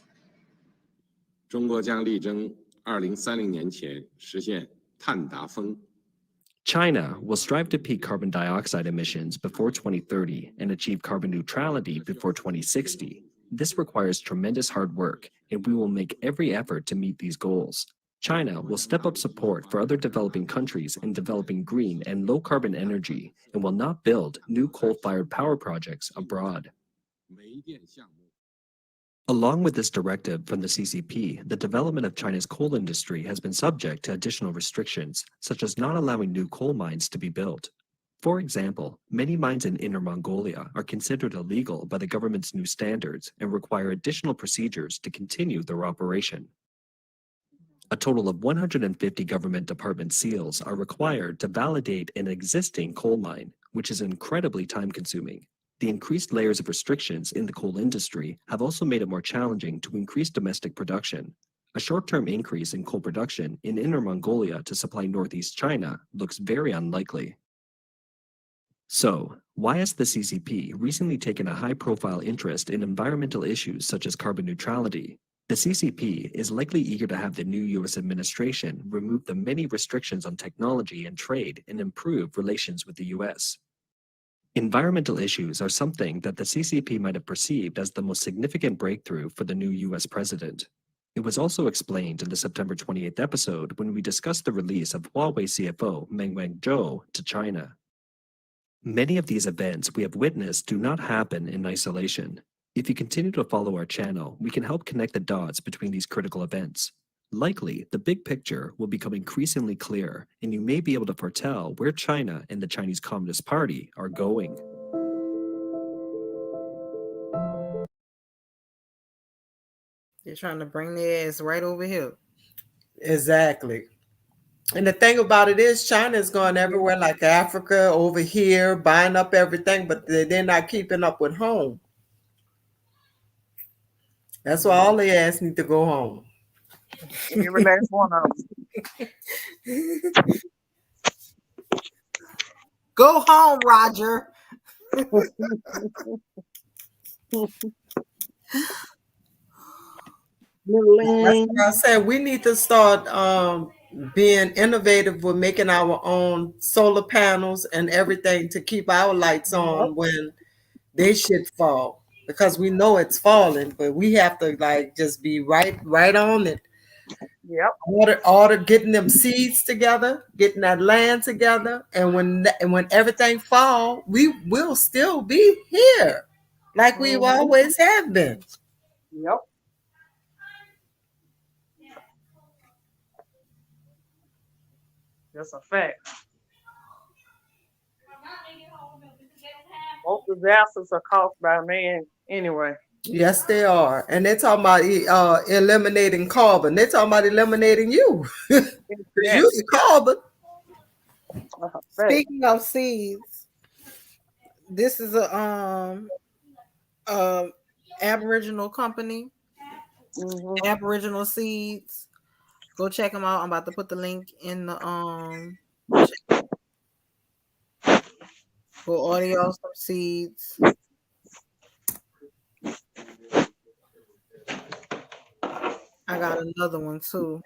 中国将力争2030年前实现碳达峰。 China will strive to peak carbon dioxide emissions before 2030 and achieve carbon neutrality before 2060. This requires tremendous hard work, and we will make every effort to meet these goals. China will step up support for other developing countries in developing green and low-carbon energy and will not build new coal-fired power projects abroad. Along with this directive from the CCP, the development of China's coal industry has been subject to additional restrictions, such as not allowing new coal mines to be built. For example, many mines in Inner Mongolia are considered illegal by the government's new standards and require additional procedures to continue their operation. A total of 150 government department seals are required to validate an existing coal mine, which is incredibly time-consuming. The increased layers of restrictions in the coal industry have also made it more challenging to increase domestic production. A short-term increase in coal production in Inner Mongolia to supply northeast China looks very unlikely. So, why has the CCP recently taken a high-profile interest in environmental issues such as carbon neutrality? The CCP is likely eager to have the new U.S. administration remove the many restrictions on technology and trade and improve relations with the U.S. Environmental issues are something that the CCP might have perceived as the most significant breakthrough for the new U.S. president. It was also explained in the September 28th episode when we discussed the release of Huawei CFO Meng Wanzhou to China. Many of these events we have witnessed do not happen in isolation. If you continue to follow our channel, we can help connect the dots between these critical events. Likely, the big picture will become increasingly clear, and you may be able to foretell where China and the Chinese Communist Party are going. They're trying to bring their ass right over here. Exactly. And the thing about it is China is going everywhere, like Africa, over here, buying up everything, but they're not keeping up with home. That's why all they ass need to go home. Every last one of them. Go home, Roger. That's what I said. We need to start being innovative with making our own solar panels and everything to keep our lights on when they should fall, because we know it's falling, but we have to like just be right on it. Yep. Order getting them seeds together, getting that land together, and when everything fall, we will still be here, like we've always have been. Yep. That's a fact. Most disasters are caused by man anyway. Yes, they are. And they're talking about eliminating carbon. They're talking about eliminating you. Because you're the carbon. Speaking of seeds, this is a Aboriginal company. Aboriginal Seeds. Go check them out. I'm about to put the link in the go audio some seeds. I got another one too.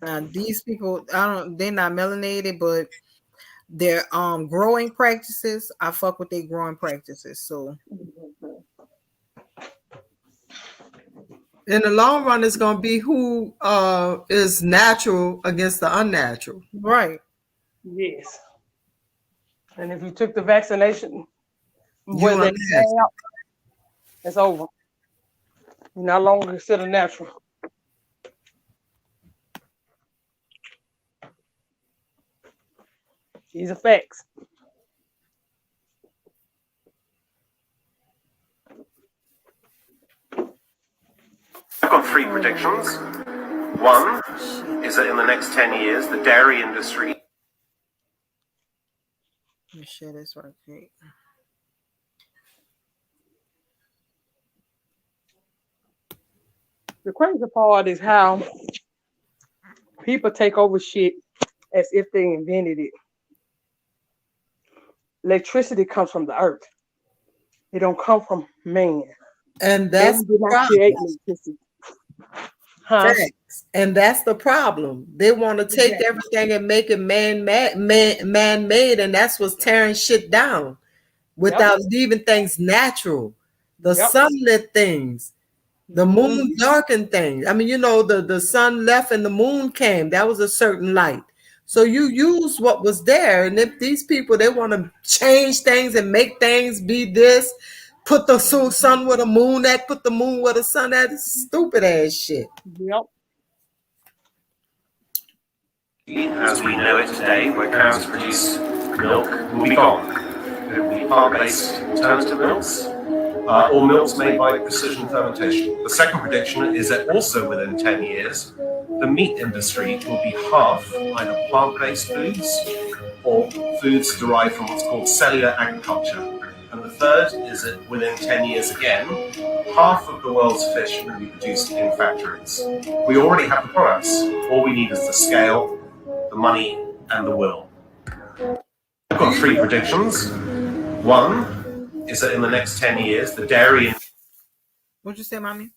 Now these people, they're not melanated, but their growing practices, I fuck with their growing practices. So in the long run, it's going to be who is natural against the unnatural. Right. Yes. And if you took the vaccination, whether it's jab, it's over. You're no longer considered natural. These are facts. I've got 3 predictions. One is that in the next 10 years, the dairy industry... Let me share this right quick. The crazy part is how people take over shit as if they invented it. Electricity comes from the earth. It don't come from man. And that's did not create electricity. Huh? Facts. And that's the problem. They want to take everything and make it man-made, and that's what's tearing shit down without leaving things natural. The sunlit things, the moon darkened things. I mean, you know, the sun left and the moon came. That was a certain light. So you use what was there. And if these people, they want to change things and make things be this, put the sun where the moon at, put the moon where the sun at, it's stupid ass shit. Yep. As we know it today, where cows produce milk, will be gone. There will be plant-based alternative milks, or milks made by precision fermentation. The second prediction is that also within 10 years, the meat industry will be half either plant-based foods or foods derived from what's called cellular agriculture. And the third is that within 10 years again, half of the world's fish will be produced in factories. We already have the products. All we need is the scale, the money, and the will. I've got 3 predictions. One is that in the next 10 years, the dairy... What'd you say, mommy?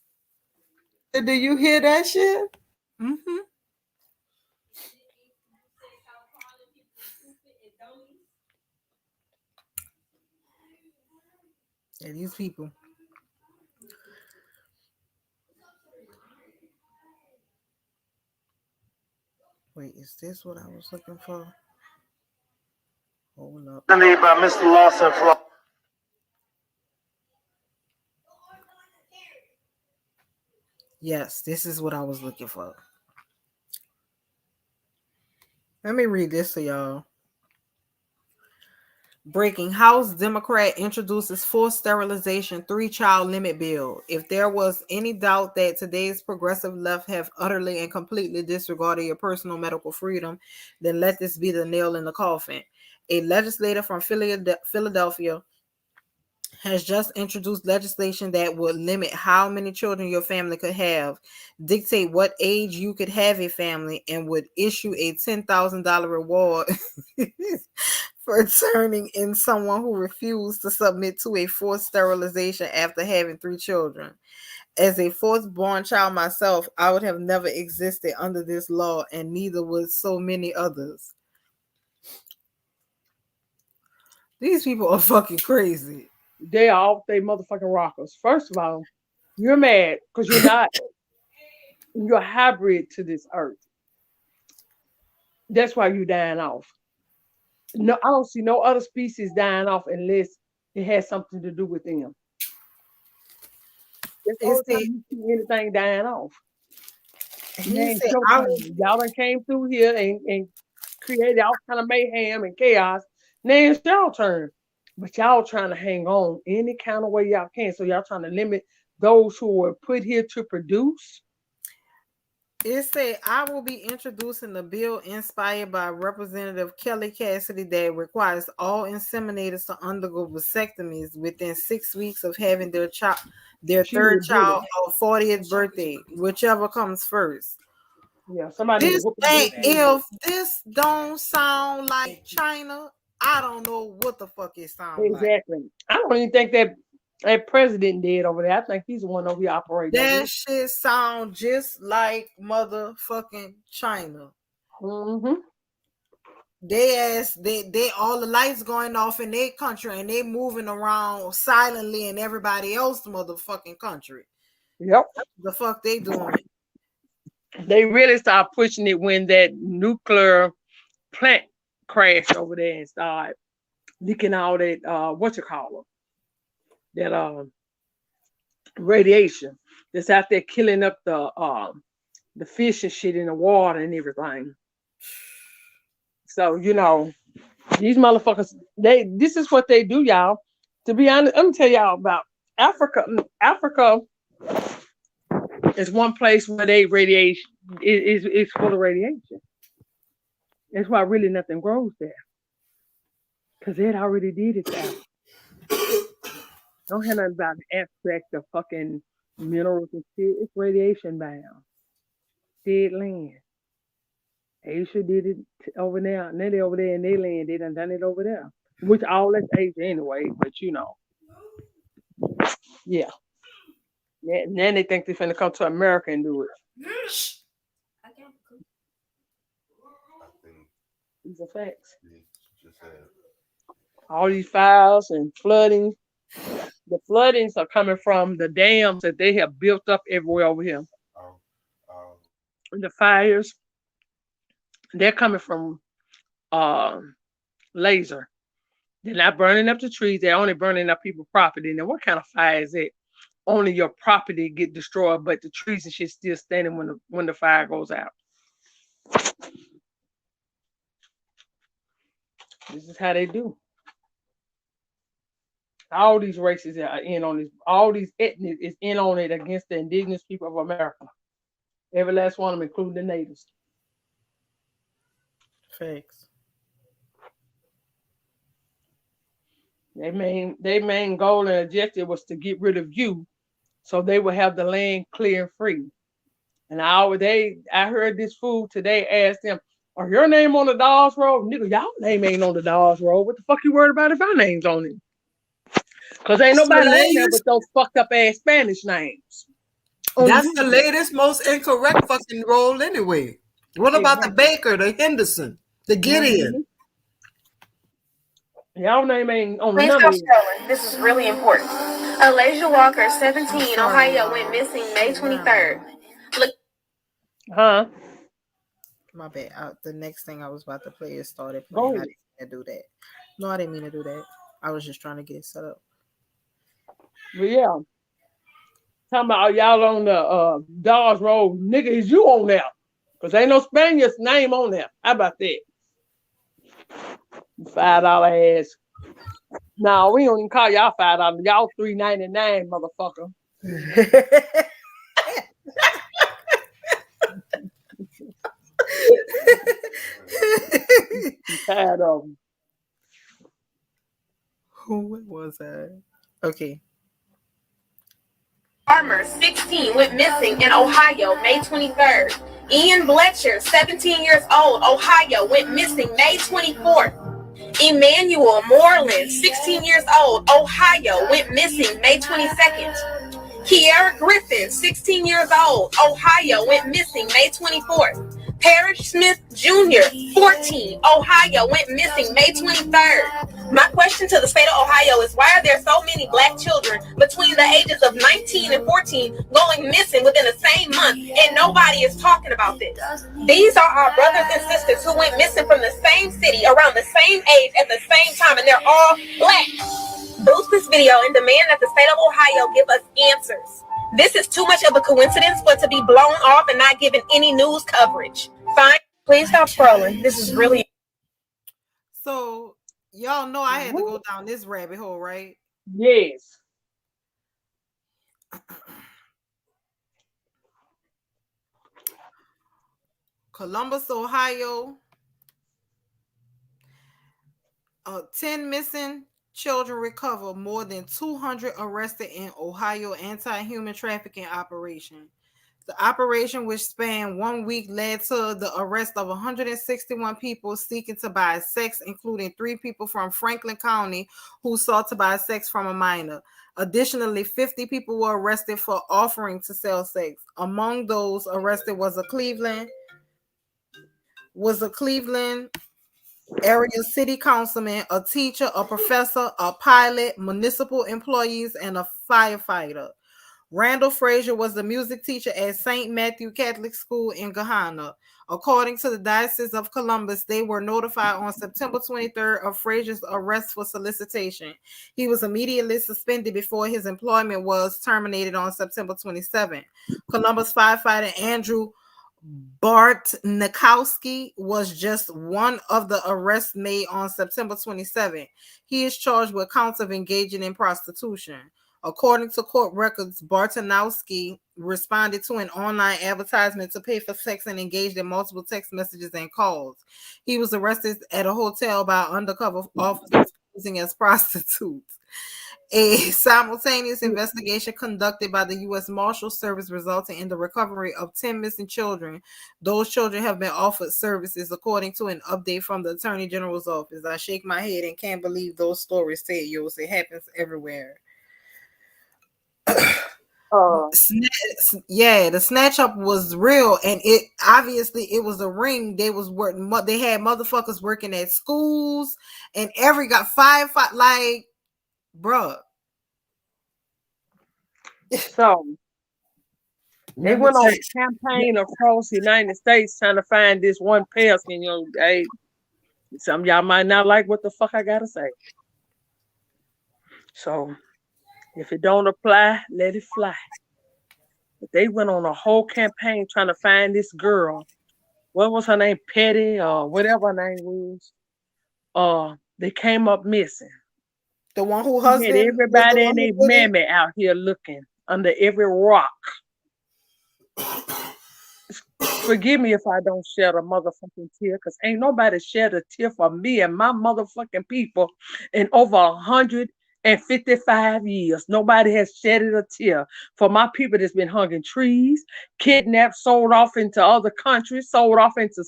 Do you hear that shit? Mm-hmm. Yeah, these people. Wait, is this what I was looking for? Hold up. By Mr. Lawson from... Yes, this is what I was looking for. Let me read this to y'all. Breaking House Democrat introduces forced sterilization 3-child limit bill. If there was any doubt that today's progressive left have utterly and completely disregarded your personal medical freedom, then let this be the nail in the coffin. A legislator from Philadelphia has just introduced legislation that would limit how many children your family could have, dictate what age you could have a family, and would issue a $10,000 reward for turning in someone who refused to submit to a forced sterilization after having 3 children. As a fourth-born child myself, I would have never existed under this law, and neither would so many others. These people are fucking crazy. They are off they motherfucking rockers. First of all, you're mad because you're hybrid to this earth. That's why you're dying off. No, I don't see no other species dying off unless it has something to do with them. That's the only time you see anything dying off. Y'all done came through here and created all kind of mayhem and chaos. Now it's y'all turn. But y'all trying to hang on any kind of way y'all can. So y'all trying to limit those who were put here to produce. It said, I will be introducing the bill inspired by Representative Kelly Cassidy that requires all inseminators to undergo vasectomies within 6 weeks of having their third child or 40th birthday, whichever comes first. Yeah, somebody. If this don't sound like China, I don't know what the fuck it sounds like. Exactly. I don't even think that president did over there. I think he's the one over here operating. That shit sound just like motherfucking China. Mm-hmm. They all the lights going off in their country and they moving around silently in everybody else's motherfucking country. Yep. The fuck they doing? They really started pushing it when that nuclear plant crashed over there and started leaking all that that radiation that's out there killing up the fish and shit in the water and everything. So these motherfuckers, this is what they do, y'all. To be honest, let me tell y'all about Africa. Africa is one place where they radiation is full of radiation. That's why really nothing grows there. Because it already did it there. Don't have nothing about the aspect of fucking minerals and shit. It's radiation bound. Dead land. Asia did it over there. And then they over there in their land, they done it over there. Which all that's Asia anyway, but yeah. Now they think they're finna come to America and do it. These are facts. All these fires and flooding. The floodings are coming from the dams that they have built up everywhere over here. The fires, they're coming from laser. They're not burning up the trees. They're only burning up people's property. Now, what kind of fire is it? Only your property get destroyed, but the trees and shit still standing when the fire goes out. This is how they do. All these races are in on this. All these ethnic is in on it against the indigenous people of America. Every last one of them, including the natives. Facts. Their main goal and objective was to get rid of you, so they would have the land clear and free. And I heard this fool today ask them, "Are your name on the Dawes Road?" Nigga, y'all name ain't on the Dawes Road. What the fuck you worried about if our name's on it? Because ain't nobody on there with those fucked up ass Spanish names. That's the latest, most incorrect fucking role anyway. What about the Baker, the Henderson, the Gideon? Y'all name ain't on Please none stop of it. scrolling. This is really important. Alasia Walker, 17, Ohio, went missing May 23rd. Look. Huh? My bad. The next thing I was about to play is started playing. I didn't mean to do that. No, I didn't mean to do that. I was just trying to get it set up. But yeah. Talking about y'all on the Dodge Road, nigga, is you on there? Cause ain't no Spaniard's name on there. How about that? $5 ass. No, we don't even call y'all $5. Y'all $3.99, motherfucker. Tired of them. Who was that? Okay. Farmer, 16, went missing in Ohio, May 23rd. Ian Bletcher, 17 years old, Ohio, went missing May 24th. Emmanuel Moreland, 16 years old, Ohio, went missing May 22nd. Kiara Griffin, 16 years old, Ohio, went missing May 24th. Parrish Smith Jr., 14, Ohio, went missing May 23rd. My question to the state of Ohio is, why are there so many Black children between the ages of 19 and 14 going missing within the same month, and nobody is talking about this? These are our brothers and sisters who went missing from the same city around the same age at the same time, and they're all Black. Boost this video and demand that the state of Ohio give us answers. This is too much of a coincidence for it to be blown off and not given any news coverage. Fine. Please stop scrolling. This is really... So, y'all know I had to go down this rabbit hole, right? Yes. Columbus, Ohio. 10 missing children recover, more than 200 arrested in Ohio anti-human trafficking operation. The operation, which spanned 1 week, led to the arrest of 161 people seeking to buy sex, including 3 people from Franklin County who sought to buy sex from a minor. Additionally, 50 people were arrested for offering to sell sex. Among those arrested was a Cleveland area city councilman, a teacher, a professor, a pilot, municipal employees, and a firefighter. Randall Frazier was the music teacher at St. Matthew Catholic School in Gahanna. According to the Diocese of Columbus, they were notified on September 23rd of Frazier's arrest for solicitation. He was immediately suspended before his employment was terminated on September 27th. Columbus firefighter Andrew Bartnikowski was just one of the arrests made on September 27th. He is charged with counts of engaging in prostitution. According to court records, Bartanowski responded to an online advertisement to pay for sex and engaged in multiple text messages and calls. He was arrested at a hotel by undercover officers posing as prostitutes. A simultaneous investigation conducted by the U.S. Marshal Service resulted in the recovery of 10 missing children. Those children have been offered services, according to an update from the Attorney General's office. I shake my head and can't believe those stories say it happens everywhere. The snatch up was real, and it obviously it was a ring. They had motherfuckers working at schools, and got five like, bruh. So they went on a campaign across the United States trying to find this one pale-skinned young lady. Some of y'all might not like what the fuck I gotta say. So if it don't apply, let it fly. But they went on a whole campaign trying to find this girl. What was her name? Petty or whatever her name was. They came up missing. The one who husband had everybody and their mammy out here looking under every rock. Forgive me if I don't shed a motherfucking tear, because ain't nobody shed a tear for me and my motherfucking people in over 155 years. Nobody has shedded a tear for my people that's been hung in trees, kidnapped, sold off into other countries, sold off into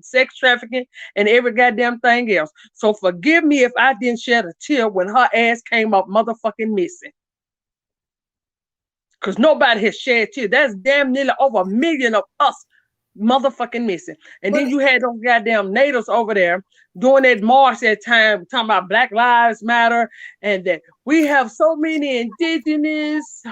sex trafficking, and every goddamn thing else. So forgive me if I didn't shed a tear when her ass came up motherfucking missing. Because nobody has shed tears. That's damn nearly over 1 million of us motherfucking missing. And then you had those goddamn natives over there doing that march that time, talking about Black Lives Matter, and that we have so many indigenous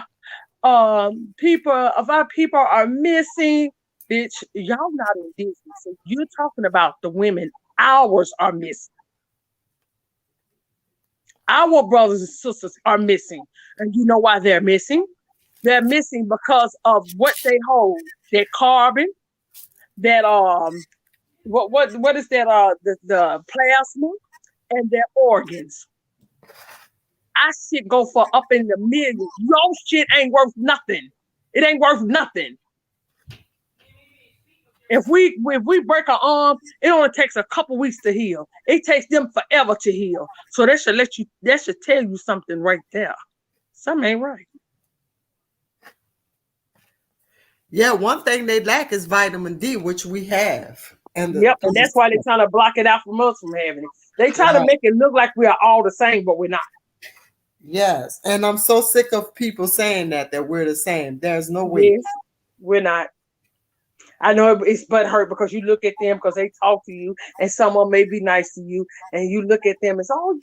people of our people are missing. Bitch, y'all not indigenous. So you're talking about the women. Ours are missing. Our brothers and sisters are missing. And you know why they're missing? They're missing because of what they hold. Their carbon, that what is that the plasma and their organs. I shit go for up in the millions. Your shit ain't worth nothing. It ain't worth nothing. If we break our arm, it only takes a couple weeks to heal. It takes them forever to heal. So that should tell you something right there. Something ain't right. Yeah, one thing they lack is vitamin D, which we have. And that's why they're trying to block it out from us from having it. They try to make it look like we are all the same, but we're not. Yes, and I'm so sick of people saying that we're the same. There's no way. Yes, we're not. I know it's butthurt because you look at them because they talk to you, and someone may be nice to you, and you look at them and say, "Oh,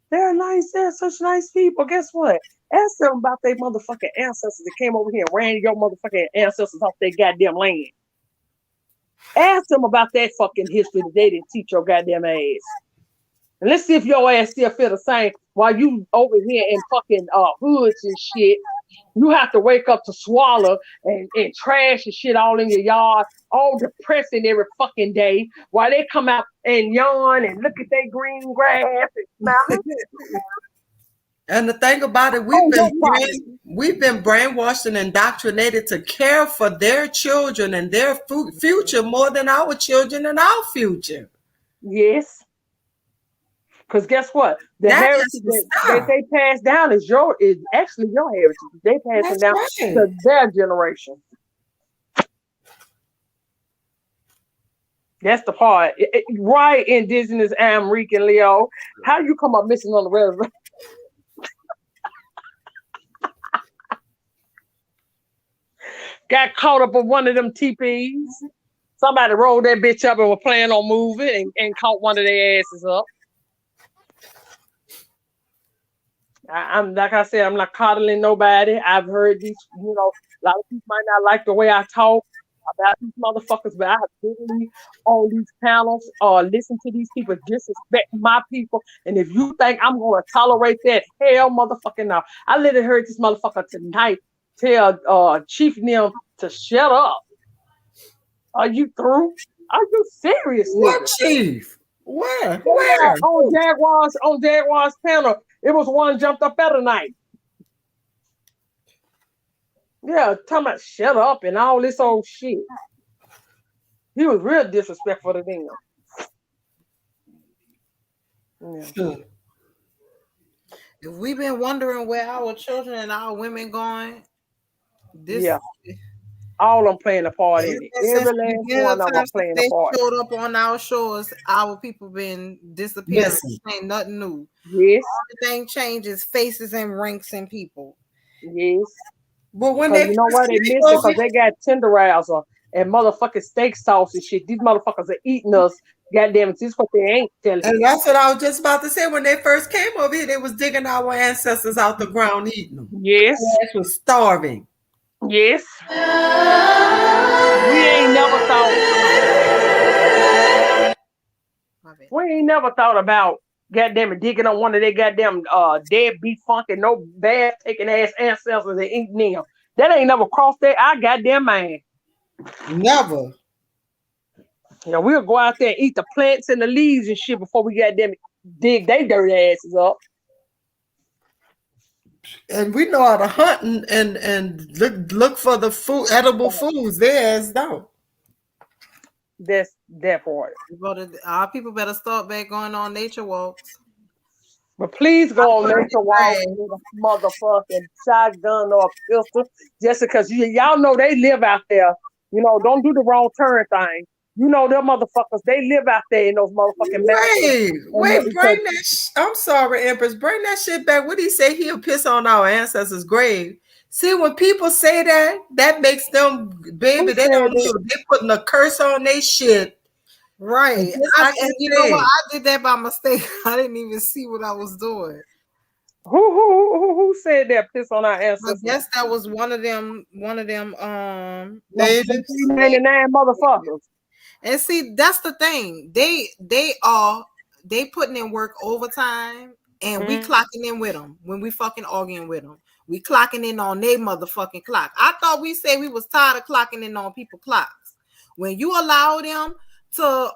they're nice. They're such nice people." Guess what? Ask them about their motherfucking ancestors that came over here and ran your motherfucking ancestors off their goddamn land. Ask them about that fucking history that they didn't teach your goddamn ass. And let's see if your ass still feel the same while you over here in fucking hoods and shit. You have to wake up to swallow and trash and shit all in your yard, all depressing every fucking day, while they come out and yawn and look at their green grass and smell. And the thing about it, we've been brainwashed and indoctrinated to care for their children and their future more than our children and our future. Yes. Because guess what? The heritage that they pass down is actually your heritage. They pass it down to their generation. That's the part. Right, Indigenous Amric and Leo. How you come up missing on the reservation? Got caught up on one of them teepees. Somebody rolled that bitch up and was planning on moving and caught one of their asses up. I'm like I said, I'm not coddling nobody. I've heard these, a lot of people might not like the way I talk about these motherfuckers, but I have literally on these panels listen to these people disrespect my people. And if you think I'm going to tolerate that, hell motherfucking no. I literally heard this motherfucker tonight tell Chief Nim to shut up. Are you through? Are you serious? What nigga? Chief? Where? On Jaguar's panel. It was one jumped up at a night. Yeah, talking about shut up and all this old shit. He was real disrespectful to them. Yeah. If we've been wondering where our children and our women going, all of them playing a part in it. Every last one of them playing a part. They showed up on our shores. Our people been disappearing. Ain't nothing new. Yes. Everything changes, faces and ranks and people. Yes. But when you know what they missed it because they got tenderizer and motherfucking steak sauce and shit. These motherfuckers are eating us. Goddamn it, this is what they ain't telling. And that's what I was just about to say. When they first came over here, they was digging our ancestors out the ground, eating them. Yes. They was starving. Yes. We ain't never thought about goddamn it digging on one of their goddamn deadbeat funky no bad taking ass ancestors and eating them. That ain't never crossed our goddamn mind. Never. We'll go out there and eat the plants and the leaves and shit before we goddamn dig they dirty asses up. And we know how to hunt and look for the food, edible foods. Theirs don't. That's that part. Our people better start back going on nature walks. But please go on nature walks with a motherfucking shotgun or a pistol, just because y'all know they live out there. Don't do the wrong turn thing. Them motherfuckers, they live out there in those motherfucking mountains. Wait, bring that. I'm sorry, Empress. Bring that shit back. What did he say? He'll piss on our ancestors' grave. See, when people say that makes them, baby, they don't know. They're putting a curse on their shit. Right. And you know what? I did that by mistake. I didn't even see what I was doing. Who said that piss on our ancestors? I guess that was one of them 99 motherfuckers. And see, that's the thing. They putting in work overtime and we clocking in with them when we fucking arguing with them. We clocking in on their motherfucking clock. I thought we said we was tired of clocking in on people's clocks. When you allow them to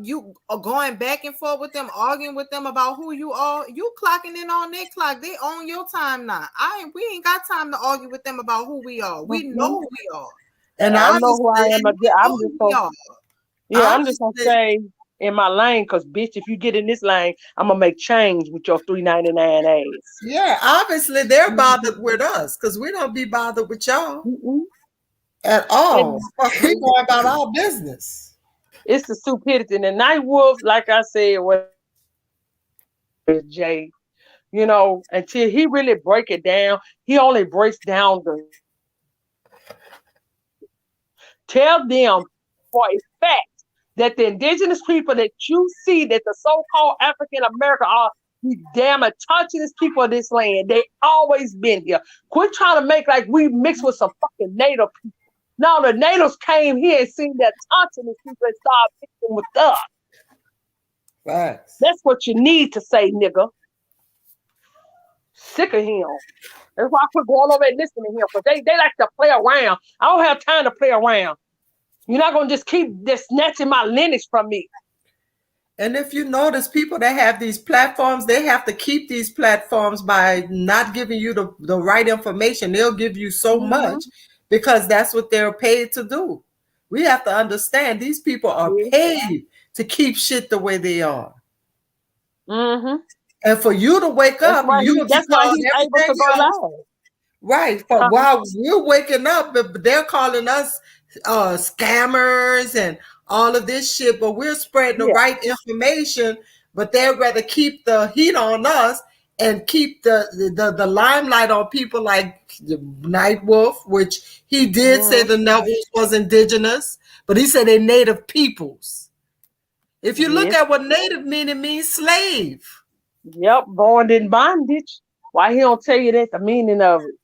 you are going back and forth with them, arguing with them about who you are, you clocking in on their clock. They own your time now. We ain't got time to argue with them about who we are. We know who we are. And I know who I am. I'm just gonna stay in my lane, because bitch, if you get in this lane, I'm gonna make change with your $3.99 ass. Yeah, obviously they're bothered with us because we don't be bothered with y'all at all. We go about our business. It's the stupidity. And the Night Wolf, like I said, was Jay, you know, until he really break it down, he only breaks down the. Tell them for a fact that the indigenous people that you see, that the so-called African American are the damn touchless people of this land. They always been here. Quit trying to make like we mixed with some fucking native people. No, the natives came here and seen that touchless people and started mixing with us. Facts. That's what you need to say, nigga. Sick of him. That's why I quit going over and listening to him, because they like to play around. I don't have time to play around. You're not going to just keep snatching my lineage from me. And if you notice, people that have these platforms, they have to keep these platforms by not giving you the right information. They'll give you so much because that's what they're paid to do. We have to understand these people are paid to keep shit the way they are. And for you to wake up, that's why he's able to go live. Right. But while we're waking up, they're calling us scammers and all of this shit, but we're spreading the right information, but they'd rather keep the heat on us and keep the limelight on people like the Night Wolf, which he did say the Night Wolf was indigenous, but he said they're native peoples. If you look at what native mean, it means slave. Yep, born in bondage. Why he don't tell you that the meaning of it?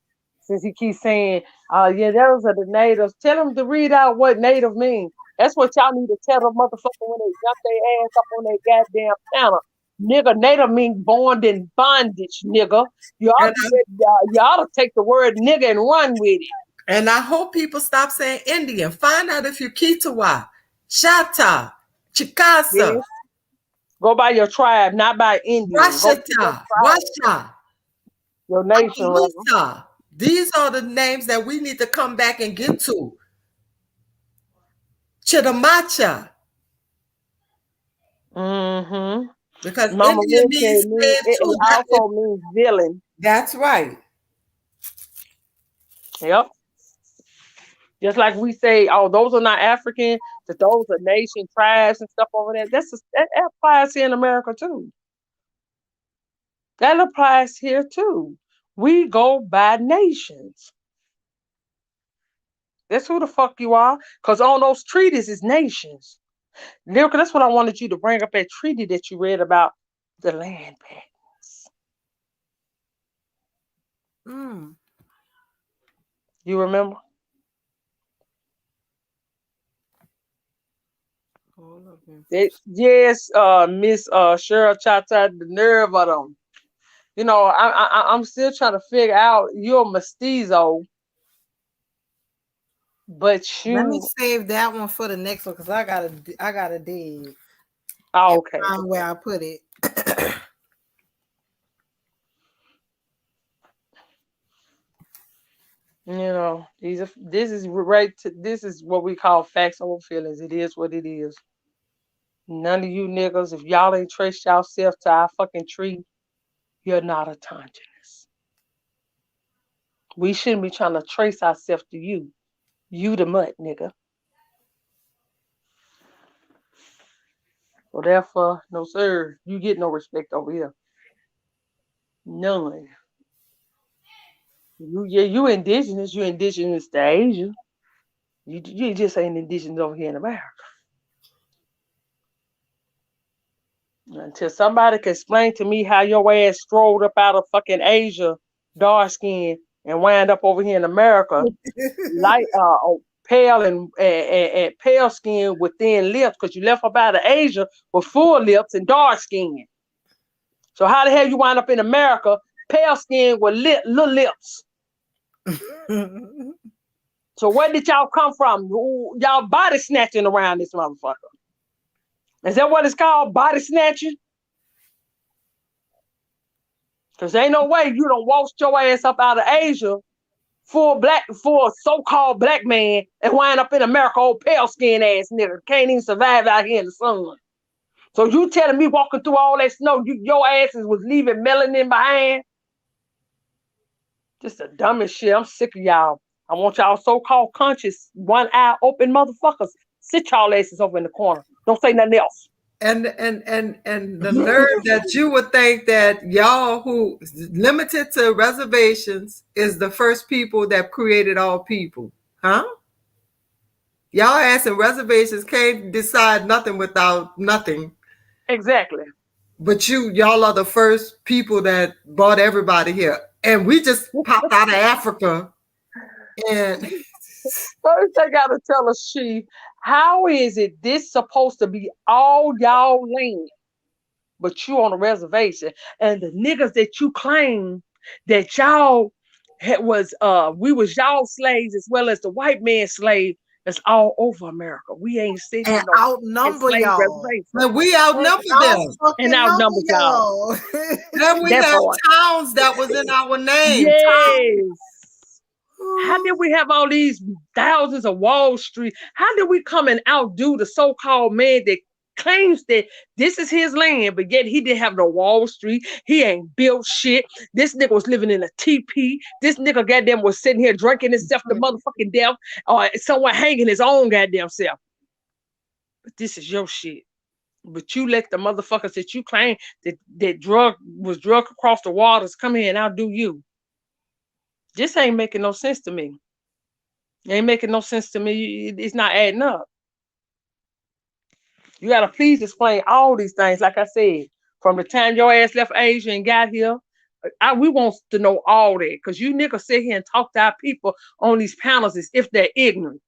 Since he keeps saying, yeah, those are the natives. Tell him to read out what native means. That's what y'all need to tell them motherfucker when they jump their ass up on their goddamn panel. Nigga, native means born in bondage, nigga. You ought to take the word nigga and run with it. And I hope people stop saying Indian. Find out if you're Kitawa, Shata, Chicasa. Yes. Go by your tribe, not by Indian. Washita, Washa. Your nation. These are the names that we need to come back and get to. Chitamacha. Because Mama Indian means slave too. It also means villain. That's right. Yep. Just like we say, oh, those are not African, that those are nation tribes and stuff over there. That applies here in America too. That applies here too. We go by nations. That's who the fuck you are. Because on those treaties is nations. Lyrica, that's what I wanted you to bring up, that treaty that you read about the land patents. You remember? Yes, Miss Cheryl Chata, the nerve of them. You know, I'm still trying to figure out, you're a mestizo, but you. Let me save that one for the next one, because I gotta dig. Oh, okay. Find where I put it. You know, this is what we call facts over feelings. It is what it is. None of you niggas, if y'all ain't traced yourself to our fucking tree, you're not autonomous. We shouldn't be trying to trace ourselves to you. You the mutt, nigga. So therefore, no sir, you get no respect over here. None. You indigenous. You indigenous to Asia. You just ain't indigenous over here in America. Until somebody can explain to me how your ass strolled up out of fucking Asia, dark skin, and wind up over here in America, light, pale and pale skin with thin lips, because you left up out of Asia with full lips and dark skin. So how the hell you wind up in America pale skin with little lips. So where did y'all come from? Y'all body snatching around this motherfucker. Is that what it's called? Body snatching? Because ain't no way you done walked your ass up out of Asia for a so-called black man and wind up in America, old pale skin ass nigga. Can't even survive out here in the sun. So you telling me walking through all that snow, your asses was leaving melanin behind? Just the dumbest shit. I'm sick of y'all. I want y'all so-called conscious, one eye open motherfuckers. Sit y'all asses over in the corner. Don't say nothing else. And the nerve that you would think that y'all who limited to reservations is the first people that created all people, huh? Y'all asking reservations can't decide nothing without nothing. Exactly. But y'all are the first people that brought everybody here. And we just popped out of Africa. And first they gotta tell us, how is it this supposed to be all y'all land, but you on a reservation? And the niggas that you claim that y'all we was y'all slaves as well as the white man slave, that's all over America. We ain't sitting and outnumber y'all. But we outnumber them. And outnumber y'all. Then we have towns that was in our name. Yes. How did we have all these thousands of Wall Street? How did we come and outdo the so-called man that claims that this is his land, but yet he didn't have no Wall Street? He ain't built shit. This nigga was living in a teepee. This nigga goddamn was sitting here drinking himself to motherfucking death, or someone hanging his own goddamn self. But this is your shit. But you let the motherfuckers that you claim that was drug across the waters come here and outdo you. This ain't making no sense to me. It ain't making no sense to me. It's not adding up. You gotta please explain all these things. Like I said, from the time your ass left Asia and got here, we want to know all that. Because you niggas sit here and talk to our people on these panels as if they're ignorant.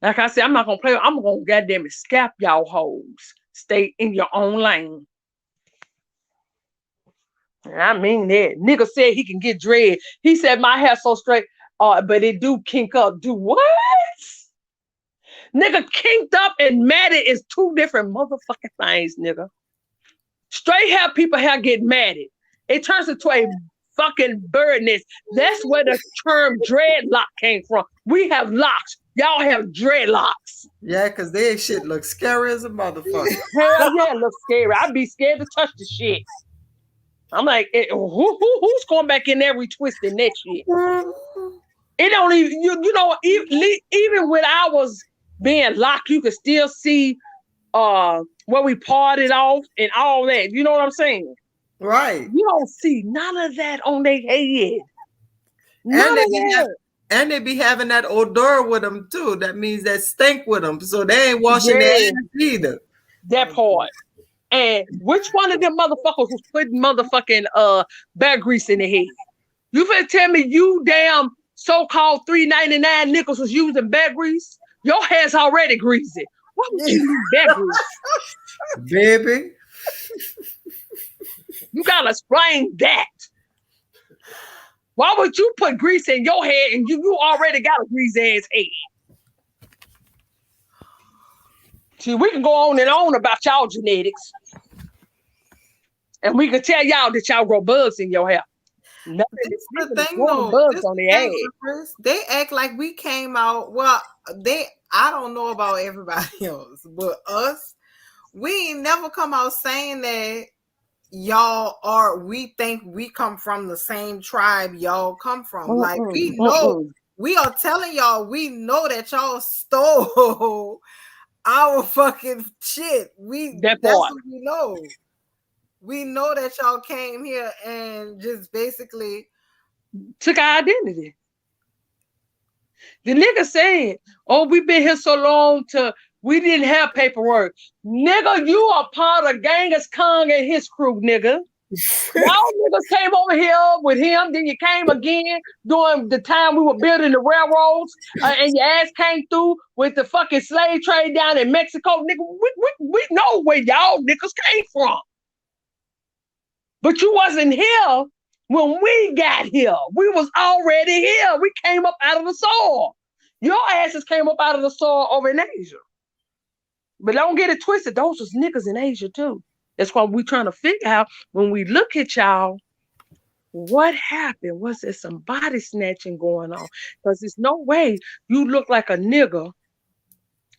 Like I said, I'm not gonna play. I'm gonna goddamn it scalp y'all hoes. Stay in your own lane. And I mean that. Nigga said he can get dread. He said my hair so straight, but it do kink up. Do what? Nigga, kinked up and matted is two different motherfucking things, nigga. Straight hair people hair get matted. It turns into a fucking bird nest. That's where the term dreadlock came from. We have locks. Y'all have dreadlocks. Yeah, because their shit looks scary as a motherfucker. Hell yeah, it looks scary. I'd be scared to touch the shit. I'm like, who's going back in there retwisting that shit? It don't even, you know, even when I was being locked, you could still see where we parted off and all that. You know what I'm saying? Right. You don't see none of that on their head. And they be having that odor with them too. That means that stink with them. So they ain't washing their hands either. That part. And which one of them motherfuckers was putting motherfucking bear grease in their head? You finna tell me you damn so-called $3.99 nickels was using bear grease? Your hair's already greasy. Why would you use bear grease? Baby. You gotta explain that. Why would you put grease in your head and you already got a greasy ass head? See, we can go on and on about y'all genetics. And we can tell y'all that y'all grow bugs in your hair. This is the thing, though. They act like we came out. Well, I don't know about everybody else, but us, we ain't never come out saying that we think we come from the same tribe y'all come from. Like, we know, we are telling y'all, we know that y'all stole our fucking shit. That's what we know. We know that y'all came here and just basically took our identity. The nigga said, oh, we've been here so long we didn't have paperwork. Nigga, you are part of Genghis Khan and his crew, nigga. Y'all niggas came over here with him, then you came again during the time we were building the railroads, and your ass came through with the fucking slave trade down in Mexico. Nigga, we know where y'all niggas came from. But you wasn't here When we got here, we was already here. We came up out of the soil. Your asses came up out of the soil over in Asia. But don't get it twisted. Those was niggas in Asia too. That's why we trying to figure out when we look at y'all, what happened? Was there some body snatching going on? Because there's no way you look like a nigga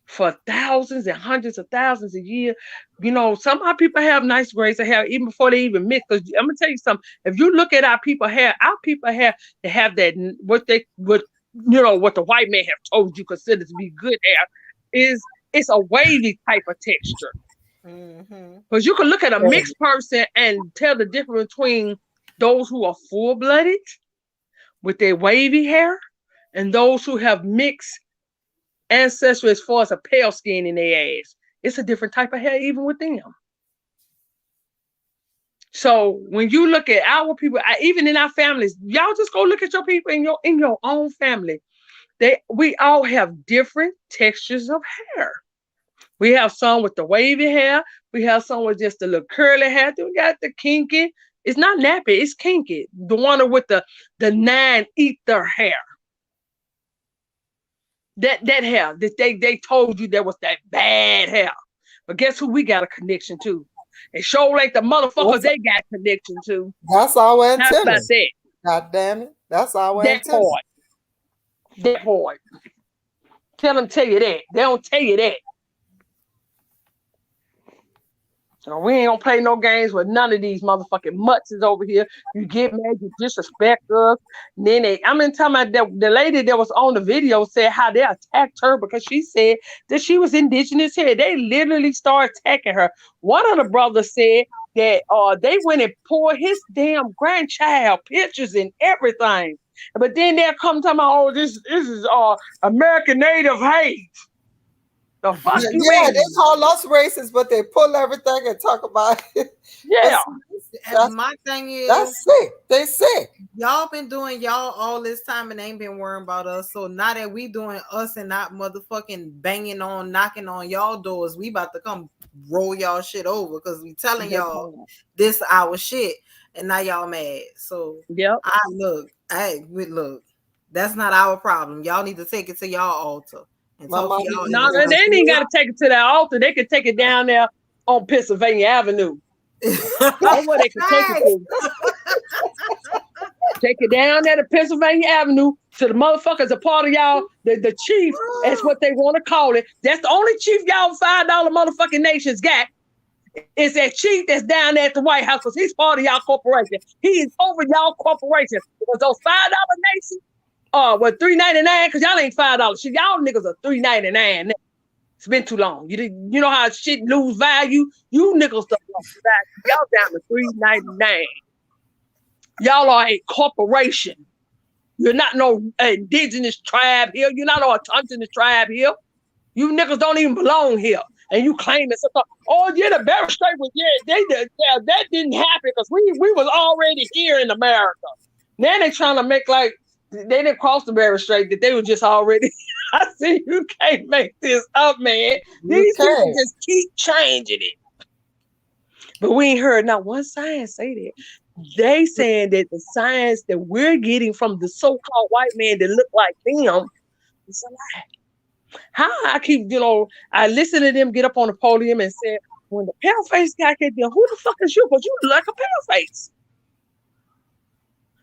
for thousands and hundreds of thousands a year. You know, some of our people have nice braids they have even before they even mix. Because I'm gonna tell you something. If you look at our people hair to have that what the white man have told you consider to be good hair it's a wavy type of texture. Because you can look at a mixed person and tell the difference between those who are full-blooded with their wavy hair and those who have mixed ancestry as far as a pale skin in their ass. It's a different type of hair even with them. So when you look at our people, even in our families, y'all just go look at your people in your own family. We all have different textures of hair. We have some with the wavy hair. We have some with just a little curly hair. Then we got the kinky. It's not nappy, it's kinky. The one with the 9 ether hair. That hair that they told you that was that bad hair. But guess who we got a connection to? And show like the motherfuckers they got connection to. That's our antenna. How about that? God damn it. That's our antenna. That part. Tell you that. They don't tell you that. So we ain't gonna play no games with none of these motherfucking muttses over here. You get mad, you disrespect us. And then talking about the lady that was on the video said how they attacked her because she said that she was indigenous here. They literally started attacking her. One of the brothers said that they went and poured his damn grandchild pictures and everything. But then they'll come talking about, oh, this is American Native hate. The fuck they call us racist, but they pull everything and talk about it. Yeah. And my thing is, that's sick. They sick. Y'all been doing y'all all this time and ain't been worrying about us. So now that we doing us and not motherfucking knocking on y'all doors, we about to come roll y'all shit over because we telling y'all this our shit, and now y'all mad. So look, that's not our problem. Y'all need to take it to y'all altar. No, they ain't even got to take it to that altar. They could take it down there on Pennsylvania Avenue. That's where they can take it to. Take it down there to Pennsylvania Avenue to the motherfuckers a part of y'all, the chief, that's what they want to call it. That's the only chief y'all $5 motherfucking nations got. Is that chief that's down there at the White House because he's part of y'all corporation. He is over y'all corporation. Because those $5 nations, what $3.99? Because y'all ain't $5. Shit, y'all niggas are $3.99. It's been too long. You know how shit lose value? You niggas don't lose value. Y'all down to $3.99. Y'all are a corporation. You're not no indigenous tribe here. You're not no autonomous tribe here. You niggas don't even belong here. And you claim it's oh yeah, the Bering Strait was that didn't happen because we was already here in America. Now they trying to make like they didn't cross the Bering Strait, that they were just already. I see you can't make this up, man. These people just keep changing it. But we ain't heard not one science say that. They saying that the science that we're getting from the so-called white man that look like them is a lie. How I keep, I listen to them get up on the podium and say, when the pale-faced guy get there, who the fuck is you? Because you look like a pale-face.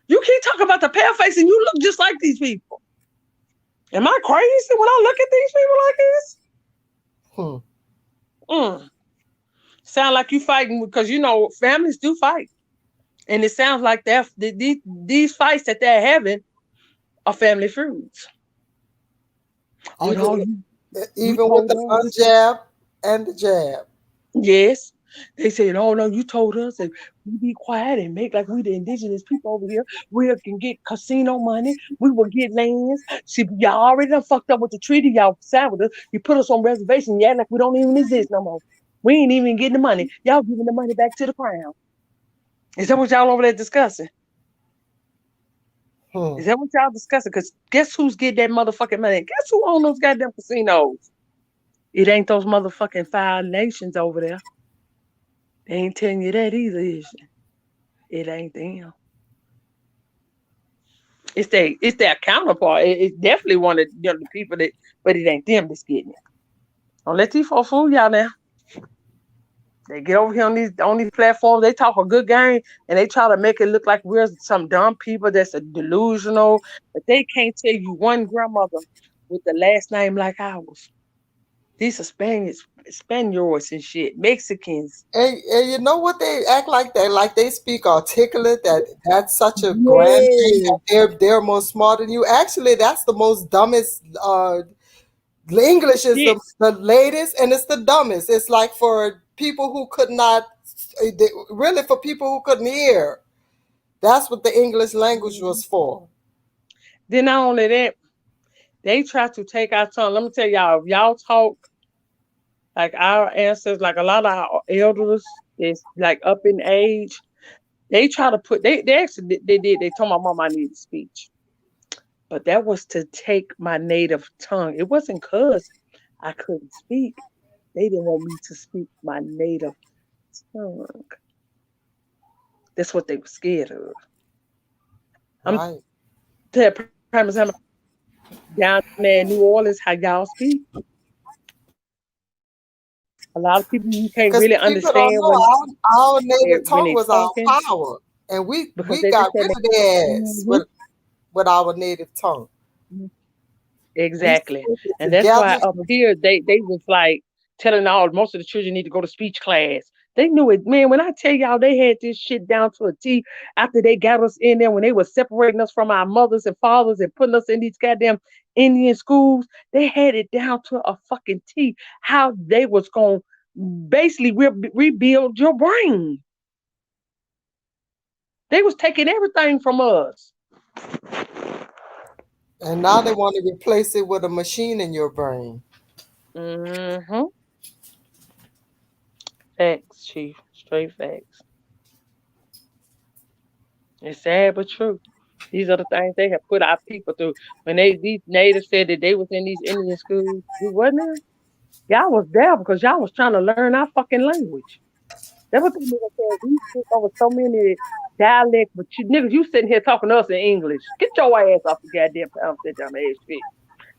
You keep talking about the pale-face and you look just like these people. Am I crazy when I look at these people like this? Sound like you fighting because, families do fight. And it sounds like these fights that they're having are family feuds. Even with the unjab and the jab. Yes. They said, oh, no, you told us that we be quiet and make like we the indigenous people over here. We can get casino money. We will get lands. See, y'all already done fucked up with the treaty y'all signed with us. You put us on reservation. Yeah, like we don't even exist no more. We ain't even getting the money. Y'all giving the money back to the crown. Is that what y'all over there discussing? Is that what y'all discussing? Because guess who's getting that motherfucking money? Guess who owns those goddamn casinos? It ain't those motherfucking 5 nations over there. They ain't telling you that either, is it? It ain't them. It's their counterpart. It's definitely one of the people that, but it ain't them that's getting it. Don't let these folks fool y'all now. They get over here on these platforms. They talk a good game, and they try to make it look like we're some dumb people that's a delusional. But they can't tell you one grandmother with the last name like ours. These are Spaniards and shit, Mexicans. And you know what, they act like that, like they speak articulate. That's such a grand thing. Yes. They're more smart than you. Actually, that's the most dumbest. English is Yes. the latest, and it's the dumbest. It's like for people who could not, really for people who couldn't hear. That's what the English language was for. Then not only that, they try to take our tongue. Let me tell y'all, if y'all talk like our ancestors, like a lot of our elders, is like up in age. They try to put they actually they told my mom I needed speech, but that was to take my native tongue. It wasn't because I couldn't speak. They didn't want me to speak my native tongue. That's what they were scared of. Right. I'm prime example down there in New Orleans, how y'all speak. A lot of people you can't Because really people don't understand know our native when tongue they was our talking power, and we because they got just said rid of their ass mm-hmm. with our native tongue. We Exactly. spoke it And that's why together. up here they was like telling most of the children need to go to speech class. They knew it, man. When I tell y'all they had this shit down to a T after they got us in there, when they were separating us from our mothers and fathers and putting us in these goddamn Indian schools, they had it down to a fucking T how they was gonna basically rebuild your brain. They was taking everything from us. And now they want to replace it with a machine in your brain. Mm-hmm. Facts, Chief. Straight facts. It's sad but true. These are the things they have put our people through. When these natives said that they was in these Indian schools, we wasn't there. Y'all was there because y'all was trying to learn our fucking language. That's what they niggas said. We speak over so many dialects, but you niggas, you sitting here talking to us in English. Get your ass off the goddamn pound, that dumb ass shit.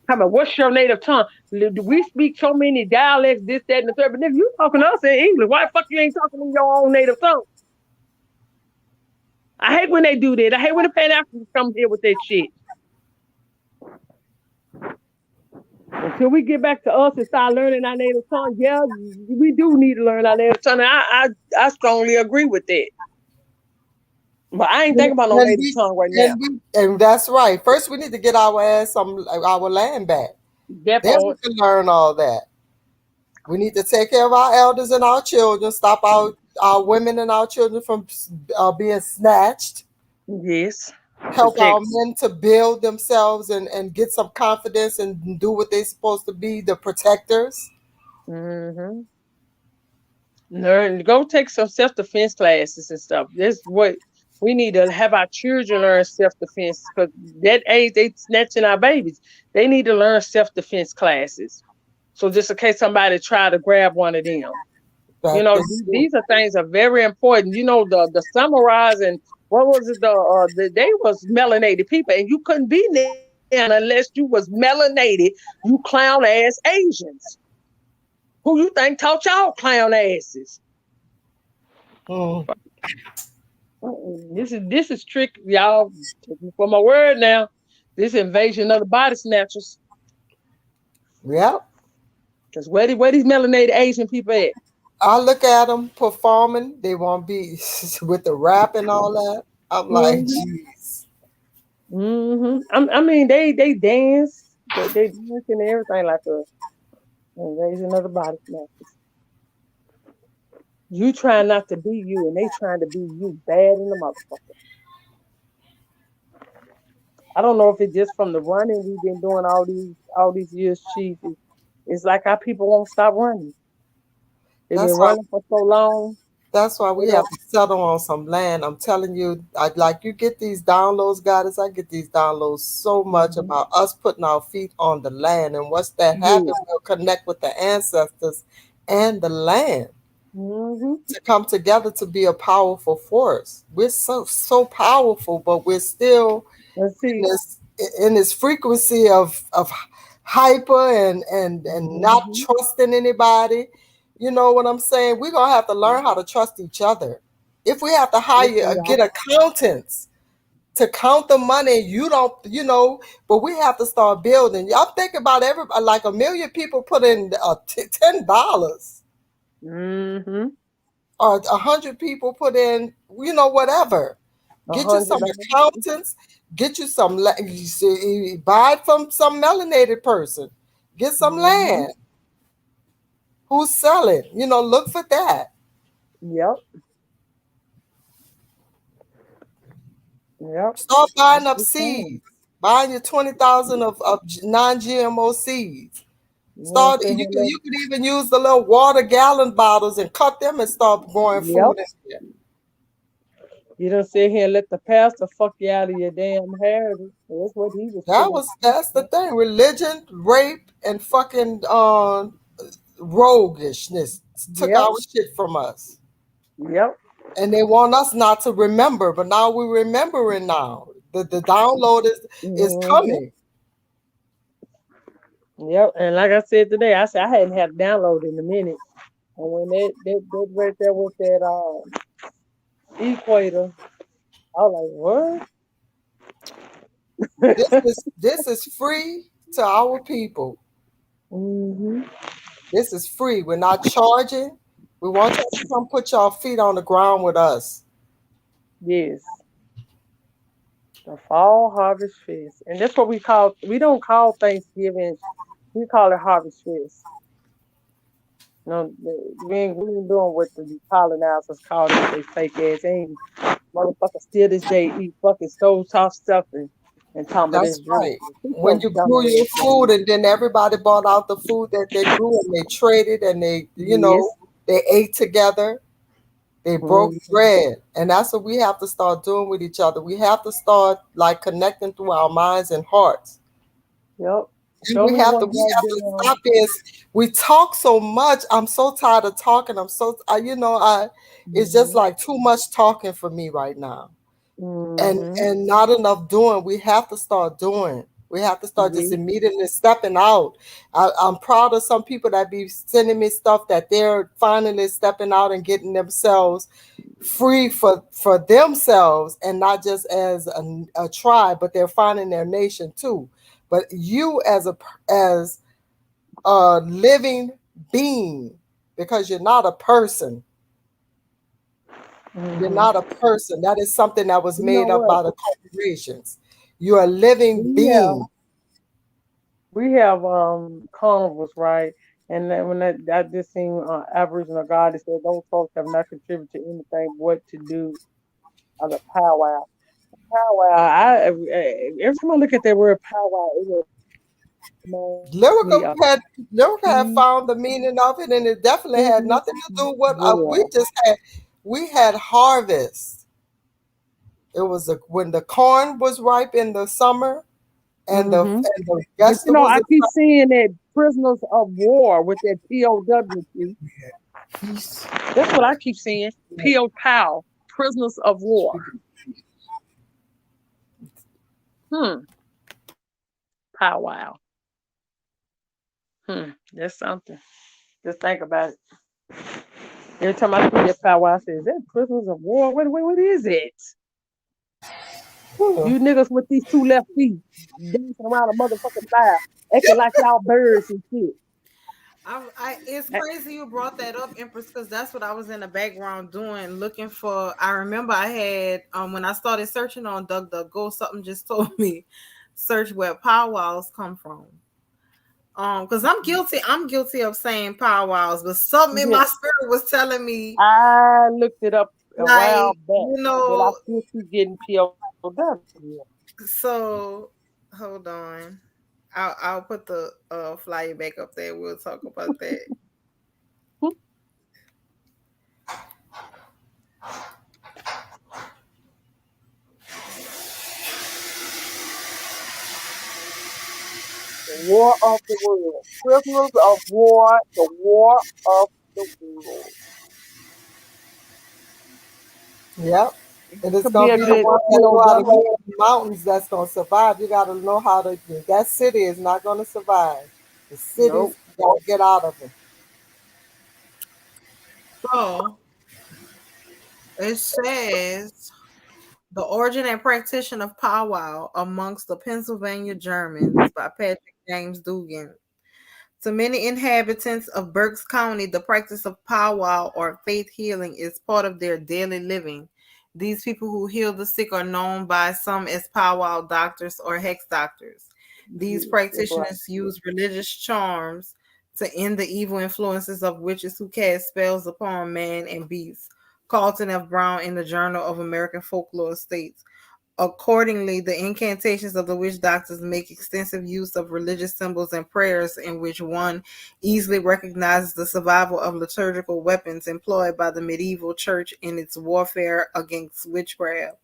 Come on, what's your native tongue? We speak so many dialects, this, that, and the third, but nigga, you talking to us in English. Why the fuck you ain't talking in your own native tongue? I hate when they do that. I hate when the Pan Africans come here with that shit. Until we get back to us and start learning our native tongue, yeah, we do need to learn our native tongue. And I strongly agree with that. But I ain't thinking about no native tongue right now. And that's right. First, we need to get our ass our land back. Then we can learn all that. We need to take care of our elders and our children. Stop our women and our children from being snatched. Yes. Help our men to build themselves and get some confidence and do what they're supposed to be, the protectors. Mm-hmm. Learn, go take some self-defense classes and stuff. That's what we need to have our children learn self-defense, because that age they snatching our babies. They need to learn self-defense classes. So just in case somebody try to grab one of them. These are things that are very important. The samurais and what was it? They was melanated people, and you couldn't be there unless you was melanated. You clown ass Asians. Who you think taught y'all clown asses? This is trick, y'all. Take me for my word now. This invasion of the body snatchers. Yep. Because where these melanated Asian people at? I look at them performing. They won't be with the rap and all that. I'm like, jeez. I mean, they dance. They dance and everything like us. Invasion of the body snatchers. You trying not to be you, and they trying to be you bad in the motherfucker. I don't know if it's just from the running we've been doing all these years, Chief. It's like our people won't stop running. They've been running for so long. That's why we have to settle on some land. I'm telling you, you get these downloads, Goddess. I get these downloads so much about us putting our feet on the land. And once that happens, we'll connect with the ancestors and the land to come together to be a powerful force. We're so powerful, but we're still Let's see. in this frequency of hyper and not trusting anybody. You know what I'm saying? We're gonna have to learn how to trust each other. If we have to get accountants to count the money, you don't, but we have to start building. Y'all think about everybody, like 1 million people put in $10. Or 100 people put in, whatever. Get you some accountants. Get you some. Buy it from some melanated person. Get some land. Who's selling? Look for that. Yep. Start buying up seeds. Buying your 20,000 of non-GMO seeds. Start. You could even use the little water gallon bottles and cut them and start growing food in there. You don't sit here and let the pastor fuck you out of your damn heritage. That's what he was. That's the thing. Religion, rape, and fucking roguishness took our shit from us. Yep. And they want us not to remember, but now we're remembering now. The download is coming. Yep. And like I said today, I hadn't had a download in a minute. And when that right there with that equator, I was like, what? This is free to our people. This is free. We're not charging. We want you to come put your feet on the ground with us. Yes. The fall harvest fest. And that's what we don't call Thanksgiving, we call it harvest fest. No, we ain't doing what the colonizers call it. They fake ass. Ain't motherfuckers still this day eat fucking stovetop stuff and talking about this. That's right. When you grew your food and then everybody bought out the food that they grew and they traded and they, they ate together. They broke bread. And that's what we have to start doing with each other. We have to start connecting through our minds and hearts. Yep. We have to stop this. We talk so much. I'm so tired of talking. It's just like too much talking for me right now. And not enough doing. We have to start doing. We have to start just immediately stepping out. I'm proud of some people that be sending me stuff that they're finally stepping out and getting themselves free for themselves and not just as a tribe, but they're finding their nation too. But you as a living being, because you're not a person. You're not a person. That is something that was made up by the corporations. You're a living being. We have carnivals, right? And then when I just seen Aboriginal God, it said those folks have not contributed to anything what to do of the powwow. Powwow. Every time I look at that word powwow, it Lyrical had found the meaning of it, and it definitely had nothing to do with we had harvest. It was when the corn was ripe in the summer, and the vegetables. I keep seeing that prisoners of war with that POW. That's what I keep seeing. POW, prisoners of war. Powwow. That's something. Just think about it. Every time I see that powwow, I say, is that prisoners of war? What is it? You niggas with these 2 left feet dancing around a motherfucking fire, acting like y'all birds and shit. It's crazy you brought that up, Empress, because that's what I was in the background doing, looking for. I remember I had when I started searching on DuckDuckGo, something just told me search where powwows come from. Because I'm guilty of saying powwows, but something in my spirit was telling me. I looked it up a while back, but I still keep getting POW. So hold on, I'll put the flyer back up there. We'll talk about that. The War of the World. Prisoners of War, the War of the World. Yep. It is going to be the one that mountains that's gonna survive. You gotta know how to. That city is not gonna survive. The cities Nope. gotta get out of it. So it says the origin and practice of powwow amongst the Pennsylvania Germans by Patrick James Dugan. To many inhabitants of Berks County, the practice of powwow or faith healing is part of their daily living. These people who heal the sick are known by some as powwow doctors or hex doctors. These practitioners use religious charms to end the evil influences of witches who cast spells upon man and beasts. Carlton F. Brown in the Journal of American Folklore states, accordingly, the incantations of the witch doctors make extensive use of religious symbols and prayers in which one easily recognizes the survival of liturgical weapons employed by the medieval church in its warfare against witchcraft.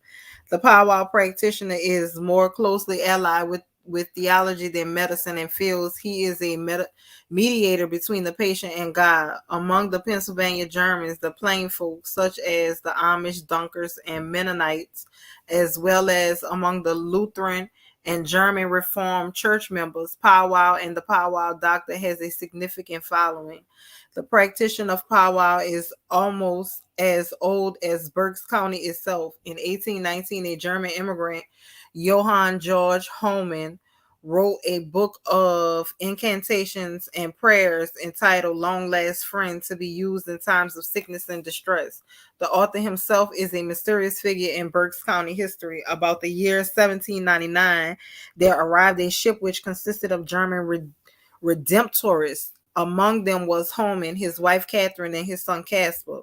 The powwow practitioner is more closely allied with theology than medicine and feels he is a mediator between the patient and God. Among the Pennsylvania Germans, the plain folk, such as the Amish, Dunkers, and Mennonites, as well as among the Lutheran and German Reformed church members, powwow and the powwow doctor has a significant following. The practitioner of powwow is almost as old as Berks County itself. In 1819, a German immigrant, Johann Georg Hohmann, wrote a book of incantations and prayers entitled Long Last Friend, to be used in times of sickness and distress. The author himself is a mysterious figure in Berks County history. About the year 1799, there arrived a ship which consisted of German redemptorists. Among them was Hohmann, his wife Catherine, and his son Caspar.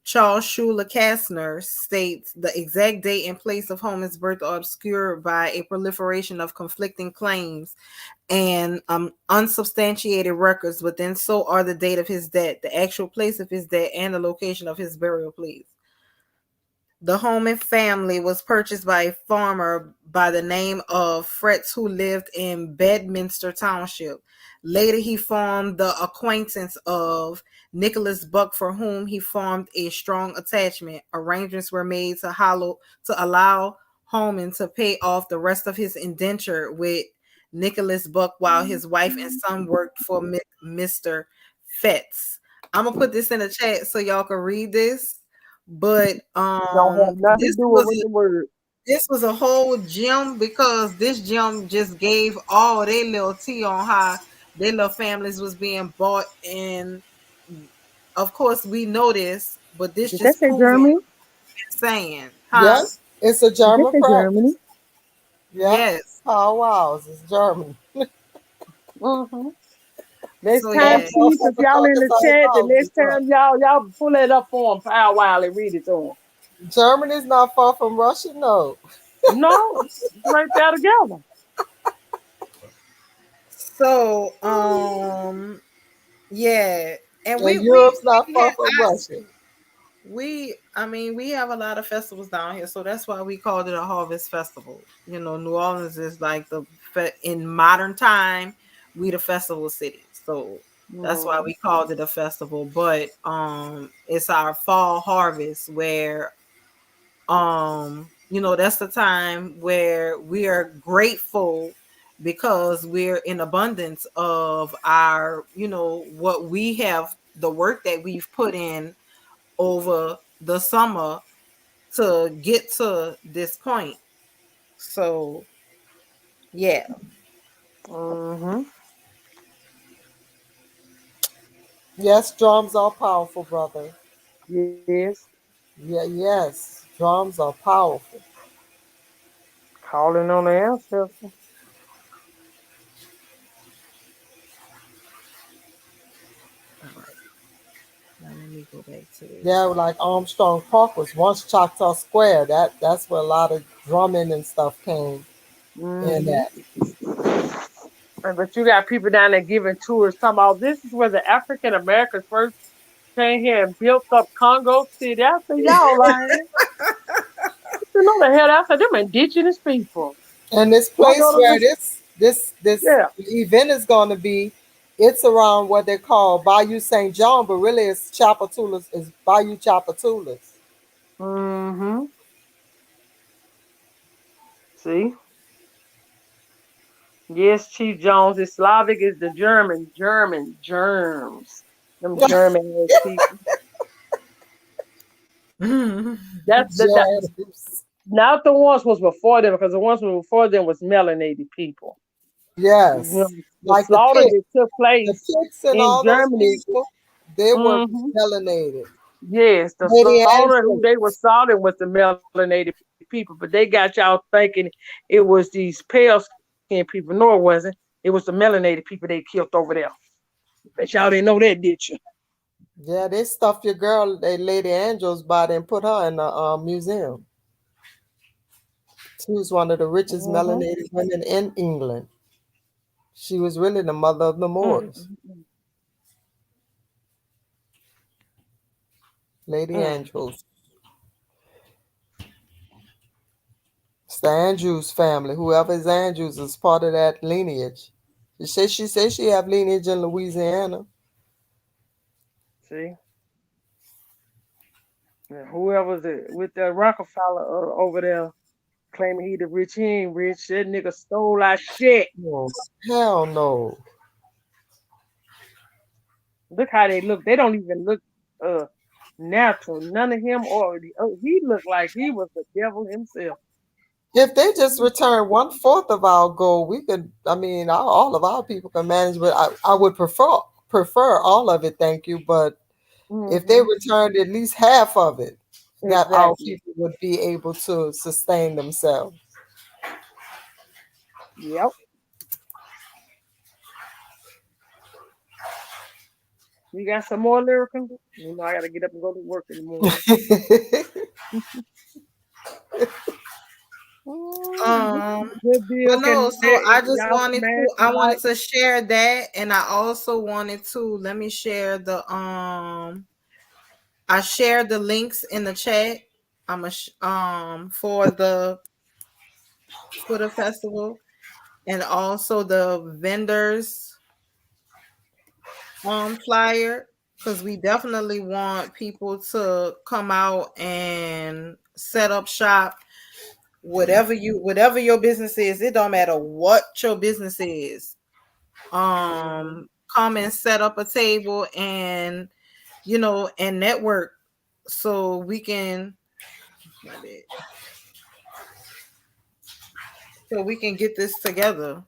Charles Schuler Kastner states the exact date and place of Hohmann's birth are obscured by a proliferation of conflicting claims and unsubstantiated records, but then so are the date of his death, the actual place of his death, and the location of his burial place. The Hohmann family was purchased by a farmer by the name of Fretz who lived in Bedminster Township. Later, he formed the acquaintance of Nicholas Buck, for whom he formed a strong attachment. Arrangements were made to allow Hohmann to pay off the rest of his indenture with Nicholas Buck while his wife and son worked for Mr. Fetz. I'm gonna put this in the chat so y'all can read this. But Don't have nothing to do with the word. this was a whole gym, because this gym just gave all their little tea on how their little families was being bought. And of course we know this, but this Did they just say proving Germany? saying, Yeah, it's a Did they German say practice. Germany? Yeah. Yes. Powwows is German. Mm-hmm. Next So time, yeah, please, if y'all in the chat, the next time y'all pull it up for them, powwow and read it to them. Germany's not far from Russia, no. No, it's right there together. So yeah, and we Europe's not far have from Russia. we have a lot of festivals down here, so that's why we called it a harvest festival. You know, New Orleans is like in modern time, we the festival city, so that's why we called it a festival. But it's our fall harvest where you know, that's the time where we are grateful because we're in abundance of our, you know, what we have, the work that we've put in over the summer to get to this point. So yeah. Mm-hmm. Yes, drums are powerful, brother. Yes. Yeah, yes. Drums are powerful. Calling on the ancestors. All right. Now let me go back to this. Yeah, like Armstrong Park was once Choctaw Square. That's where a lot of drumming and stuff came in at. But you got people down there giving tours talking about this is where the African Americans first came here and built up Congo City. I said, y'all lying. You know the hell, I said, them indigenous people. And this place where this event is going to be, it's around what they call Bayou St. John, but really it's Chapatulas, it's Bayou Chapatulas. Mm-hmm. See? Yes, Chief Jones. It's Slavic is the German germs. Them German ass people. That's that. Not the ones was before them, because the ones before them was melanated people. You know, Yes, the like the slaughter pig. that took The place pigs and in all those Germany. people, they were Mm-hmm. melanated. Yes, the Lady slaughter who Angela. they were slaughtering was the melanated people, but they got y'all thinking it was these pale skinned people. No, it wasn't. It was the melanated people they killed over there. Bet y'all didn't know that, did you? Yeah, they stuffed your girl, they Lady Angel's body, and put her in a museum. She was one of the richest Mm-hmm. melanated women in England. She was really the mother of the Moors. Lady Andrews. It's the Andrews family. Whoever is Andrews is part of that lineage. She says she have lineage in Louisiana. See? And whoever's with that Rockefeller over there claiming he the rich, he ain't rich. That nigga stole our shit. Oh, hell no. Look how they look. They don't even look natural. None of him or he looked like he was the devil himself. If they just return 1/4 of our gold, we could. I mean, all of our people can manage. But I would prefer all of it. Thank you. But if they returned at least half of it, that our Exactly. people would be able to sustain themselves. Yep. You got some more lyrical? You know, I got to get up and go to work in the morning. But no, so I wanted to share that, and I also wanted to let me share the I shared the links in the chat. For the festival, and also the vendors flyer, because we definitely want people to come out and set up shop. Whatever your business is, it don't matter what your business is. Come and set up a table and and network, so we can get this together.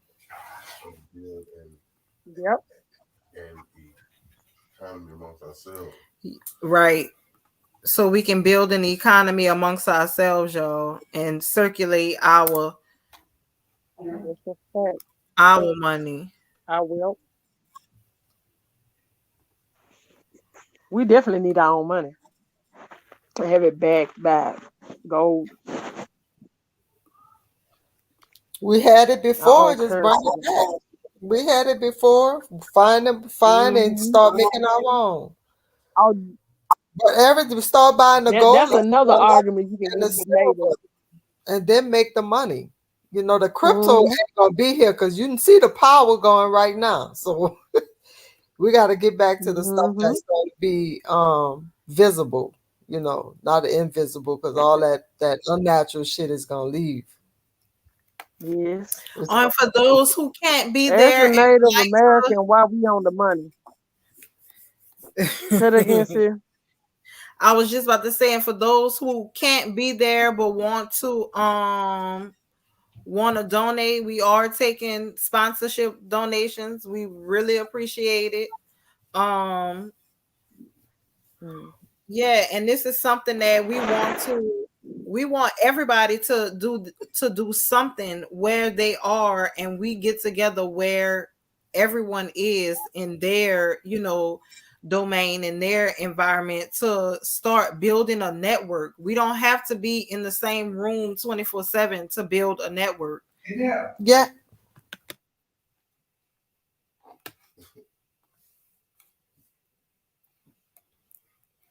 Yep. And the economy amongst ourselves. Right. So we can build an economy amongst ourselves, y'all, and circulate our money. I will. We definitely need our own money. Have it backed by gold. We had it before. Just bring it back. We had it before. Find and start making our own. But start buying the gold. That's another argument you can get later. And then make the money. You know, the crypto ain't gonna be here because you can see the power going right now. So we got to get back to the stuff that's going to be visible. You know, not invisible, because all that unnatural shit is gonna leave. Yes. And for those who can't be As there, a Native American, why we on the money? Say it again, sis. I was just about to say, and for those who can't be there but want to donate, we are taking sponsorship donations. We really appreciate it. Yeah, and this is something that we want everybody to do something where they are, and we get together where everyone is in their domain, in their environment, to start building a network. We don't have to be in the same room 24/7 to build a network. Yeah.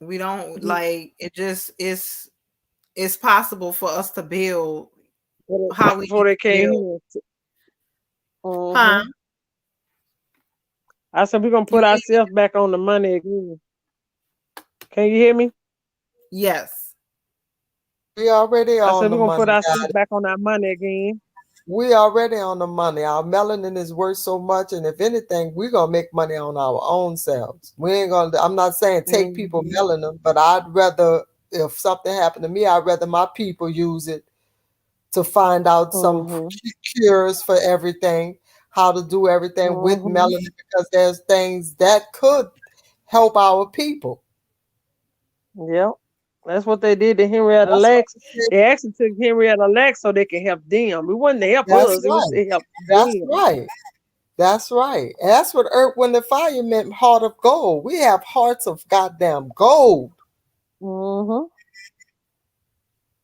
We don't like it. Just it's possible for us to build how we before they came here. Huh? I said we're gonna put ourselves back on the money again. Can you hear me? Yes. We already I on said the we're gonna money, put ourselves guys. back on our money again. We already on the money. Our melanin is worth so much, and if anything, we're gonna make money on our own selves. We ain't gonna. I'm not saying take people melanin, but I'd rather, if something happened to me, I'd rather my people use it to find out some cures for everything, how to do everything with melanin, because there's things that could help our people. Yep. That's what they did to Henrietta Lacks. They actually took Henrietta Lacks so they could help them. It wasn't to help That's us, it was right. to help That's them. right. That's right. And that's what Earth, Wind, and Fire meant, heart of gold. We have hearts of goddamn gold.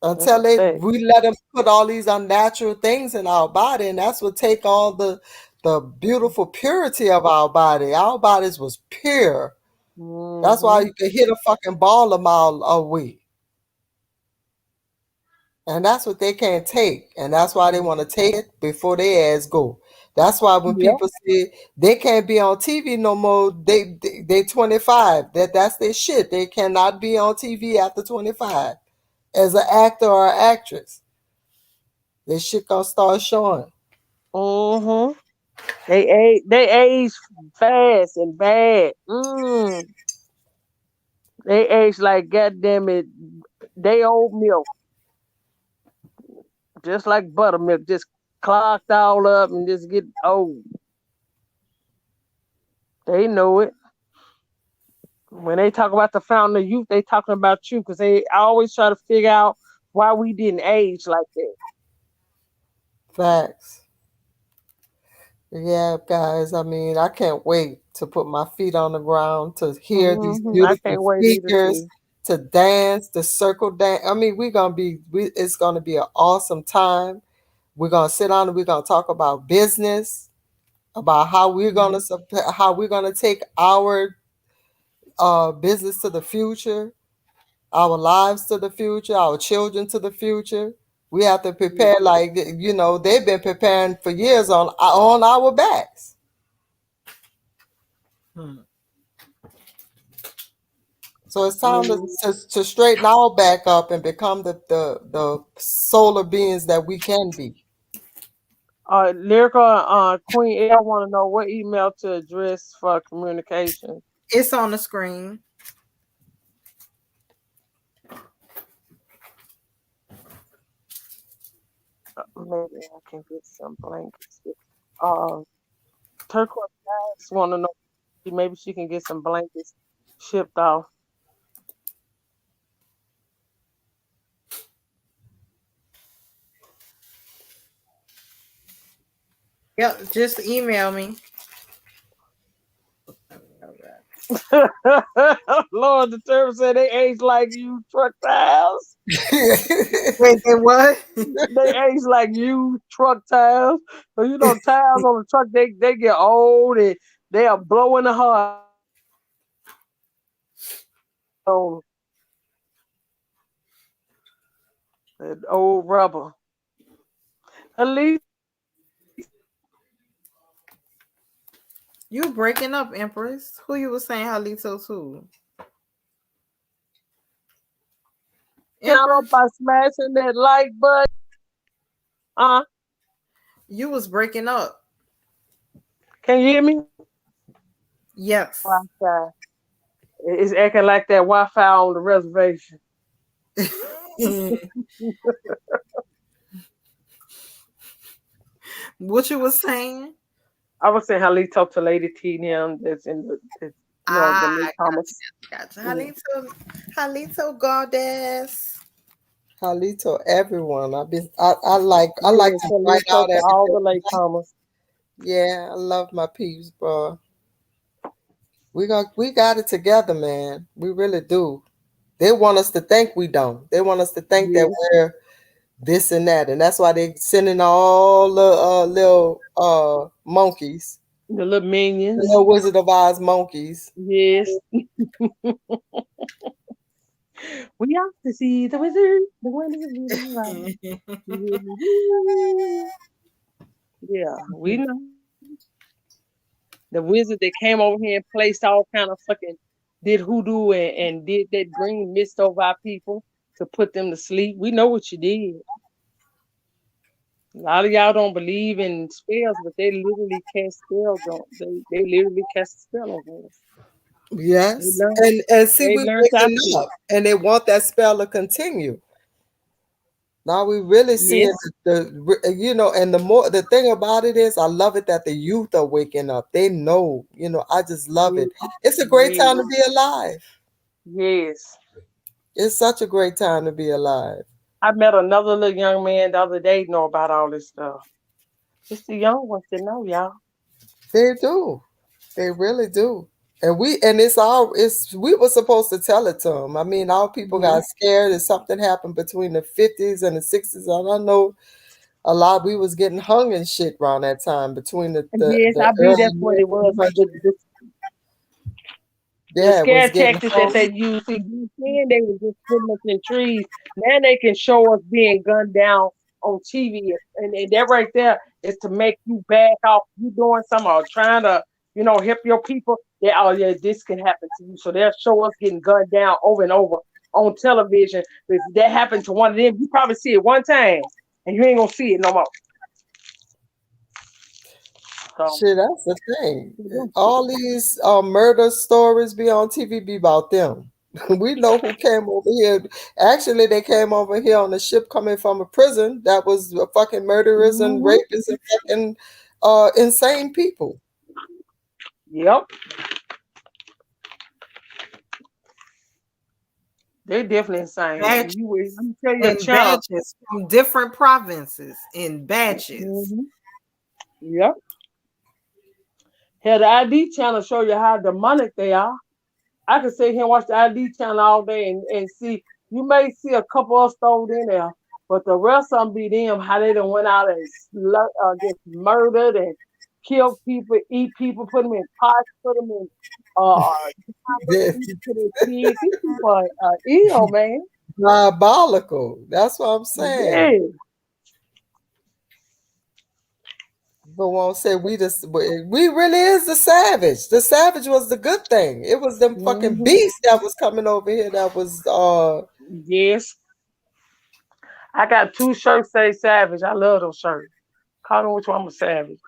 Until we let them put all these unnatural things in our body, and that's what take all the beautiful purity of our body. Our bodies was pure. That's why you can hit a fucking ball a mile away. And that's what they can't take. And that's why they want to take it before their ass go. That's why when people say they can't be on TV no more, they 25. That's their shit. They cannot be on TV after 25 as an actor or actress. Their shit gonna start showing. They age fast and bad. They age like goddamn it, they old milk. Just like buttermilk, just clogged all up and just get old. They know it. When they talk about the fountain of youth, they talking about you because they always try to figure out why we didn't age like that. Facts. Yeah, guys. I mean, I can't wait to put my feet on the ground, to hear these I beautiful can't wait either speakers, too. to dance, the circle dance. I mean, it's gonna be an awesome time. We're gonna sit down and we're gonna talk about business, about how we're gonna take our business to the future, our lives to the future, our children to the future. We have to prepare, like they've been preparing for years on our backs. So it's time to straighten our back up and become the solar beings that we can be. Lyrica, Queen L want to know what email to address for communication. It's on the screen. Maybe I can get some blankets. Turquoise want to know maybe she can get some blankets shipped off. Yep, just email me. Lord, the term said they age like you truck tires. Wait, they what? They age like you truck tires. So tires on the truck, they get old and they are blowing the heart. On that old rubber. At least you breaking up, Empress. Who you was saying Halito to? channel by smashing that like button. You was breaking up. Can you hear me? Yes. Wi-Fi. It's acting like that Wi-Fi on the reservation. What you was saying? I was saying Halito to Lady T now that's in the latecomers. Gotcha. Halito goddess. Halito, everyone. I like to write out all the latecomers. Yeah, I love my peeps, bro. We got it together, man. We really do. They want us to think we don't. They want us to think that we're this and that, and that's why they sending all the little monkeys, the little minions, the little Wizard of Oz monkeys. Yes. We have to see the wizard. The wizard. Yeah, we know. The wizard that came over here and placed all kind of fucking did hoodoo and did that green mist over our people. to put them to sleep. We know what you did. A lot of y'all don't believe in spells, but they literally cast spells on. They literally cast a spell on us. Yes, and see, They we learned our waking shit. up, and they want that spell to continue. Now we really seeing Yes. and the thing about it is, I love it that the youth are waking up. They know, I just love it. It's a great time to be alive. Yes. It's such a great time to be alive. I met another little young man the other day know about all this stuff. It's the young ones that know, y'all. They do. They really do. And we were supposed to tell it to them. I mean, our people got scared if something happened between the 50s and the 60s. And I know a lot we was getting hung and shit around that time between the Yes, I believe that's what it was. The it scare was getting tactics that hung. they used, see, then they were just putting us in trees. Now they can show us being gunned down on TV, and that right there is to make you back off. You doing something or trying to, help your people. Yeah, this can happen to you. So they'll show us getting gunned down over and over on television. If that happened to one of them, you probably see it one time, and you ain't gonna see it no more. Shit, that's the thing. All these murder stories be on TV be about them. We know who came over here. Actually, they came over here on a ship coming from a prison that was fucking murderers and rapists and fucking insane people. Yep. They're definitely insane. Batches, You tell you a in channel. batches from different provinces in batches. Yep. Hell, the ID channel show you how demonic they are. I can sit here and watch the ID channel all day and see. You may see a couple of thrown in there, but the rest of them be them how they done went out and get murdered and killed people, eat people, put them in pots, put them in to their kids. These people are ill, man. Diabolical. That's what I'm saying. Yeah. But won't say we really is the savage. The savage was the good thing. It was them fucking beasts that was coming over here that was Yes. I got 2 shirts say savage. I love those shirts. Call me which one I'm a savage.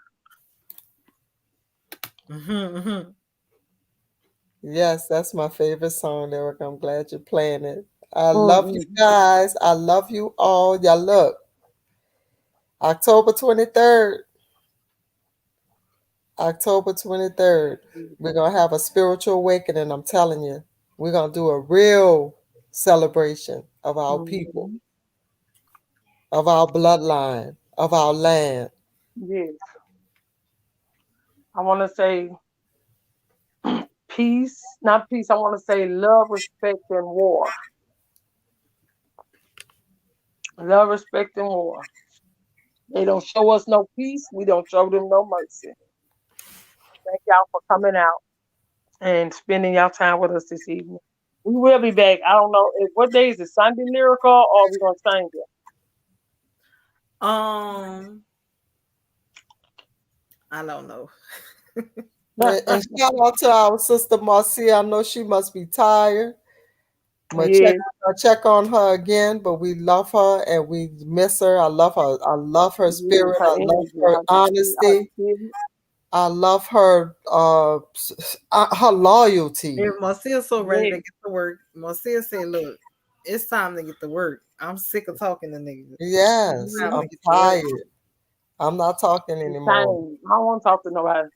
Yes, that's my favorite song, Eric. I'm glad you're playing it. I love you guys. I love you all. Y'all look. October 23rd. October 23rd. We're going to have a spiritual awakening. I'm telling you. We're going to do a real celebration of our people, of our bloodline, of our land. Yes. I want to say peace, not peace. I want to say love, respect, and war. Love, respect, and war. They don't show us no peace. We don't show them no mercy. Thank y'all for coming out and spending y'all time with us this evening. We will be back. I don't know what day is it, Sunday Miracle, or are we gonna change it? I don't know. And shout out to our sister Marcia. I know she must be tired. I'll check on her again, but we love her and we miss her. I love her. I love her spirit. I love her honesty. I love her her loyalty. And Marcia's so ready to get to work. Marcia said, "Look, it's time to get to work. I'm sick of talking to niggas." Yes, I'm tired. I'm not talking anymore. I don't want to talk to nobody.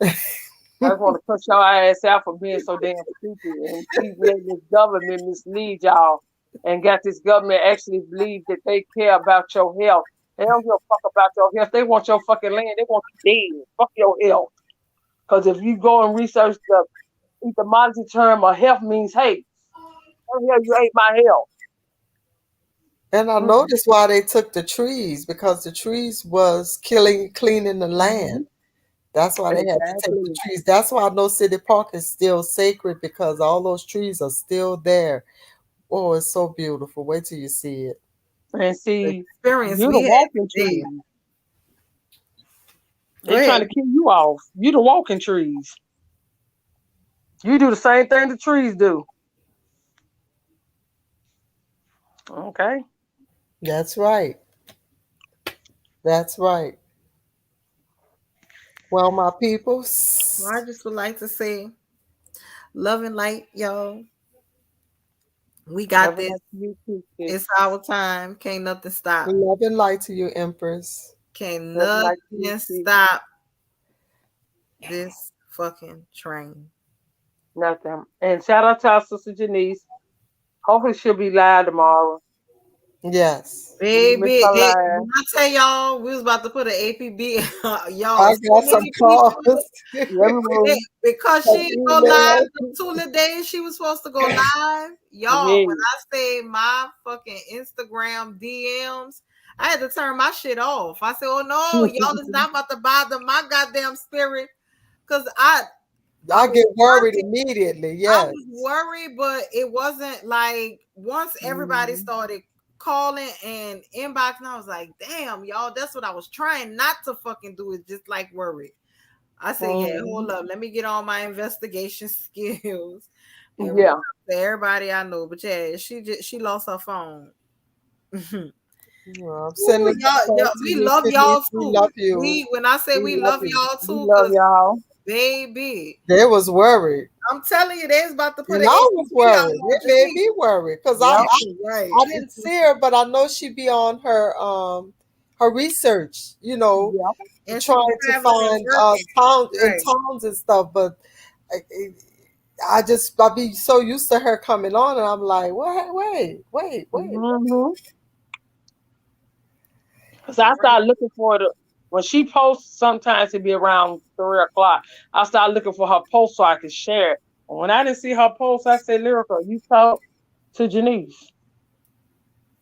I just want to cut your ass out for being so damn stupid and keep letting this government mislead y'all and got this government actually believe that they care about your health. They don't give a fuck about your health. They want your fucking land. They want you dead. Fuck your health. Because if you go and research the etymology term of health means, hey, oh yeah, you ate my health. And I noticed why they took the trees, because the trees was cleaning the land. That's why they had to take the trees. That's why I know City Park is still sacred, because all those trees are still there. Oh, it's so beautiful. Wait till you see it. And see, you're the walking trees. They're trying to kill you off. You the walking trees. You do the same thing the trees do. Okay. That's right. That's right. Well, my peoples. Well, I just would like to say, love and light, y'all. We got Never this. let you keep it. It's our time. Can't nothing stop. Love and light to you, Empress. Can't Never let you nothing keep stop this fucking train. nothing. And shout out to our sister Janice. Hopefully she'll be live tomorrow. Yes. Baby, Miss her when live. I tell y'all, we was about to put an APB, y'all. I So got some many calls. people, Yeah, we will. because she Some didn't go live emails. the 2 little days she was supposed to go live. Y'all, Yeah. when I say my fucking Instagram DMs, I had to turn my shit off. I said, oh no, y'all is not about to bother my goddamn spirit. Cause I I get was worried worried. immediately. I Yes. was worried, but it wasn't like once everybody started calling and inboxing, I was like, damn, y'all, that's what I was trying not to fucking do, is just like worried. I said, yeah, hold up, let me get on my investigation skills and reach Yeah. out to everybody I know. But yeah, she lost her phone. Well, I'm Ooh, sending y'all, to we you, love Denise. y'all We too. love you. When I say we love love you. y'all We too, love because y'all. baby, They was worried. I'm telling you, they was about to put And an I was APB out worried. on It made Janice. me worried because Yep. Right. I didn't see her, but I know she be on her research, Yep. And she trying to traveling and find working. Right. towns and stuff. But I be so used to her coming on, and I'm like, wait. Mm-hmm. Cause I started looking for the when she posts. Sometimes it be around 3 o'clock. I started looking for her post so I could share it. And when I didn't see her post, I said, "Lyrical, you talk to Janice."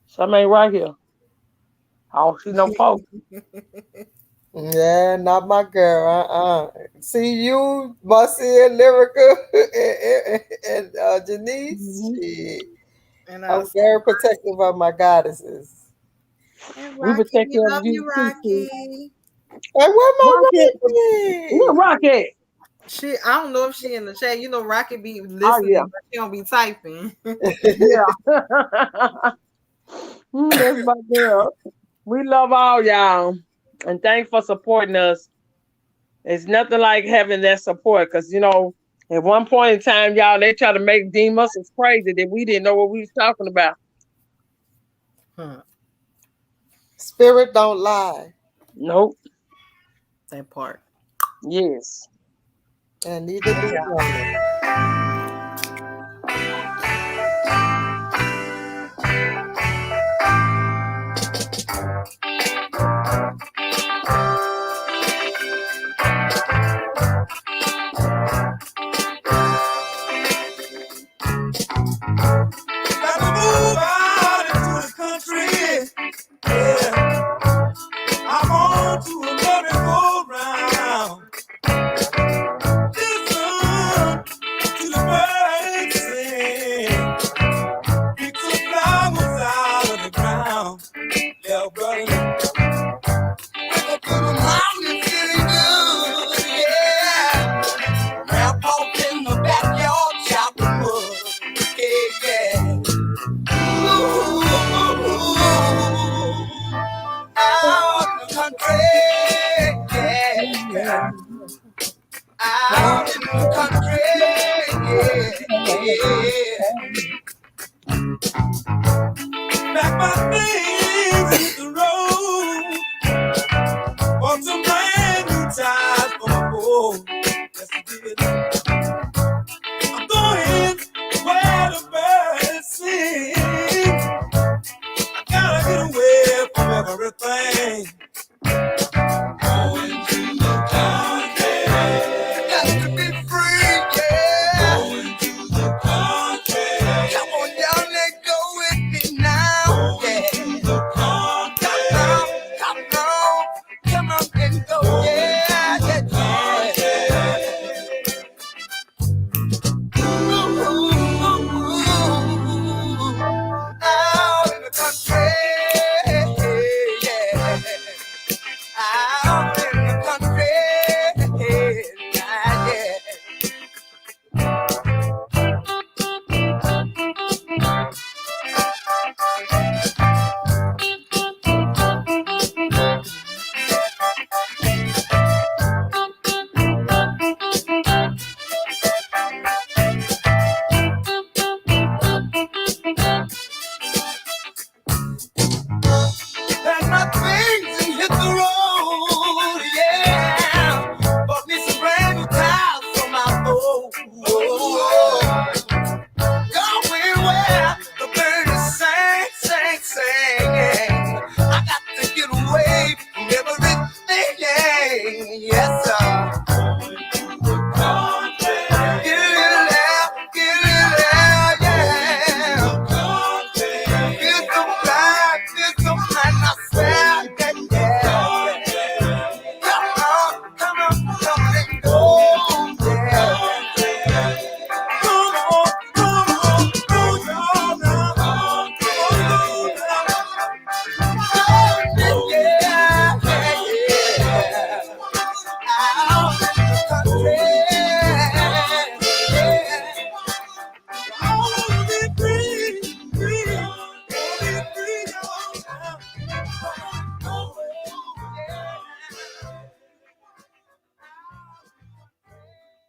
So I ain't right here. I don't see no post. Yeah, not my girl. See you, Marcy and Lyrica and Janice. Mm-hmm. Shit. And I'm very protective of my goddesses. and We would Rocky, take we care of love you you, too, T. Rocky. Hey, where my Rocket, where Rocky? Rocket? I don't know if she in the chat. You know, Rocky be Oh yeah, listening, but she don't be typing. yeah. That's my girl. We love all y'all, and thanks for supporting us. It's nothing like having that support, because at one point in time, y'all, they try to deem us as crazy that we didn't know what we was talking about. Spirit don't lie. Nope. That part. Yes. And neither do woman.